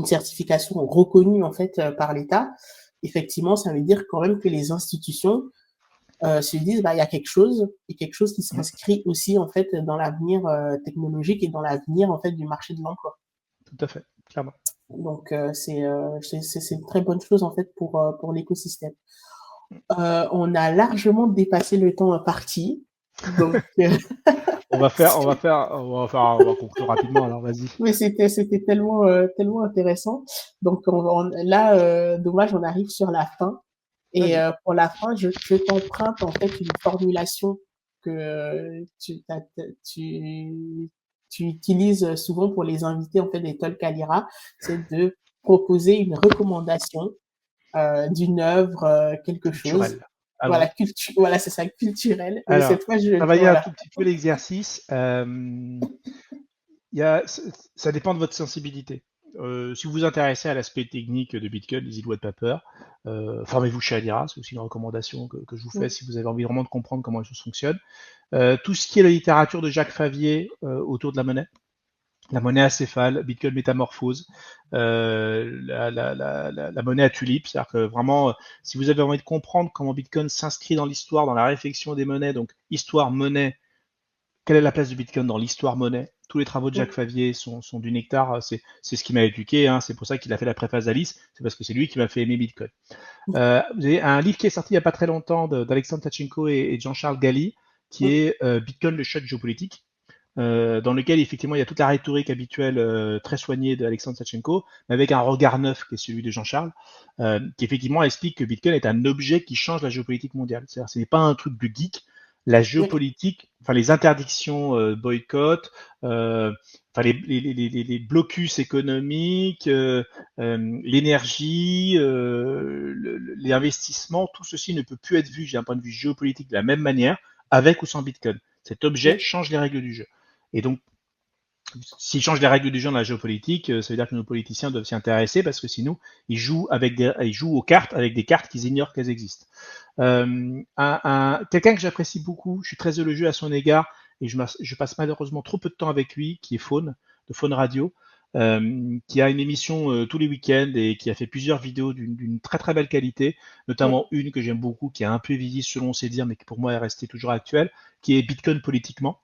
Speaker 1: certification reconnue en fait par l'État, effectivement, ça veut dire quand même que les institutions se disent il y a quelque chose et quelque chose qui s'inscrit aussi en fait dans l'avenir technologique et dans l'avenir en fait du marché de l'emploi.
Speaker 2: Tout à fait, clairement.
Speaker 1: Donc c'est une très bonne chose en fait pour l'écosystème. On a largement dépassé le temps imparti. Donc
Speaker 2: on va conclure rapidement alors vas-y.
Speaker 1: Mais c'était tellement intéressant. Donc là dommage on arrive sur la fin. Et pour la fin, je t'emprunte en fait une formulation que tu utilises souvent pour les invités en fait des Talks à Lira, c'est de proposer une recommandation d'une œuvre, quelque chose.
Speaker 2: Culturel. Ah
Speaker 1: Voilà,
Speaker 2: bon?
Speaker 1: voilà, c'est ça, culturel. Mais
Speaker 2: Alors,
Speaker 1: cette fois,
Speaker 2: travailler un
Speaker 1: voilà.
Speaker 2: tout petit peu l'exercice. Ça dépend de votre sensibilité. Si vous vous intéressez à l'aspect technique de Bitcoin, Easy White Paper, formez-vous chez Alira, c'est aussi une recommandation que je vous fais si vous avez envie vraiment de comprendre comment les choses fonctionnent. Tout ce qui est la littérature de Jacques Favier autour de la monnaie acéphale, Bitcoin métamorphose, la monnaie à tulipes, c'est-à-dire que vraiment, si vous avez envie de comprendre comment Bitcoin s'inscrit dans l'histoire, dans la réflexion des monnaies, donc histoire, monnaie, quelle est la place du Bitcoin dans l'histoire monnaie? Tous les travaux de Jacques Favier sont du nectar, c'est ce qui m'a éduqué, hein, c'est pour ça qu'il a fait la préface d'Alice, c'est parce que c'est lui qui m'a fait aimer Bitcoin. Vous avez un livre qui est sorti il n'y a pas très longtemps d'Alexandre Tachenko et Jean-Charles Galli, qui est Bitcoin, le choc géopolitique, dans lequel effectivement il y a toute la rhétorique habituelle très soignée d'Alexandre Tachenko, mais avec un regard neuf qui est celui de Jean-Charles, qui effectivement explique que Bitcoin est un objet qui change la géopolitique mondiale. C'est-à-dire ce n'est pas un truc de geek, la géopolitique, enfin les interdictions boycott, enfin les blocus économiques, l'énergie, les investissements, tout ceci ne peut plus être vu d'un point de vue géopolitique de la même manière avec ou sans Bitcoin. Cet objet change les règles du jeu. Et donc, s'ils changent les règles du jeu dans la géopolitique, ça veut dire que nos politiciens doivent s'y intéresser parce que sinon, ils jouent aux cartes avec des cartes qu'ils ignorent qu'elles existent. Quelqu'un que j'apprécie beaucoup, je suis très élogieux à son égard et je passe malheureusement trop peu de temps avec lui, qui est Faune, de Faune Radio, qui a une émission tous les week-ends et qui a fait plusieurs vidéos d'une très très belle qualité, notamment une que j'aime beaucoup, qui a un peu vieilli selon ses dires, mais qui pour moi est restée toujours actuelle, qui est Bitcoin politiquement.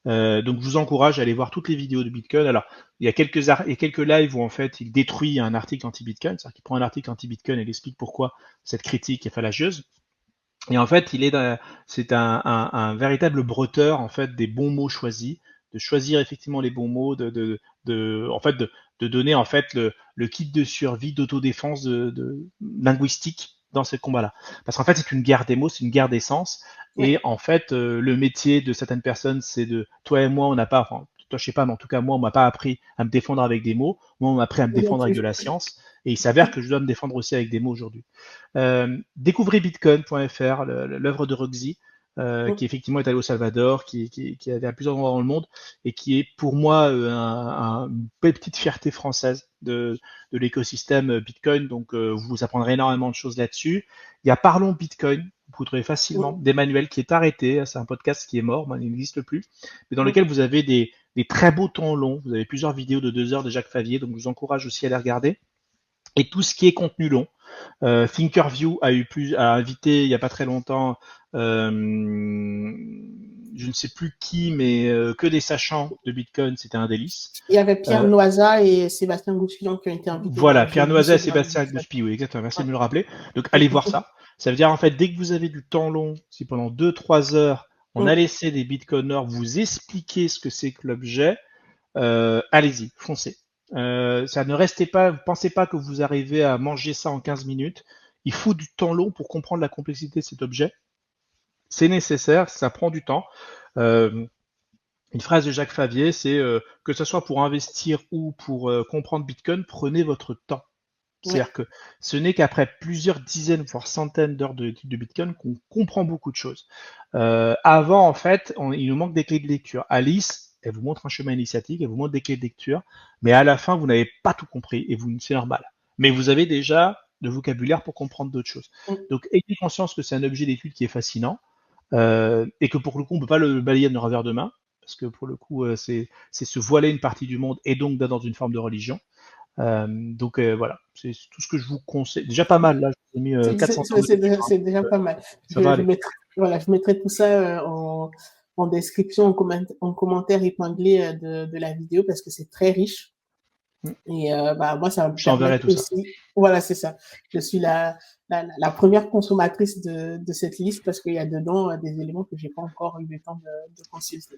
Speaker 2: Donc je vous encourage à aller voir toutes les vidéos de Bitcoin. Alors il y a quelques lives où en fait il détruit un article anti-Bitcoin, c'est-à-dire qu'il prend un article anti-Bitcoin et il explique pourquoi cette critique est fallacieuse. Et en fait, c'est un véritable bretteur en fait des bons mots choisis, de choisir effectivement les bons mots, en fait de donner en fait le kit de survie, d'autodéfense, linguistique dans ce combat-là. Parce qu'en fait, c'est une guerre des mots, c'est une guerre des sens. Et en fait, le métier de certaines personnes, c'est toi et moi, on n'a pas, enfin, toi je sais pas, mais en tout cas moi, on m'a pas appris à me défendre avec des mots. Moi, on m'a appris à me défendre avec de la science. Et il s'avère que je dois me défendre aussi avec des mots aujourd'hui. Découvrez bitcoin.fr, l'œuvre de Roxy, qui effectivement est allé au Salvador, qui est allé à plusieurs endroits dans le monde, et qui est pour moi une belle petite fierté française de l'écosystème Bitcoin. Donc vous apprendrez énormément de choses là-dessus. Il y a Parlons Bitcoin, vous trouvez facilement, d'Emmanuel qui est arrêté, c'est un podcast qui est mort, il n'existe plus, mais dans lequel vous avez des très beaux temps longs, vous avez plusieurs vidéos de 2 heures de Jacques Favier, donc je vous encourage aussi à les regarder. Et tout ce qui est contenu long, Thinkerview a invité il n'y a pas très longtemps, je ne sais plus qui, mais que des sachants de Bitcoin, c'était un délice.
Speaker 1: Il y avait Pierre Noisa et Sébastien Gouspillon qui ont été invités.
Speaker 2: Voilà, Pierre Noisa et Sébastien Gouspi, oui, exactement, merci de me le rappeler. Donc allez voir ça. Ça veut dire en fait, dès que vous avez du temps long, si pendant 2-3 heures, on a laissé des Bitcoiners vous expliquer ce que c'est que l'objet, allez-y, foncez. Ça ne restez pas, pensez pas que vous arrivez à manger ça en 15 minutes. Il faut du temps long pour comprendre la complexité de cet objet. C'est nécessaire, ça prend du temps. Une phrase de Jacques Favier, c'est que ce soit pour investir ou pour comprendre Bitcoin, prenez votre temps. C'est-à-dire que ce n'est qu'après plusieurs dizaines, voire centaines d'heures de Bitcoin qu'on comprend beaucoup de choses. Avant, en fait, il nous manque des clés de lecture. Alice, elle vous montre un chemin initiatique, elle vous montre des clés de lecture, mais à la fin, vous n'avez pas tout compris, et c'est normal. Mais vous avez déjà le vocabulaire pour comprendre d'autres choses. Donc, ayez conscience que c'est un objet d'étude qui est fascinant, et que pour le coup, on ne peut pas le balayer de revers de main, parce que pour le coup, c'est se voiler une partie du monde, et donc dans une forme de religion. Donc voilà, c'est tout ce que je vous conseille. Déjà pas mal, là, je vous ai mis 400
Speaker 1: C'est déjà pas mal.
Speaker 2: Ça va aller.
Speaker 1: Je mettrai tout ça en description, en commentaire épinglé de la vidéo parce que c'est très riche. Et moi, ça va me permettre aussi. Voilà, c'est ça. Je suis la première consommatrice de cette liste parce qu'il y a dedans des éléments que j'ai pas encore eu le temps de consulter.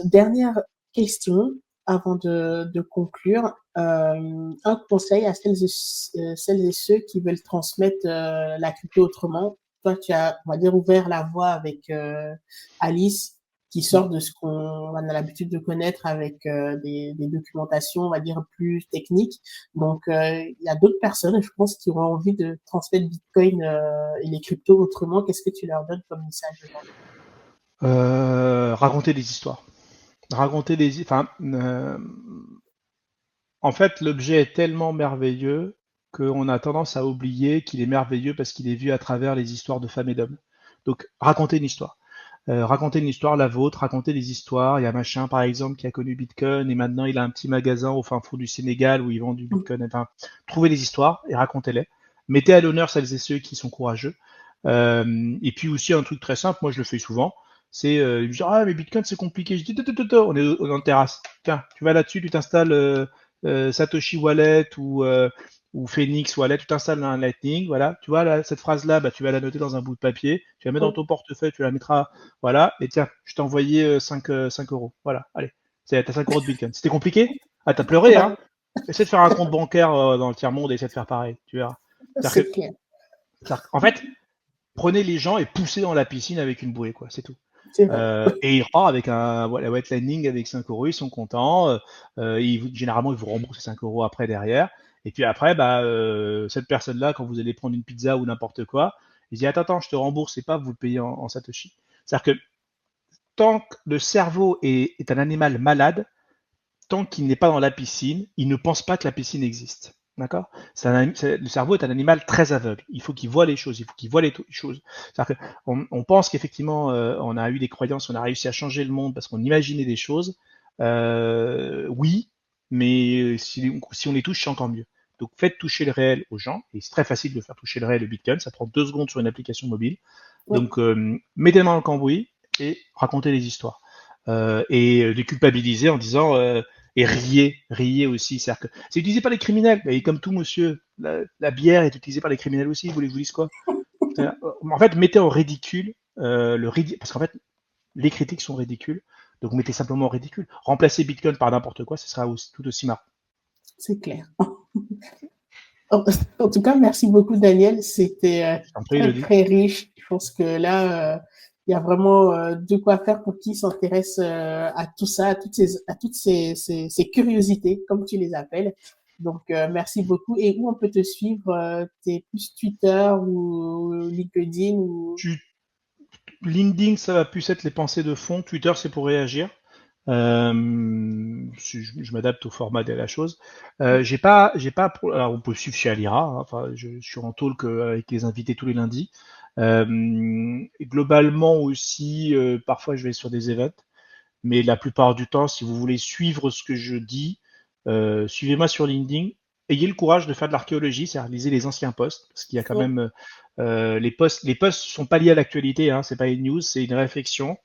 Speaker 1: Dernière question. avant de conclure, un conseil à celles et ceux qui veulent transmettre la crypto autrement. Toi, tu as, on va dire, ouvert la voie avec Alice, qui sort de ce qu'on a l'habitude de connaître avec des documentations, on va dire, plus techniques. Donc, il y a d'autres personnes, je pense, qui auront envie de transmettre Bitcoin et les cryptos autrement. Qu'est-ce que tu leur donnes comme message aujourd'hui?
Speaker 2: Raconter des histoires. Enfin, en fait, l'objet est tellement merveilleux qu'on a tendance à oublier qu'il est merveilleux parce qu'il est vu à travers les histoires de femmes et d'hommes. Donc, raconter une histoire. Raconter une histoire, la vôtre, raconter des histoires. Il y a machin, par exemple, qui a connu Bitcoin et maintenant il a un petit magasin au fin fond du Sénégal où il vend du Bitcoin. Enfin, trouvez des histoires et racontez-les. Mettez à l'honneur celles et ceux qui sont courageux. Et puis aussi un truc très simple, moi je le fais souvent, c'est dire ah mais Bitcoin c'est compliqué. Je dis on est en terrasse. Tiens, tu vas là-dessus, tu t'installes Satoshi Wallet ou Phoenix Wallet, tu t'installes un Lightning, voilà. Tu vois là, cette phrase-là, bah, tu vas la noter dans un bout de papier, tu la mets dans ton portefeuille, tu la mettras, voilà. Et tiens, je t'ai envoyé 5 euros, voilà. Allez, t'as 5 euros de Bitcoin. C'était compliqué? Ah t'as pleuré hein? Essaie de faire un compte bancaire dans le tiers monde et essaie de faire pareil, tu verras. C'est-à-dire
Speaker 1: C'est clair.
Speaker 2: en fait, prenez les gens et poussez dans la piscine avec une bouée, quoi, c'est tout.
Speaker 1: C'est vrai.
Speaker 2: Et ils repartent avec un voilà, wet landing avec 5 euros, ils sont contents. Généralement, ils vous remboursent les 5 euros après derrière. Et puis après, bah, cette personne-là, quand vous allez prendre une pizza ou n'importe quoi, il dit attends, je te rembourse, c'est pas vous le payez en Satoshi. C'est-à-dire que tant que le cerveau est un animal malade, tant qu'il n'est pas dans la piscine, il ne pense pas que la piscine existe. D'accord. Le cerveau est un animal très aveugle. Il faut qu'il voit les choses, il faut qu'il voit les choses. C'est-à-dire on pense qu'effectivement, on a eu des croyances, on a réussi à changer le monde parce qu'on imaginait des choses. Oui, mais si on les touche, c'est encore mieux. Donc faites toucher le réel aux gens, et c'est très facile de faire toucher le réel au Bitcoin, ça prend 2 secondes sur une application mobile.
Speaker 1: Oui,
Speaker 2: Donc mettez les mains dans le cambouis et racontez les histoires. Et déculpabiliser en disant et riez aussi. C'est utilisé par les criminels. Et comme tout monsieur, la bière est utilisée par les criminels aussi. Vous voulez que je vous dise quoi? En fait, mettez en ridicule le ridicule. Parce qu'en fait, les critiques sont ridicules. Donc mettez simplement en ridicule. Remplacez Bitcoin par n'importe quoi, ce sera tout aussi marrant.
Speaker 1: c'est clair. En tout cas, merci beaucoup, Daniel. C'était
Speaker 2: Je t'en prie,
Speaker 1: très,
Speaker 2: Elodie.
Speaker 1: très riche. Je pense que là, il y a vraiment de quoi faire pour qui s'intéresse à tout ça, à toutes ces curiosités, comme tu les appelles. Donc, merci beaucoup. Et où on peut te suivre? T'es plus Twitter ou LinkedIn ou...
Speaker 2: Tu, LinkedIn, ça va plus être les pensées de fond. Twitter, c'est pour réagir. Je m'adapte au format de la chose. Alors on peut suivre chez Alira. Hein, enfin, je suis en talk avec les invités tous les lundis. Globalement aussi, parfois je vais sur des events, mais la plupart du temps, si vous voulez suivre ce que je dis, suivez-moi sur LinkedIn. Ayez le courage de faire de l'archéologie, c'est-à-dire lisez les anciens posts, parce qu'il y a quand
Speaker 1: Oui,
Speaker 2: même les posts sont pas liés à l'actualité, hein, c'est pas une news, c'est une réflexion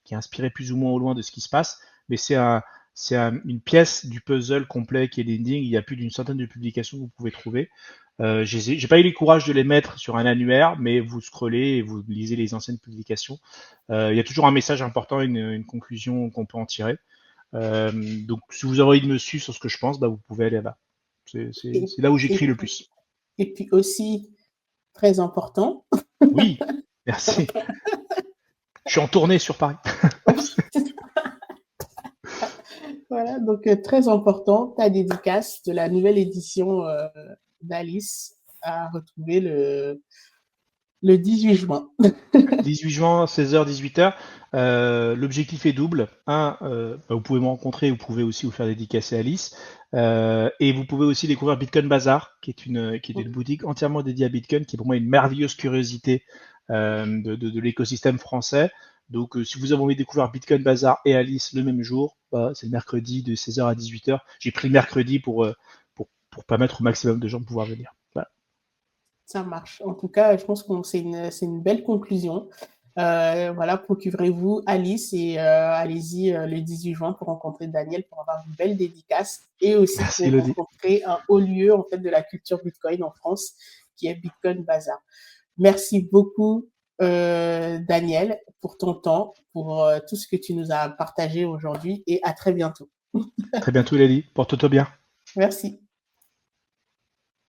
Speaker 2: qui est inspirée plus ou moins au loin de ce qui se passe, mais une pièce du puzzle complet qui est LinkedIn. Il y a plus d'une centaine de publications que vous pouvez trouver. J'ai pas eu le courage de les mettre sur un annuaire, mais vous scrollez et vous lisez les anciennes publications. Il y a toujours un message important, une conclusion qu'on peut en tirer. Donc, si vous avez envie de me suivre sur ce que je pense, bah, vous pouvez aller là-bas.
Speaker 1: et,
Speaker 2: C'est là où j'écris
Speaker 1: et,
Speaker 2: le
Speaker 1: puis,
Speaker 2: plus.
Speaker 1: et puis aussi, très important,
Speaker 2: Oui, merci. Je suis en tournée sur Paris.
Speaker 1: voilà, donc très important, ta dédicace de la nouvelle édition d'Alice à retrouver le 18 juin.
Speaker 2: 18 juin, 16h, 18h. L'objectif est double. Bah, vous pouvez me rencontrer, vous pouvez aussi vous faire dédicacer Alice. Et vous pouvez aussi découvrir Bitcoin Bazaar, qui est une boutique entièrement dédiée à Bitcoin, qui est pour moi une merveilleuse curiosité de l'écosystème français. Donc, si vous avez envie de découvrir Bitcoin Bazaar et Alice le même jour, bah, c'est le mercredi de 16h à 18h. J'ai pris le mercredi pour permettre au maximum de gens de pouvoir venir. Voilà.
Speaker 1: Ça marche. En tout cas, je pense que c'est une belle conclusion. Voilà, procurez-vous Alice et allez-y le 18 juin pour rencontrer Daniel, pour avoir une belle dédicace et aussi
Speaker 2: Merci
Speaker 1: pour
Speaker 2: Elodie.
Speaker 1: rencontrer un haut lieu en fait de la culture Bitcoin en France, qui est Bitcoin Bazaar. Merci beaucoup, Daniel, pour ton temps, pour tout ce que tu nous as partagé aujourd'hui et à très bientôt.
Speaker 2: Très bientôt, Lélie. Porte-toi bien.
Speaker 1: Merci.